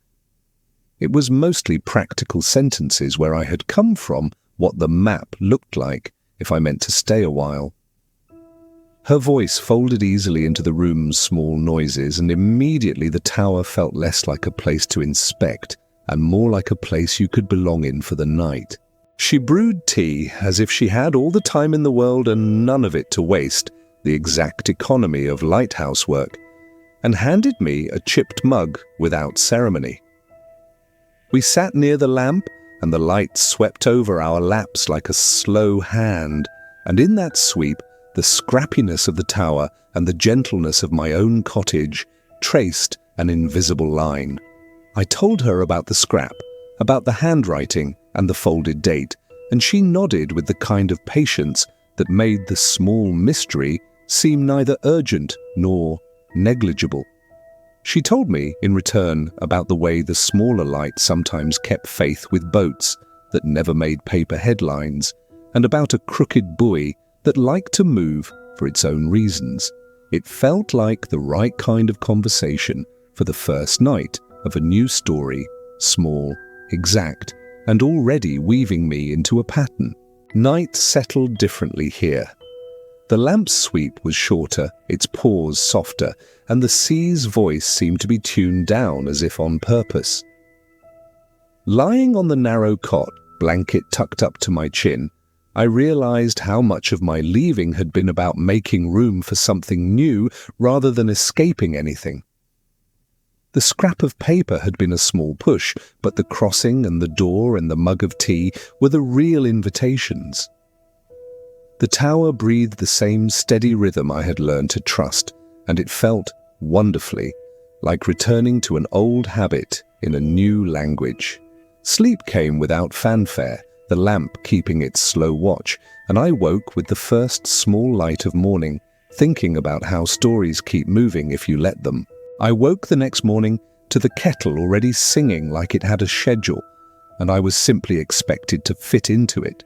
It was mostly practical sentences where I had come from, what the map looked like if I meant to stay a while. Her voice folded easily into the room's small noises, and immediately the tower felt less like a place to inspect and more like a place you could belong in for the night. She brewed tea as if she had all the time in the world and none of it to waste, the exact economy of lighthouse work, and handed me a chipped mug without ceremony. We sat near the lamp, and the light swept over our laps like a slow hand, and in that sweep, the scrappiness of the tower and the gentleness of my own cottage traced an invisible line. I told her about the scrap, about the handwriting and the folded date, and she nodded with the kind of patience that made the small mystery seem neither urgent nor negligible. She told me, in return, about the way the smaller light sometimes kept faith with boats that never made paper headlines, and about a crooked buoy that liked to move for its own reasons. It felt like the right kind of conversation for the first night of a new story, small, exact, and already weaving me into a pattern. Night settled differently here. The lamp's sweep was shorter, its pause softer, and the sea's voice seemed to be tuned down as if on purpose. Lying on the narrow cot, blanket tucked up to my chin, I realized how much of my leaving had been about making room for something new rather than escaping anything. The scrap of paper had been a small push, but the crossing and the door and the mug of tea were the real invitations. The tower breathed the same steady rhythm I had learned to trust, and it felt, wonderfully, like returning to an old habit in a new language. Sleep came without fanfare, the lamp keeping its slow watch, and I woke with the first small light of morning, thinking about how stories keep moving if you let them. I woke the next morning to the kettle already singing like it had a schedule, and I was simply expected to fit into it.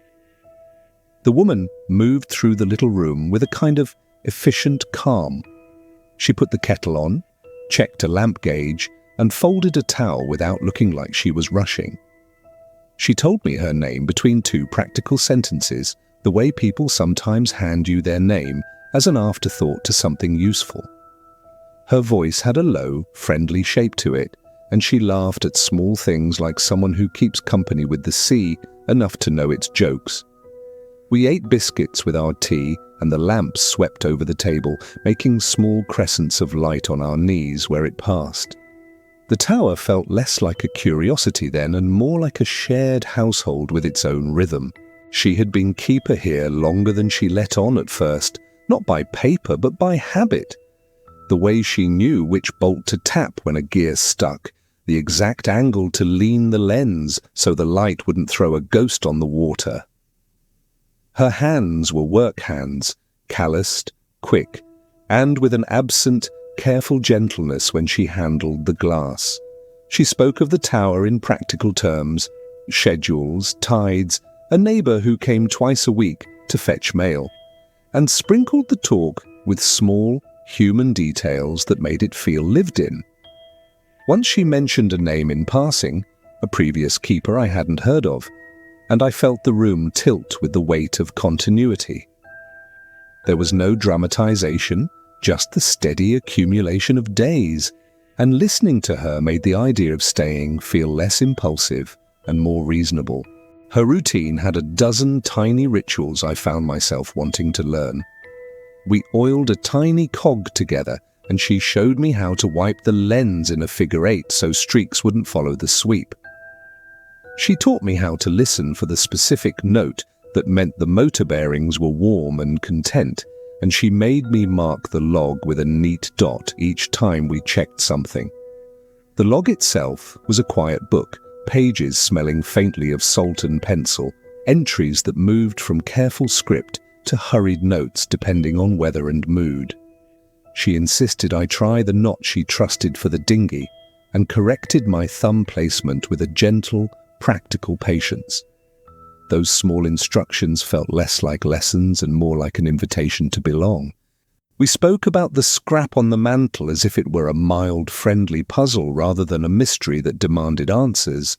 The woman moved through the little room with a kind of efficient calm. She put the kettle on, checked a lamp gauge, and folded a towel without looking like she was rushing. She told me her name between two practical sentences, the way people sometimes hand you their name as an afterthought to something useful. Her voice had a low, friendly shape to it, and she laughed at small things like someone who keeps company with the sea enough to know its jokes. We ate biscuits with our tea, and the lamp swept over the table, making small crescents of light on our knees where it passed. The tower felt less like a curiosity then and more like a shared household with its own rhythm. She had been keeper here longer than she let on at first, not by paper but by habit. The way she knew which bolt to tap when a gear stuck, the exact angle to lean the lens so the light wouldn't throw a ghost on the water. Her hands were work hands, calloused, quick, and with an absent, careful gentleness when she handled the glass. She spoke of the tower in practical terms, schedules, tides, a neighbour who came twice a week to fetch mail, and sprinkled the talk with small, human details that made it feel lived in. Once she mentioned a name in passing, a previous keeper I hadn't heard of, and I felt the room tilt with the weight of continuity. There was no dramatization, just the steady accumulation of days, and listening to her made the idea of staying feel less impulsive and more reasonable. Her routine had a dozen tiny rituals I found myself wanting to learn. We oiled a tiny cog together, and she showed me how to wipe the lens in a figure eight so streaks wouldn't follow the sweep. She taught me how to listen for the specific note that meant the motor bearings were warm and content, and she made me mark the log with a neat dot each time we checked something. The log itself was a quiet book, pages smelling faintly of salt and pencil, entries that moved from careful script to hurried notes depending on weather and mood. She insisted I try the knot she trusted for the dinghy, and corrected my thumb placement with a gentle, practical patience. Those small instructions felt less like lessons and more like an invitation to belong. We spoke about the scrap on the mantel as if it were a mild, friendly puzzle rather than a mystery that demanded answers.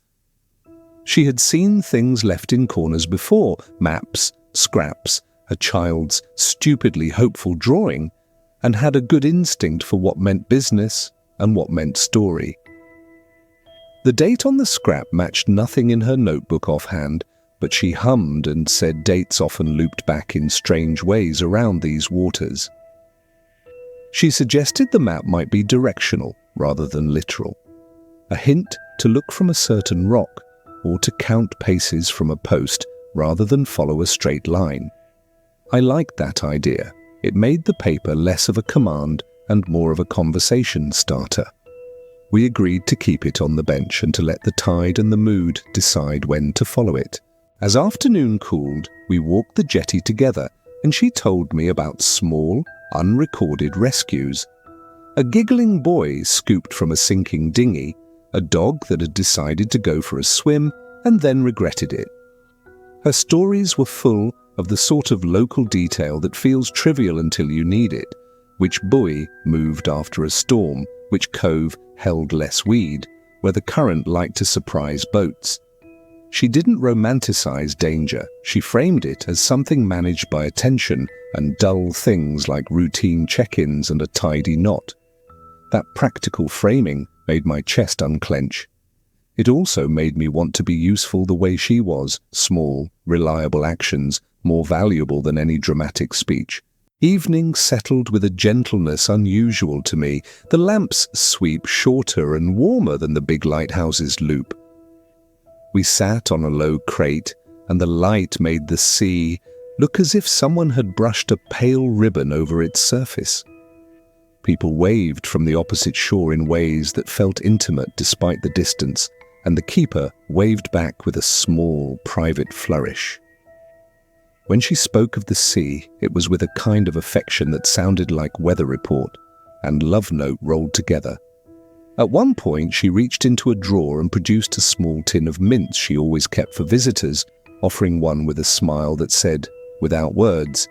She had seen things left in corners before, maps, scraps, a child's stupidly hopeful drawing, and had a good instinct for what meant business and what meant story. The date on the scrap matched nothing in her notebook offhand, but she hummed and said dates often looped back in strange ways around these waters. She suggested the map might be directional rather than literal, a hint to look from a certain rock or to count paces from a post rather than follow a straight line. I liked that idea. It made the paper less of a command and more of a conversation starter. We agreed to keep it on the bench and to let the tide and the mood decide when to follow it. As afternoon cooled, we walked the jetty together, and she told me about small, unrecorded rescues. A giggling boy scooped from a sinking dinghy, a dog that had decided to go for a swim and then regretted it. Her stories were full of the sort of local detail that feels trivial until you need it. Which buoy moved after a storm, which cove held less weed, where the current liked to surprise boats. She didn't romanticize danger. She framed it as something managed by attention and dull things like routine check-ins and a tidy knot. That practical framing made my chest unclench. It also made me want to be useful the way she was, small, reliable actions, more valuable than any dramatic speech. Evening settled with a gentleness unusual to me, the lamp's sweep shorter and warmer than the big lighthouse's loop. We sat on a low crate, and the light made the sea look as if someone had brushed a pale ribbon over its surface. People waved from the opposite shore in ways that felt intimate despite the distance, and the keeper waved back with a small, private flourish. When she spoke of the sea, it was with a kind of affection that sounded like weather report and love note rolled together. At one point, she reached into a drawer and produced a small tin of mints she always kept for visitors, offering one with a smile that said, without words,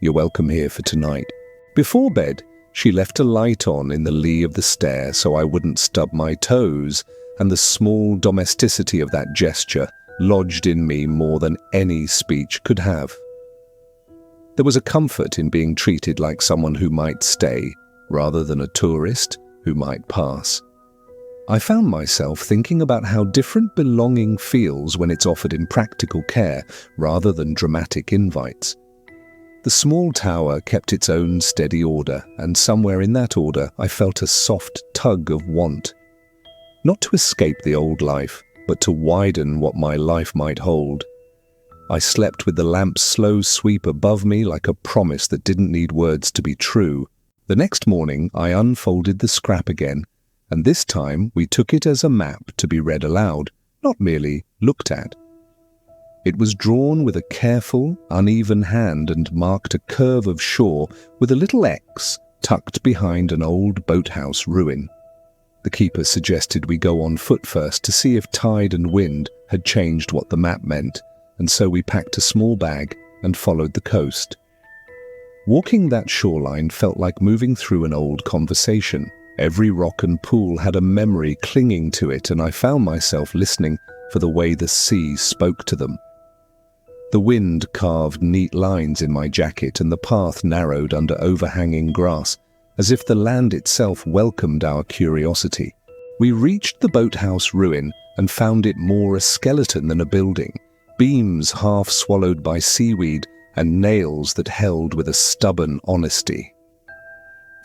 "You're welcome here for tonight." Before bed, she left a light on in the lee of the stair so I wouldn't stub my toes, and the small domesticity of that gesture lodged in me more than any speech could have. There was a comfort in being treated like someone who might stay, rather than a tourist who might pass. I found myself thinking about how different belonging feels when it's offered in practical care rather than dramatic invites. The small tower kept its own steady order, and somewhere in that order I felt a soft tug of want. Not to escape the old life, but to widen what my life might hold. I slept with the lamp's slow sweep above me like a promise that didn't need words to be true. The next morning I unfolded the scrap again, and this time we took it as a map to be read aloud, not merely looked at. It was drawn with a careful, uneven hand and marked a curve of shore with a little X tucked behind an old boathouse ruin. The keeper suggested we go on foot first to see if tide and wind had changed what the map meant, and so we packed a small bag and followed the coast. Walking that shoreline felt like moving through an old conversation. Every rock and pool had a memory clinging to it, and I found myself listening for the way the sea spoke to them. The wind carved neat lines in my jacket, and the path narrowed under overhanging grass, as if the land itself welcomed our curiosity. We reached the boathouse ruin and found it more a skeleton than a building, beams half swallowed by seaweed and nails that held with a stubborn honesty.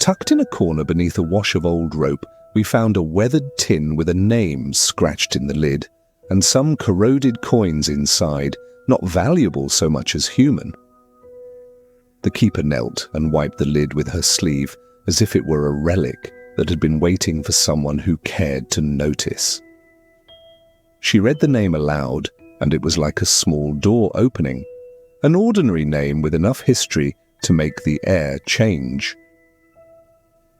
Tucked in a corner beneath a wash of old rope, we found a weathered tin with a name scratched in the lid, and some corroded coins inside, not valuable so much as human. The keeper knelt and wiped the lid with her sleeve, as if it were a relic that had been waiting for someone who cared to notice. She read the name aloud, and it was like a small door opening, an ordinary name with enough history to make the air change.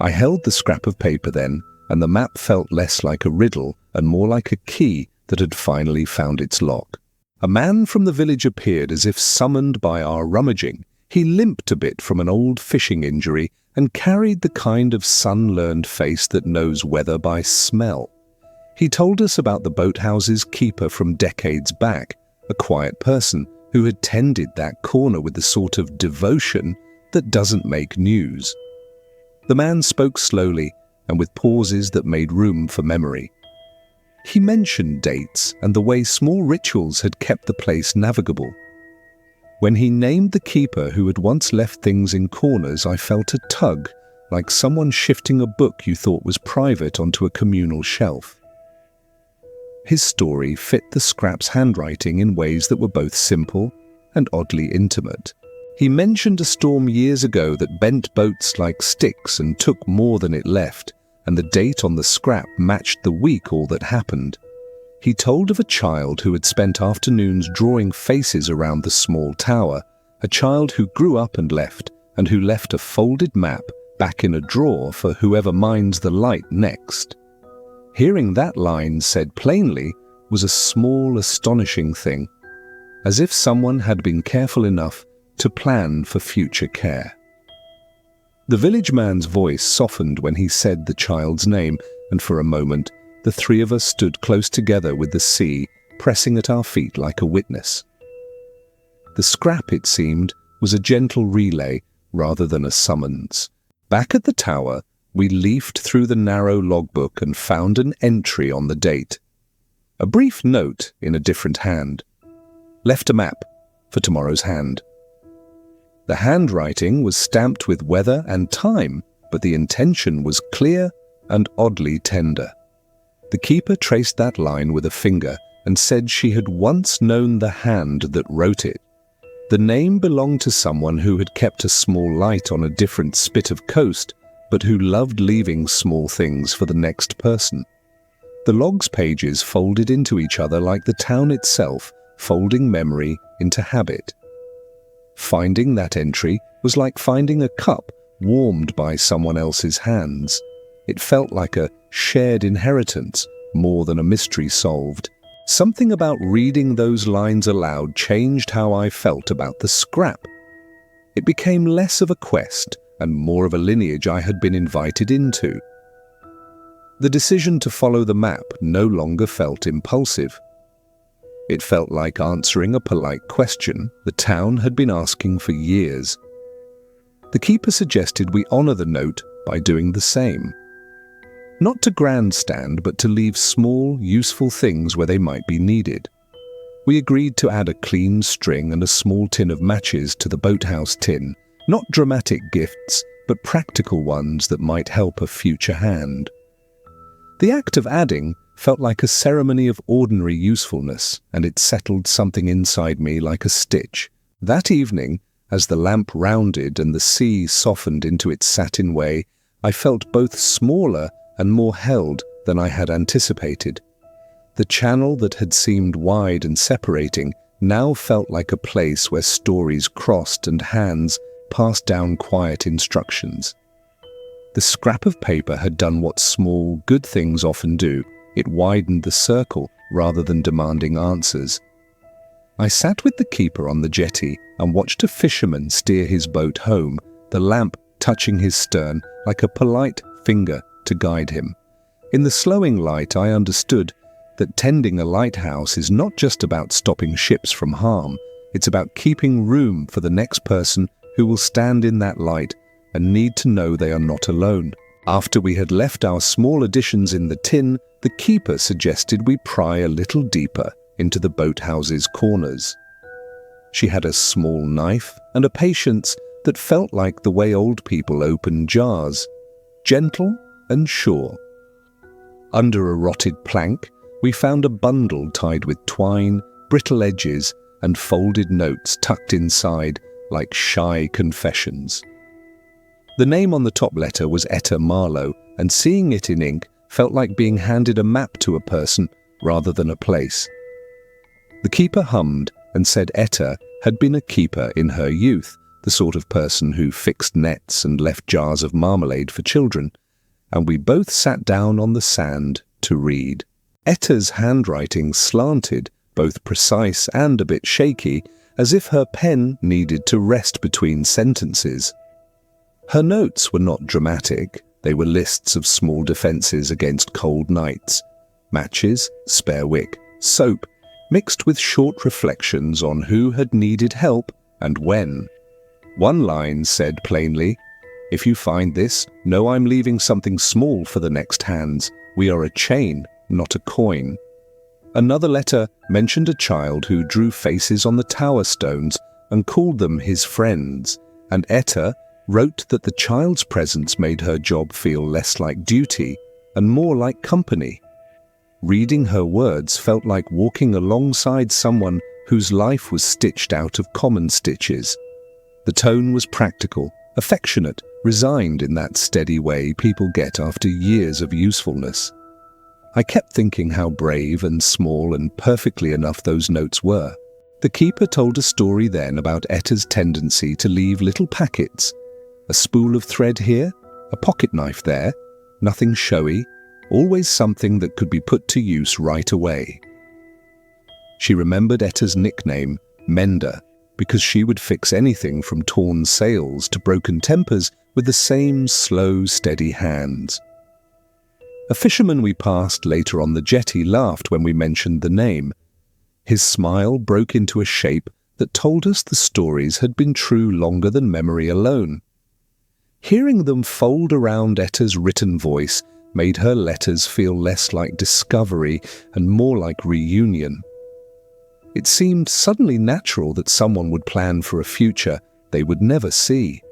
I held the scrap of paper then, and the map felt less like a riddle and more like a key that had finally found its lock. A man from the village appeared as if summoned by our rummaging. He limped a bit from an old fishing injury and carried the kind of sun-learned face that knows weather by smell. He told us about the boathouse's keeper from decades back, a quiet person who had tended that corner with the sort of devotion that doesn't make news. The man spoke slowly and with pauses that made room for memory. He mentioned dates and the way small rituals had kept the place navigable. When he named the keeper who had once left things in corners, I felt a tug, like someone shifting a book you thought was private onto a communal shelf. His story fit the scrap's handwriting in ways that were both simple and oddly intimate. He mentioned a storm years ago that bent boats like sticks and took more than it left, and the date on the scrap matched the week all that happened. He told of a child who had spent afternoons drawing faces around the small tower, a child who grew up and left, and who left a folded map back in a drawer for whoever minds the light next. Hearing that line said plainly was a small, astonishing thing, as if someone had been careful enough to plan for future care. The village man's voice softened when he said the child's name, and for a moment the three of us stood close together with the sea pressing at our feet like a witness. The scrap, it seemed, was a gentle relay rather than a summons. Back at the tower, we leafed through the narrow logbook and found an entry on the date. A brief note in a different hand. Left a map for tomorrow's hand. The handwriting was stamped with weather and time, but the intention was clear and oddly tender. The keeper traced that line with a finger and said she had once known the hand that wrote it. The name belonged to someone who had kept a small light on a different spit of coast, but who loved leaving small things for the next person. The log's pages folded into each other like the town itself, folding memory into habit. Finding that entry was like finding a cup warmed by someone else's hands. It felt like a shared inheritance, more than a mystery solved. Something about reading those lines aloud changed how I felt about the scrap. It became less of a quest and more of a lineage I had been invited into. The decision to follow the map no longer felt impulsive. It felt like answering a polite question the town had been asking for years. The keeper suggested we honor the note by doing the same. Not to grandstand, but to leave small, useful things where they might be needed. We agreed to add a clean string and a small tin of matches to the boathouse tin, not dramatic gifts, but practical ones that might help a future hand. The act of adding felt like a ceremony of ordinary usefulness, and it settled something inside me like a stitch. That evening, as the lamp rounded and the sea softened into its satin way, I felt both smaller and more held than I had anticipated. The channel that had seemed wide and separating now felt like a place where stories crossed and hands passed down quiet instructions. The scrap of paper had done what small, good things often do. It widened the circle rather than demanding answers. I sat with the keeper on the jetty and watched a fisherman steer his boat home, the lamp touching his stern like a polite finger to guide him. In the slowing light, I understood that tending a lighthouse is not just about stopping ships from harm, it's about keeping room for the next person who will stand in that light and need to know they are not alone. After we had left our small additions in the tin, the keeper suggested we pry a little deeper into the boathouse's corners. She had a small knife and a patience that felt like the way old people open jars, gentle and sure. Under a rotted plank, we found a bundle tied with twine, brittle edges, and folded notes tucked inside like shy confessions. The name on the top letter was Etta Marlowe, and seeing it in ink felt like being handed a map to a person rather than a place. The keeper hummed and said Etta had been a keeper in her youth, the sort of person who fixed nets and left jars of marmalade for children, and we both sat down on the sand to read. Etta's handwriting slanted, both precise and a bit shaky, as if her pen needed to rest between sentences. Her notes were not dramatic. They were lists of small defences against cold nights. Matches, spare wick, soap, mixed with short reflections on who had needed help and when. One line said plainly, "If you find this, know I'm leaving something small for the next hands. We are a chain, not a coin." Another letter mentioned a child who drew faces on the tower stones and called them his friends, and Etta wrote that the child's presence made her job feel less like duty and more like company. Reading her words felt like walking alongside someone whose life was stitched out of common stitches. The tone was practical, affectionate, resigned in that steady way people get after years of usefulness. I kept thinking how brave and small and perfectly enough those notes were. The keeper told a story then about Etta's tendency to leave little packets. A spool of thread here, a pocket knife there, nothing showy, always something that could be put to use right away. She remembered Etta's nickname, Mender, because she would fix anything from torn sails to broken tempers with the same slow, steady hands. A fisherman we passed later on the jetty laughed when we mentioned the name. His smile broke into a shape that told us the stories had been true longer than memory alone. Hearing them fold around Etta's written voice made her letters feel less like discovery and more like reunion. It seemed suddenly natural that someone would plan for a future they would never see.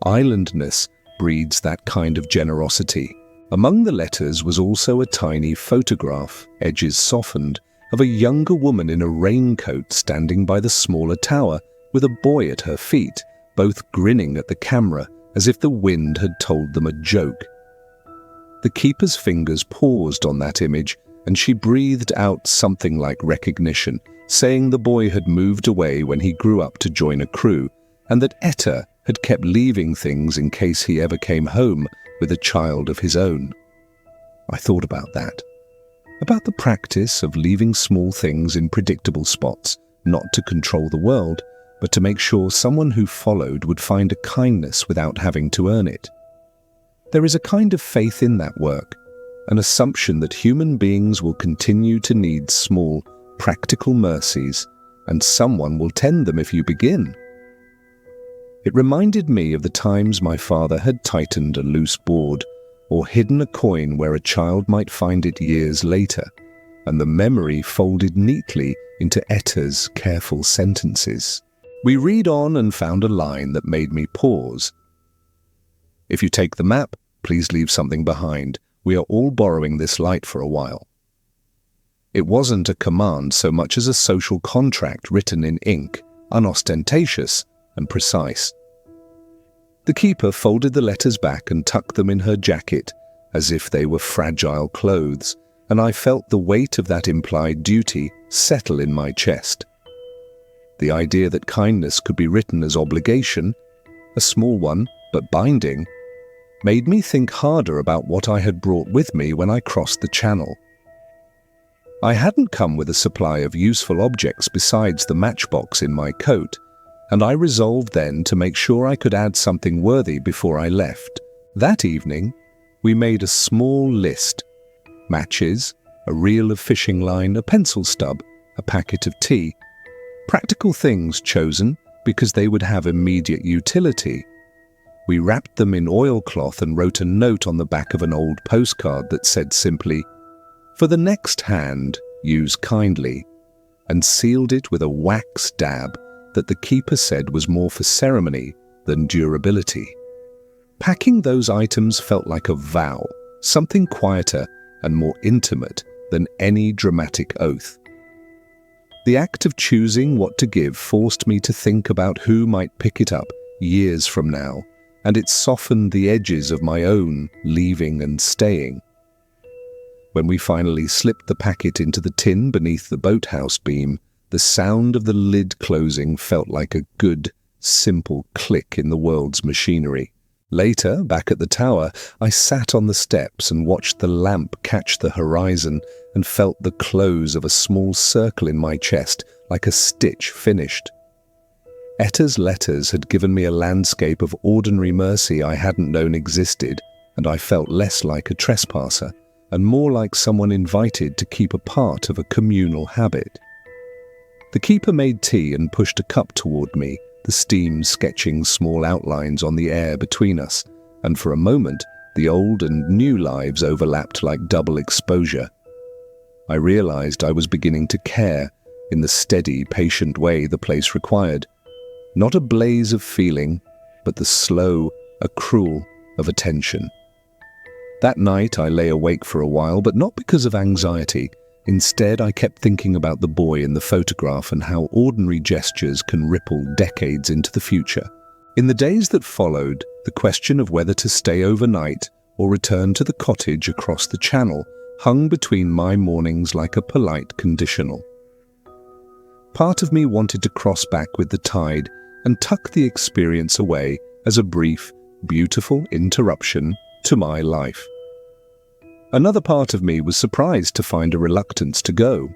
Islandness breeds that kind of generosity. Among the letters was also a tiny photograph, edges softened, of a younger woman in a raincoat standing by the smaller tower with a boy at her feet, both grinning at the camera as if the wind had told them a joke. The keeper's fingers paused on that image, and she breathed out something like recognition, saying the boy had moved away when he grew up to join a crew, and that Etta had kept leaving things in case he ever came home, with a child of his own. I thought about that. About the practice of leaving small things in predictable spots, not to control the world, but to make sure someone who followed would find a kindness without having to earn it. There is a kind of faith in that work, an assumption that human beings will continue to need small, practical mercies, and someone will tend them if you begin. It reminded me of the times my father had tightened a loose board or hidden a coin where a child might find it years later, and the memory folded neatly into Etta's careful sentences. We read on and found a line that made me pause. "If you take the map, please leave something behind. We are all borrowing this light for a while." It wasn't a command so much as a social contract written in ink, unostentatious and precise. The keeper folded the letters back and tucked them in her jacket as if they were fragile clothes, and I felt the weight of that implied duty settle in my chest. The idea that kindness could be written as obligation, a small one but binding, made me think harder about what I had brought with me when I crossed the channel. I hadn't come with a supply of useful objects besides the matchbox in my coat, and I resolved then to make sure I could add something worthy before I left. That evening, we made a small list: matches, a reel of fishing line, a pencil stub, a packet of tea. Practical things chosen because they would have immediate utility. We wrapped them in oilcloth and wrote a note on the back of an old postcard that said simply, "For the next hand, use kindly," and sealed it with a wax dab that the keeper said was more for ceremony than durability. Packing those items felt like a vow, something quieter and more intimate than any dramatic oath. The act of choosing what to give forced me to think about who might pick it up years from now, and it softened the edges of my own leaving and staying. When we finally slipped the packet into the tin beneath the boathouse beam, the sound of the lid closing felt like a good, simple click in the world's machinery. Later, back at the tower, I sat on the steps and watched the lamp catch the horizon and felt the close of a small circle in my chest, like a stitch finished. Etta's letters had given me a landscape of ordinary mercy I hadn't known existed, and I felt less like a trespasser and more like someone invited to keep a part of a communal habit. The keeper made tea and pushed a cup toward me, the steam sketching small outlines on the air between us, and for a moment the old and new lives overlapped like double exposure. I realized I was beginning to care in the steady, patient way the place required. Not a blaze of feeling, but the slow accrual of attention. That night I lay awake for a while, but not because of anxiety. Instead, I kept thinking about the boy in the photograph and how ordinary gestures can ripple decades into the future. In the days that followed, the question of whether to stay overnight or return to the cottage across the channel hung between my mornings like a polite conditional. Part of me wanted to cross back with the tide and tuck the experience away as a brief, beautiful interruption to my life. Another part of me was surprised to find a reluctance to go.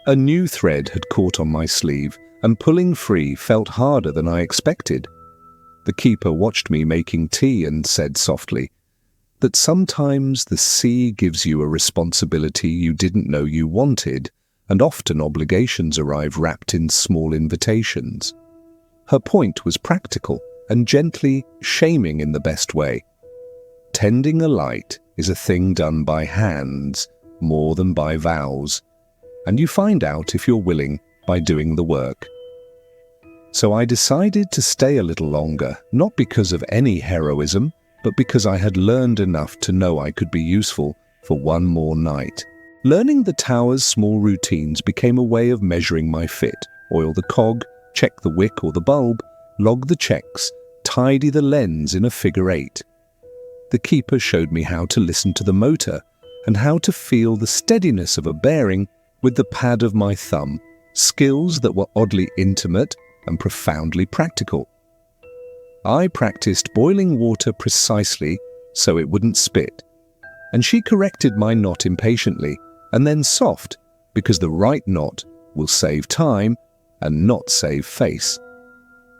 A new thread had caught on my sleeve, and pulling free felt harder than I expected. The keeper watched me making tea and said softly that sometimes the sea gives you a responsibility you didn't know you wanted, and often obligations arrive wrapped in small invitations. Her point was practical and gently shaming in the best way. Tending a light is a thing done by hands more than by vows, and you find out if you're willing by doing the work. So I decided to stay a little longer, not because of any heroism, but because I had learned enough to know I could be useful for one more night. Learning the tower's small routines became a way of measuring my fit. Oil the cog, check the wick or the bulb, log the checks, tidy the lens in a figure 8. The keeper showed me how to listen to the motor and how to feel the steadiness of a bearing with the pad of my thumb, skills that were oddly intimate and profoundly practical. I practiced boiling water precisely so it wouldn't spit. And she corrected my knot impatiently, and then soft, because the right knot will save time and not save face.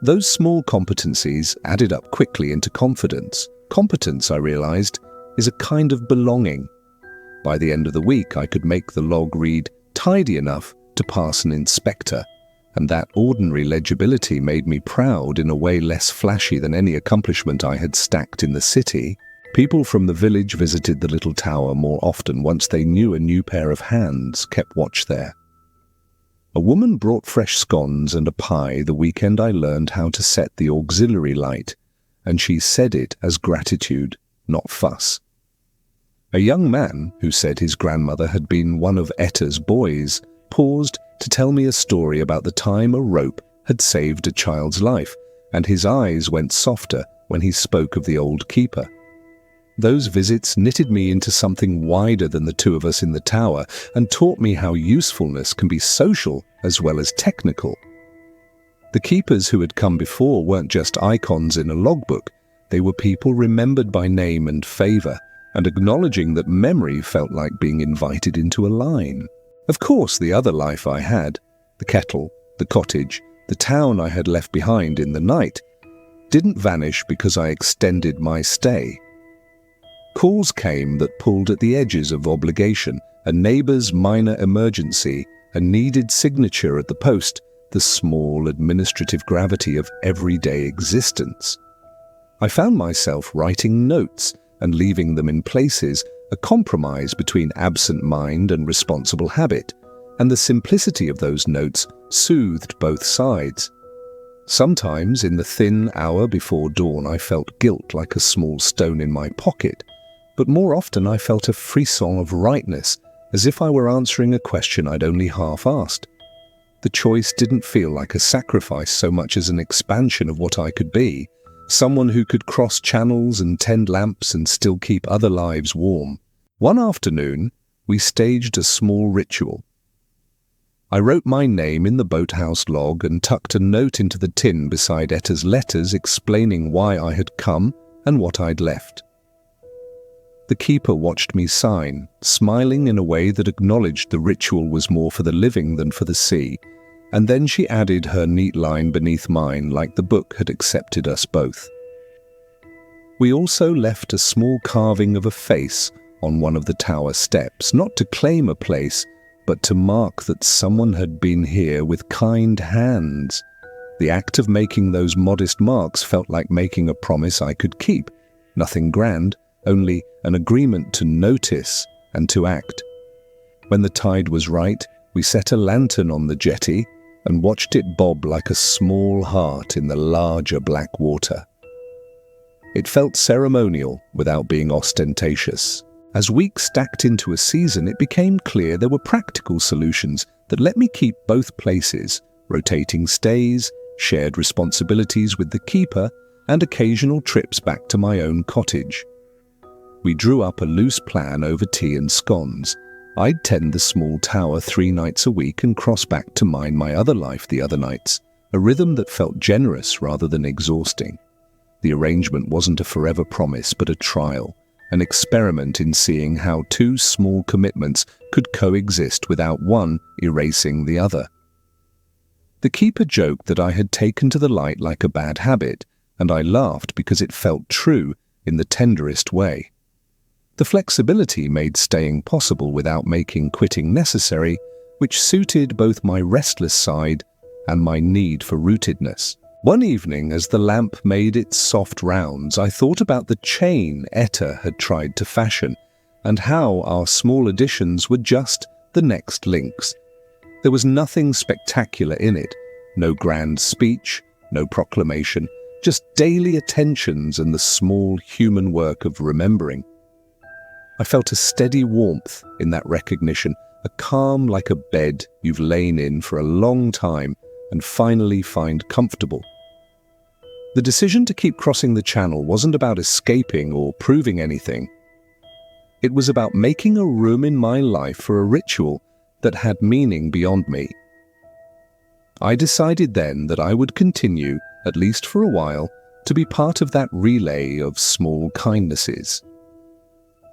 Those small competencies added up quickly into confidence. Competence, I realized, is a kind of belonging. By the end of the week, I could make the log read tidy enough to pass an inspector, and that ordinary legibility made me proud in a way less flashy than any accomplishment I had stacked in the city. People from the village visited the little tower more often once they knew a new pair of hands kept watch there. A woman brought fresh scones and a pie the weekend I learned how to set the auxiliary light, and she said it as gratitude, not fuss. A young man, who said his grandmother had been one of Etta's boys, paused to tell me a story about the time a rope had saved a child's life, and his eyes went softer when he spoke of the old keeper. Those visits knitted me into something wider than the two of us in the tower and taught me how usefulness can be social as well as technical. The keepers who had come before weren't just icons in a logbook. They were people remembered by name and favor, and acknowledging that memory felt like being invited into a line. Of course, the other life I had, the kettle, the cottage, the town I had left behind in the night, didn't vanish because I extended my stay. Calls came that pulled at the edges of obligation, a neighbor's minor emergency, a needed signature at the post, the small administrative gravity of everyday existence. I found myself writing notes and leaving them in places, a compromise between absent mind and responsible habit, and the simplicity of those notes soothed both sides. Sometimes, in the thin hour before dawn, I felt guilt like a small stone in my pocket, but more often I felt a frisson of rightness, as if I were answering a question I'd only half asked. The choice didn't feel like a sacrifice so much as an expansion of what I could be, someone who could cross channels and tend lamps and still keep other lives warm. One afternoon, we staged a small ritual. I wrote my name in the boathouse log and tucked a note into the tin beside Etta's letters explaining why I had come and what I'd left. The keeper watched me sign, smiling in a way that acknowledged the ritual was more for the living than for the sea, and then she added her neat line beneath mine like the book had accepted us both. We also left a small carving of a face on one of the tower steps, not to claim a place, but to mark that someone had been here with kind hands. The act of making those modest marks felt like making a promise I could keep, nothing grand, only an agreement to notice and to act. When the tide was right, we set a lantern on the jetty and watched it bob like a small heart in the larger black water. It felt ceremonial without being ostentatious. As weeks stacked into a season, it became clear there were practical solutions that let me keep both places, rotating stays, shared responsibilities with the keeper, and occasional trips back to my own cottage. We drew up a loose plan over tea and scones. I'd tend the small tower 3 nights a week and cross back to mind my other life the other nights, a rhythm that felt generous rather than exhausting. The arrangement wasn't a forever promise, but a trial, an experiment in seeing how 2 small commitments could coexist without one erasing the other. The keeper joked that I had taken to the light like a bad habit, and I laughed because it felt true in the tenderest way. The flexibility made staying possible without making quitting necessary, which suited both my restless side and my need for rootedness. One evening, as the lamp made its soft rounds, I thought about the chain Etta had tried to fashion, and how our small additions were just the next links. There was nothing spectacular in it, no grand speech, no proclamation, just daily attentions and the small human work of remembering. I felt a steady warmth in that recognition, a calm like a bed you've lain in for a long time and finally find comfortable. The decision to keep crossing the channel wasn't about escaping or proving anything. It was about making a room in my life for a ritual that had meaning beyond me. I decided then that I would continue, at least for a while, to be part of that relay of small kindnesses.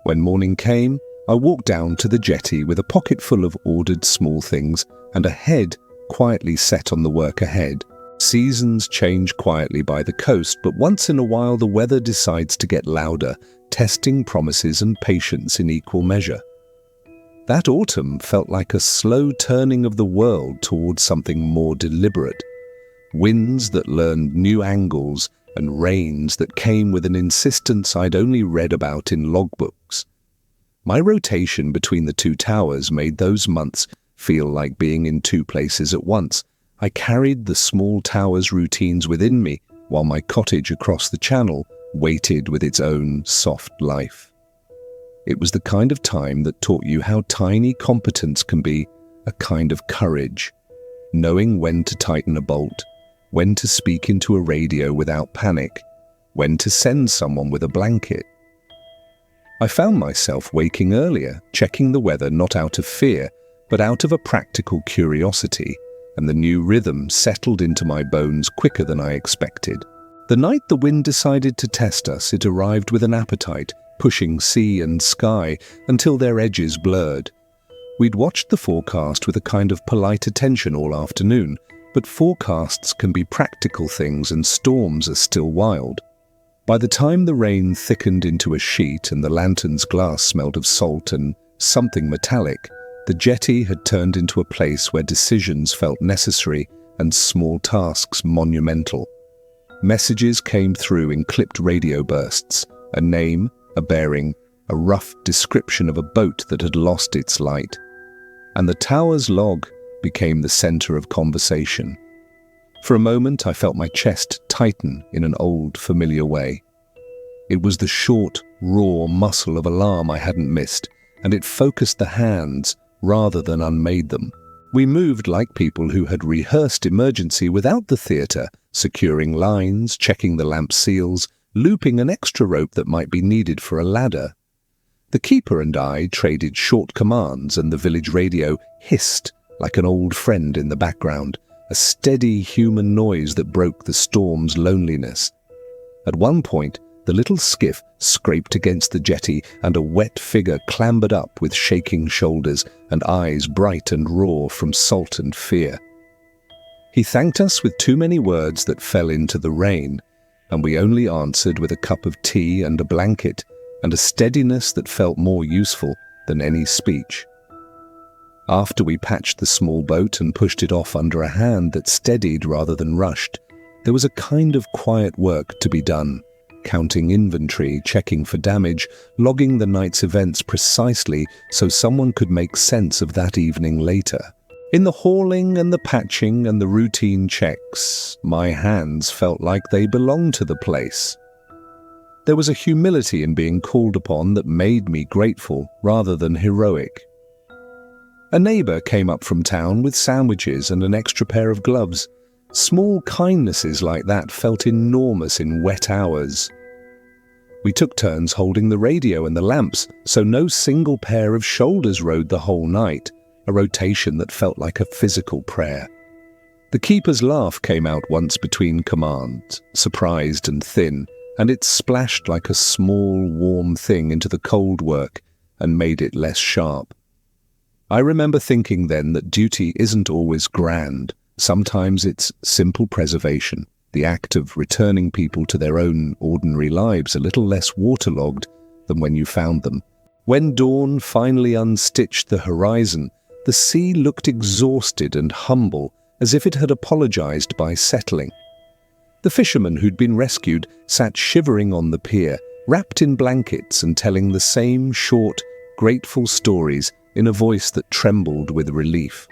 When morning came, I walked down to the jetty with a pocket full of ordered small things and a head quietly set on the work ahead. Seasons change quietly by the coast, but once in a while the weather decides to get louder, testing promises and patience in equal measure. That autumn felt like a slow turning of the world towards something more deliberate. Winds that learned new angles and rains that came with an insistence I'd only read about in logbooks. My rotation between the two towers made those months feel like being in two places at once. I carried the small tower's routines within me, while my cottage across the channel waited with its own soft life. It was the kind of time that taught you how tiny competence can be a kind of courage, knowing when to tighten a bolt, when to speak into a radio without panic, when to send someone with a blanket. I found myself waking earlier, checking the weather not out of fear, but out of a practical curiosity, and the new rhythm settled into my bones quicker than I expected. The night the wind decided to test us, it arrived with an appetite, pushing sea and sky until their edges blurred. We'd watched the forecast with a kind of polite attention all afternoon, but forecasts can be practical things and storms are still wild. By the time the rain thickened into a sheet and the lantern's glass smelled of salt and something metallic, the jetty had turned into a place where decisions felt necessary and small tasks monumental. Messages came through in clipped radio bursts, a name, a bearing, a rough description of a boat that had lost its light. And the tower's log became the center of conversation. For a moment, I felt my chest tighten in an old, familiar way. It was the short, raw muscle of alarm I hadn't missed, and it focused the hands rather than unmade them. We moved like people who had rehearsed emergency without the theatre, securing lines, checking the lamp seals, looping an extra rope that might be needed for a ladder. The keeper and I traded short commands, and the village radio hissed like an old friend in the background, a steady human noise that broke the storm's loneliness. At one point, the little skiff scraped against the jetty, and a wet figure clambered up with shaking shoulders and eyes bright and raw from salt and fear. He thanked us with too many words that fell into the rain, and we only answered with a cup of tea and a blanket, and a steadiness that felt more useful than any speech. After we patched the small boat and pushed it off under a hand that steadied rather than rushed, there was a kind of quiet work to be done, counting inventory, checking for damage, logging the night's events precisely so someone could make sense of that evening later. In the hauling and the patching and the routine checks, my hands felt like they belonged to the place. There was a humility in being called upon that made me grateful rather than heroic. A neighbour came up from town with sandwiches and an extra pair of gloves. Small kindnesses like that felt enormous in wet hours. We took turns holding the radio and the lamps, so no single pair of shoulders rode the whole night, a rotation that felt like a physical prayer. The keeper's laugh came out once between commands, surprised and thin, and it splashed like a small, warm thing into the cold work and made it less sharp. I remember thinking then that duty isn't always grand. Sometimes it's simple preservation, the act of returning people to their own ordinary lives a little less waterlogged than when you found them. When dawn finally unstitched the horizon, the sea looked exhausted and humble, as if it had apologized by settling. The fishermen who'd been rescued sat shivering on the pier, wrapped in blankets and telling the same short, grateful stories in a voice that trembled with relief.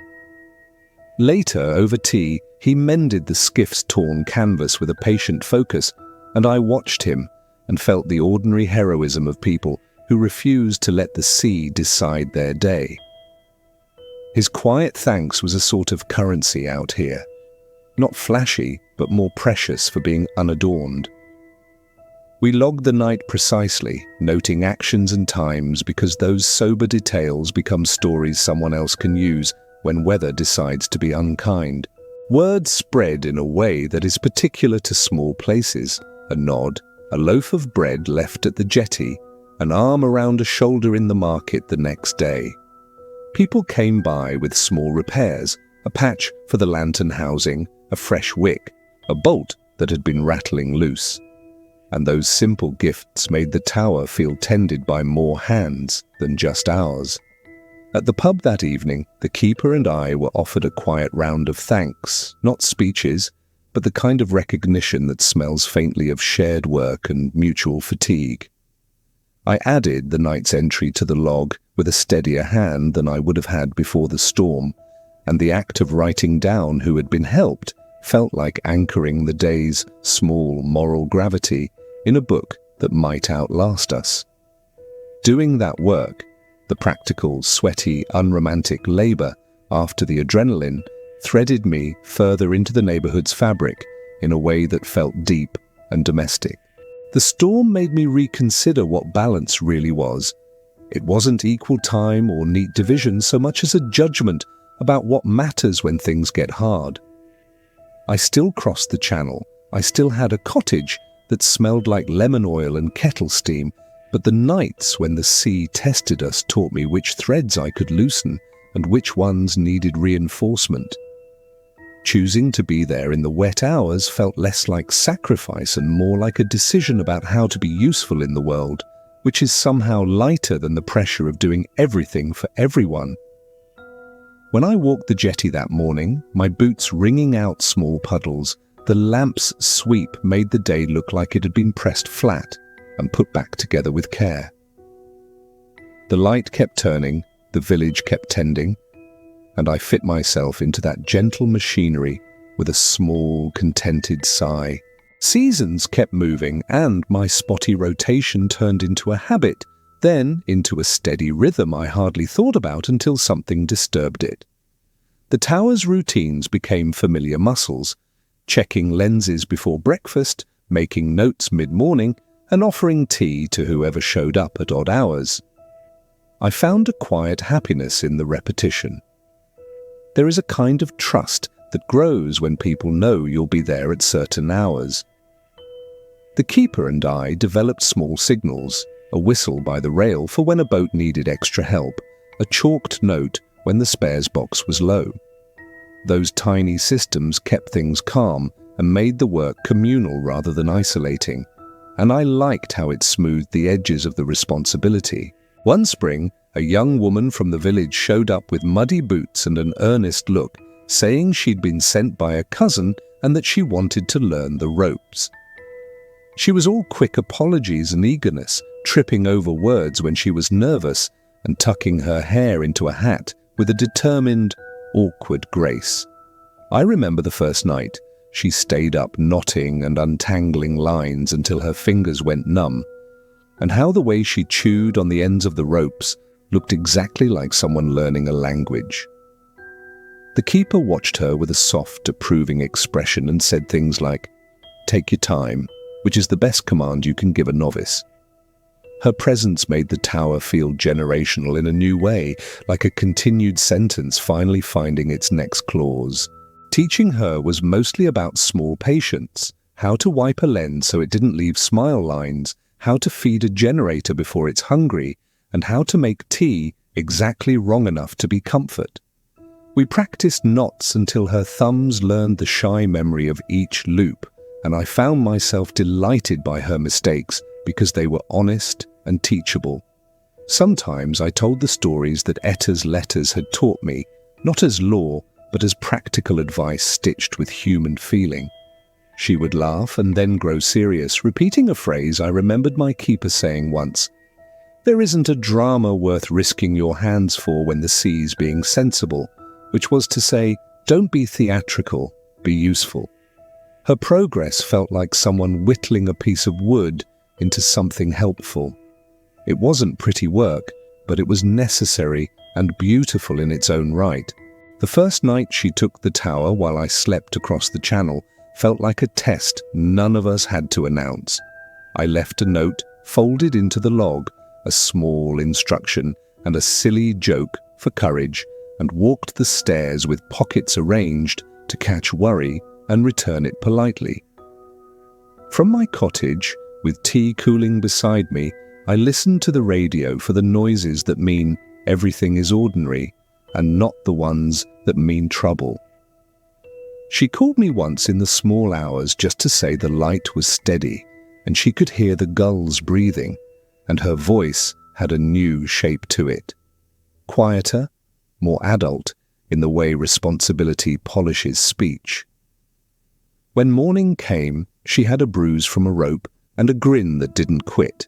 Later, over tea, he mended the skiff's torn canvas with a patient focus, and I watched him and felt the ordinary heroism of people who refused to let the sea decide their day. His quiet thanks was a sort of currency out here, not flashy, but more precious for being unadorned. We logged the night precisely, noting actions and times, because those sober details become stories someone else can use when weather decides to be unkind. Word spread in a way that is particular to small places, a nod, a loaf of bread left at the jetty, an arm around a shoulder in the market the next day. People came by with small repairs, a patch for the lantern housing, a fresh wick, a bolt that had been rattling loose. And those simple gifts made the tower feel tended by more hands than just ours. At the pub that evening, the keeper and I were offered a quiet round of thanks, not speeches, but the kind of recognition that smells faintly of shared work and mutual fatigue. I added the night's entry to the log with a steadier hand than I would have had before the storm, and the act of writing down who had been helped felt like anchoring the day's small moral gravity in a book that might outlast us. Doing that work, the practical, sweaty, unromantic labor after the adrenaline, threaded me further into the neighborhood's fabric in a way that felt deep and domestic. The storm made me reconsider what balance really was. It wasn't equal time or neat division so much as a judgment about what matters when things get hard. I still crossed the channel. I still had a cottage that smelled like lemon oil and kettle steam, but the nights when the sea tested us taught me which threads I could loosen and which ones needed reinforcement. Choosing to be there in the wet hours felt less like sacrifice and more like a decision about how to be useful in the world, which is somehow lighter than the pressure of doing everything for everyone. When I walked the jetty that morning, my boots wringing out small puddles, the lamp's sweep made the day look like it had been pressed flat and put back together with care. The light kept turning, the village kept tending, and I fit myself into that gentle machinery with a small, contented sigh. Seasons kept moving, and my spotty rotation turned into a habit, then into a steady rhythm I hardly thought about until something disturbed it. The tower's routines became familiar muscles, checking lenses before breakfast, making notes mid-morning, and offering tea to whoever showed up at odd hours. I found a quiet happiness in the repetition. There is a kind of trust that grows when people know you'll be there at certain hours. The keeper and I developed small signals, a whistle by the rail for when a boat needed extra help, a chalked note when the spares box was low. Those tiny systems kept things calm and made the work communal rather than isolating, and I liked how it smoothed the edges of the responsibility. One spring, a young woman from the village showed up with muddy boots and an earnest look, saying she'd been sent by a cousin and that she wanted to learn the ropes. She was all quick apologies and eagerness, tripping over words when she was nervous and tucking her hair into a hat with a determined, awkward grace. I remember the first night. She stayed up knotting and untangling lines until her fingers went numb, and how the way she chewed on the ends of the ropes looked exactly like someone learning a language. The keeper watched her with a soft, approving expression and said things like, "Take your time," which is the best command you can give a novice. Her presence made the tower feel generational in a new way, like a continued sentence finally finding its next clause. Teaching her was mostly about small patience, how to wipe a lens so it didn't leave smile lines, how to feed a generator before it's hungry, and how to make tea exactly wrong enough to be comfort. We practiced knots until her thumbs learned the shy memory of each loop, and I found myself delighted by her mistakes because they were honest and teachable. Sometimes I told the stories that Etta's letters had taught me, not as law, but as practical advice stitched with human feeling. She would laugh and then grow serious, repeating a phrase I remembered my keeper saying once, "There isn't a drama worth risking your hands for when the sea's being sensible," which was to say, don't be theatrical, be useful. Her progress felt like someone whittling a piece of wood into something helpful. It wasn't pretty work, but it was necessary and beautiful in its own right. The first night she took the tower while I slept across the channel felt like a test none of us had to announce. I left a note folded into the log, a small instruction and a silly joke for courage, and walked the stairs with pockets arranged to catch worry and return it politely. From my cottage, with tea cooling beside me, I listened to the radio for the noises that mean everything is ordinary and not the ones that mean trouble. She called me once in the small hours just to say the light was steady and she could hear the gulls breathing, and her voice had a new shape to it. Quieter, more adult in the way responsibility polishes speech. When morning came, she had a bruise from a rope and a grin that didn't quit.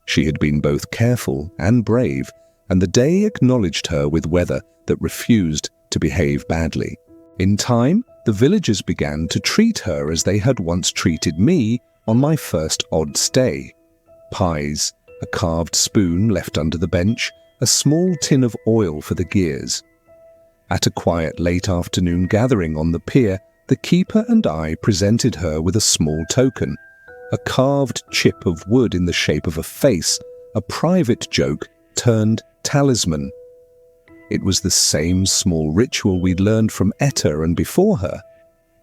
She had been both careful and brave, and the day acknowledged her with weather that refused to behave badly. In time, the villagers began to treat her as they had once treated me on my first odd stay. Pies, a carved spoon left under the bench, a small tin of oil for the gears. At a quiet late afternoon gathering on the pier, the keeper and I presented her with a small token, a carved chip of wood in the shape of a face, a private joke turned talisman. It was the same small ritual we'd learned from Etta and before her.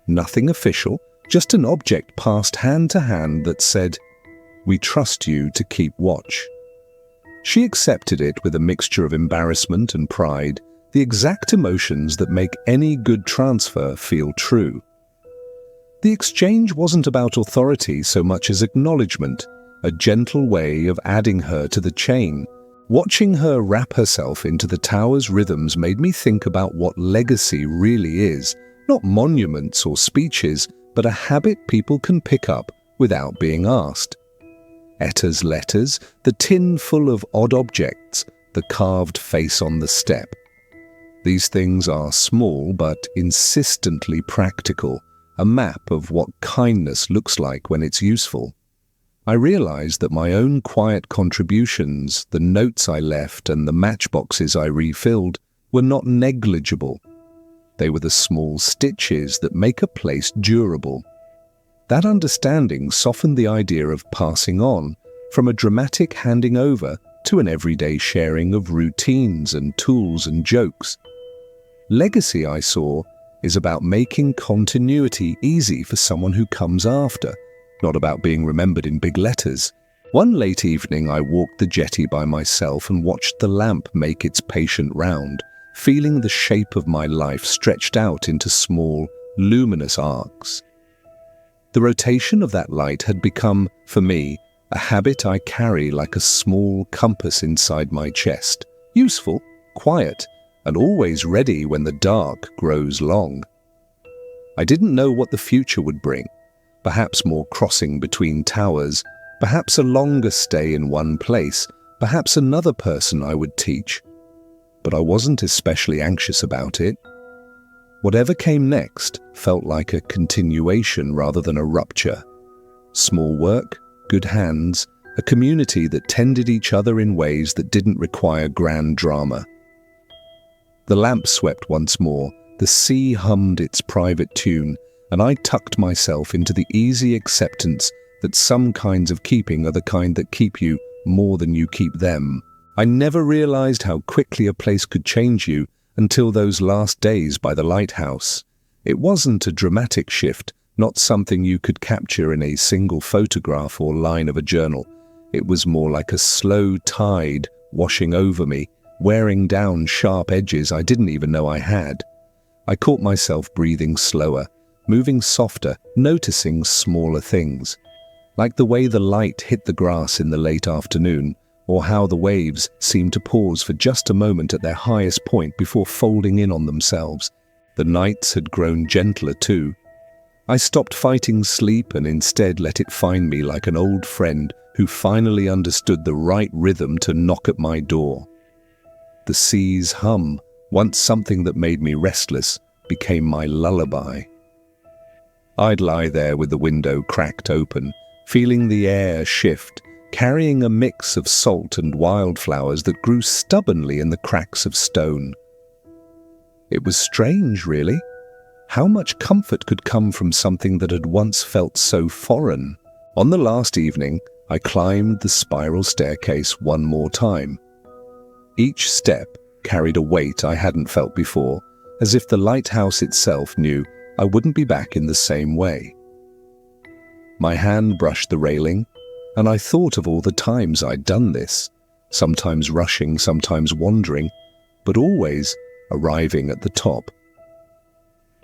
Nothing official, just an object passed hand to hand that said, "We trust you to keep watch." She accepted it with a mixture of embarrassment and pride, the exact emotions that make any good transfer feel true. The exchange wasn't about authority so much as acknowledgement, a gentle way of adding her to the chain. Watching her wrap herself into the tower's rhythms made me think about what legacy really is, not monuments or speeches, but a habit people can pick up without being asked. Etta's letters, the tin full of odd objects, the carved face on the step. These things are small but insistently practical, a map of what kindness looks like when it's useful. I realized that my own quiet contributions, the notes I left and the matchboxes I refilled, were not negligible. They were the small stitches that make a place durable. That understanding softened the idea of passing on, from a dramatic handing over to an everyday sharing of routines and tools and jokes. Legacy, I saw, is about making continuity easy for someone who comes after, not about being remembered in big letters. One late evening I walked the jetty by myself and watched the lamp make its patient round, feeling the shape of my life stretched out into small, luminous arcs. The rotation of that light had become, for me, a habit I carry like a small compass inside my chest, useful, quiet, and always ready when the dark grows long. I didn't know what the future would bring, perhaps more crossing between towers, perhaps a longer stay in one place, perhaps another person I would teach. But I wasn't especially anxious about it. Whatever came next felt like a continuation rather than a rupture. Small work, good hands, a community that tended each other in ways that didn't require grand drama. The lamp swept once more, the sea hummed its private tune, and I tucked myself into the easy acceptance that some kinds of keeping are the kind that keep you more than you keep them. I never realized how quickly a place could change you until those last days by the lighthouse. It wasn't a dramatic shift, not something you could capture in a single photograph or line of a journal. It was more like a slow tide washing over me, wearing down sharp edges I didn't even know I had. I caught myself breathing slower, moving softer, noticing smaller things, like the way the light hit the grass in the late afternoon, or how the waves seemed to pause for just a moment at their highest point before folding in on themselves. The nights had grown gentler too. I stopped fighting sleep and instead let it find me like an old friend who finally understood the right rhythm to knock at my door. The sea's hum, once something that made me restless, became my lullaby. I'd lie there with the window cracked open, feeling the air shift, carrying a mix of salt and wildflowers that grew stubbornly in the cracks of stone. It was strange, really. How much comfort could come from something that had once felt so foreign? On the last evening, I climbed the spiral staircase one more time. Each step carried a weight I hadn't felt before, as if the lighthouse itself knew I wouldn't be back in the same way. My hand brushed the railing, and I thought of all the times I'd done this, sometimes rushing, sometimes wandering, but always arriving at the top.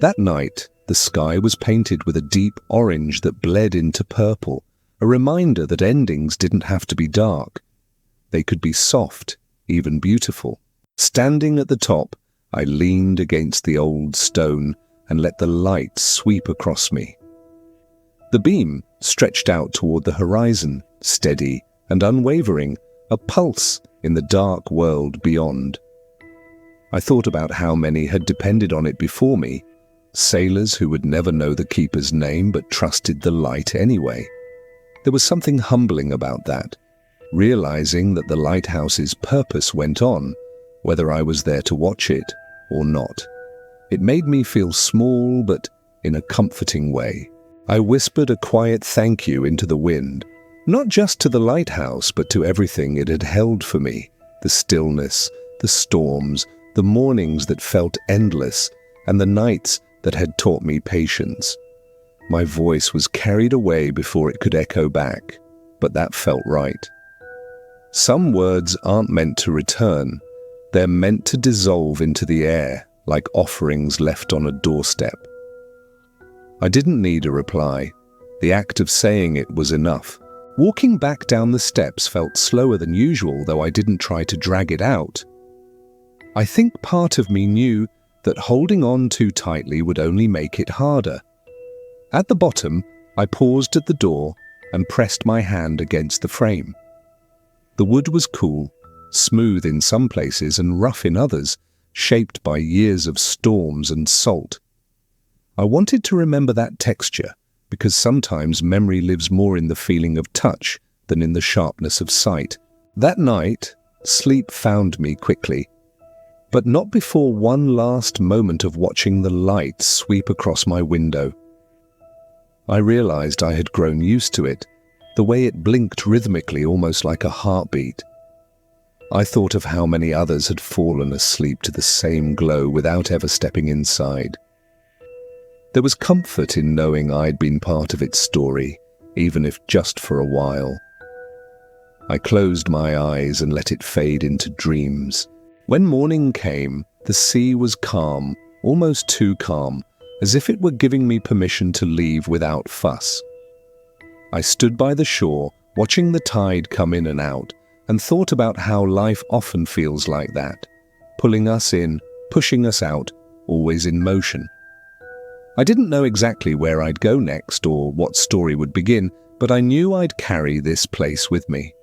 That night, the sky was painted with a deep orange that bled into purple, a reminder that endings didn't have to be dark. They could be soft, even beautiful. Standing at the top, I leaned against the old stone and let the light sweep across me. The beam stretched out toward the horizon, steady and unwavering, a pulse in the dark world beyond. I thought about how many had depended on it before me, sailors who would never know the keeper's name but trusted the light anyway. There was something humbling about that, realizing that the lighthouse's purpose went on, whether I was there to watch it or not. It made me feel small, but in a comforting way. I whispered a quiet thank you into the wind, not just to the lighthouse, but to everything it had held for me, the stillness, the storms, the mornings that felt endless, and the nights that had taught me patience. My voice was carried away before it could echo back, but that felt right. Some words aren't meant to return. They're meant to dissolve into the air, like offerings left on a doorstep. I didn't need a reply. The act of saying it was enough. Walking back down the steps felt slower than usual, though I didn't try to drag it out. I think part of me knew that holding on too tightly would only make it harder. At the bottom, I paused at the door and pressed my hand against the frame. The wood was cool, smooth in some places and rough in others, shaped by years of storms and salt. I wanted to remember that texture, because sometimes memory lives more in the feeling of touch than in the sharpness of sight. That night, sleep found me quickly, but not before one last moment of watching the light sweep across my window. I realized I had grown used to it, the way it blinked rhythmically, almost like a heartbeat. I thought of how many others had fallen asleep to the same glow without ever stepping inside. There was comfort in knowing I'd been part of its story, even if just for a while. I closed my eyes and let it fade into dreams. When morning came, the sea was calm, almost too calm, as if it were giving me permission to leave without fuss. I stood by the shore, watching the tide come in and out, and thought about how life often feels like that, pulling us in, pushing us out, always in motion. I didn't know exactly where I'd go next or what story would begin, but I knew I'd carry this place with me.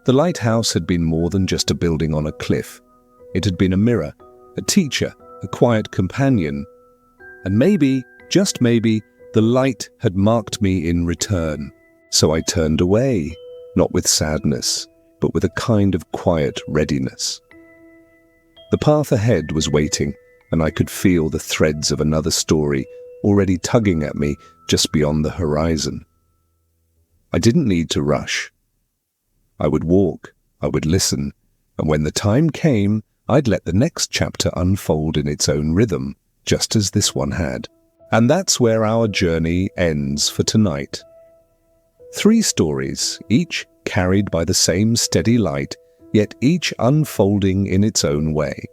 The lighthouse had been more than just a building on a cliff. It had been a mirror, a teacher, a quiet companion, and maybe, just maybe, the light had marked me in return. So I turned away, not with sadness, but with a kind of quiet readiness. The path ahead was waiting, and I could feel the threads of another story already tugging at me just beyond the horizon. I didn't need to rush. I would walk, I would listen, and when the time came, I'd let the next chapter unfold in its own rhythm, just as this one had. And that's where our journey ends for tonight. 3 stories, each carried by the same steady light, yet each unfolding in its own way.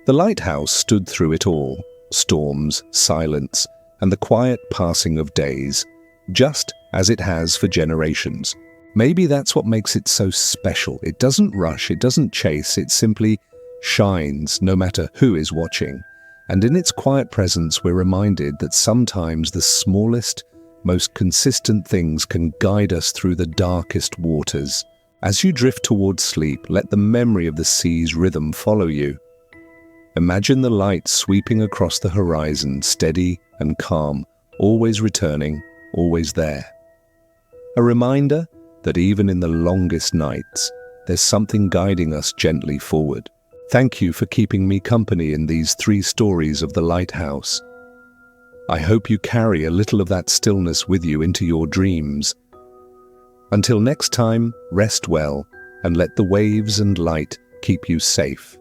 The lighthouse stood through it all, storms, silence, and the quiet passing of days, just as it has for generations. Maybe that's what makes it so special. It doesn't rush, it doesn't chase, it simply shines no matter who is watching. And in its quiet presence, we're reminded that sometimes the smallest, most consistent things can guide us through the darkest waters. As you drift towards sleep, let the memory of the sea's rhythm follow you. Imagine the light sweeping across the horizon, steady and calm, always returning, always there. A reminder that even in the longest nights, there's something guiding us gently forward. Thank you for keeping me company in these 3 stories of the lighthouse. I hope you carry a little of that stillness with you into your dreams. Until next time, rest well and let the waves and light keep you safe.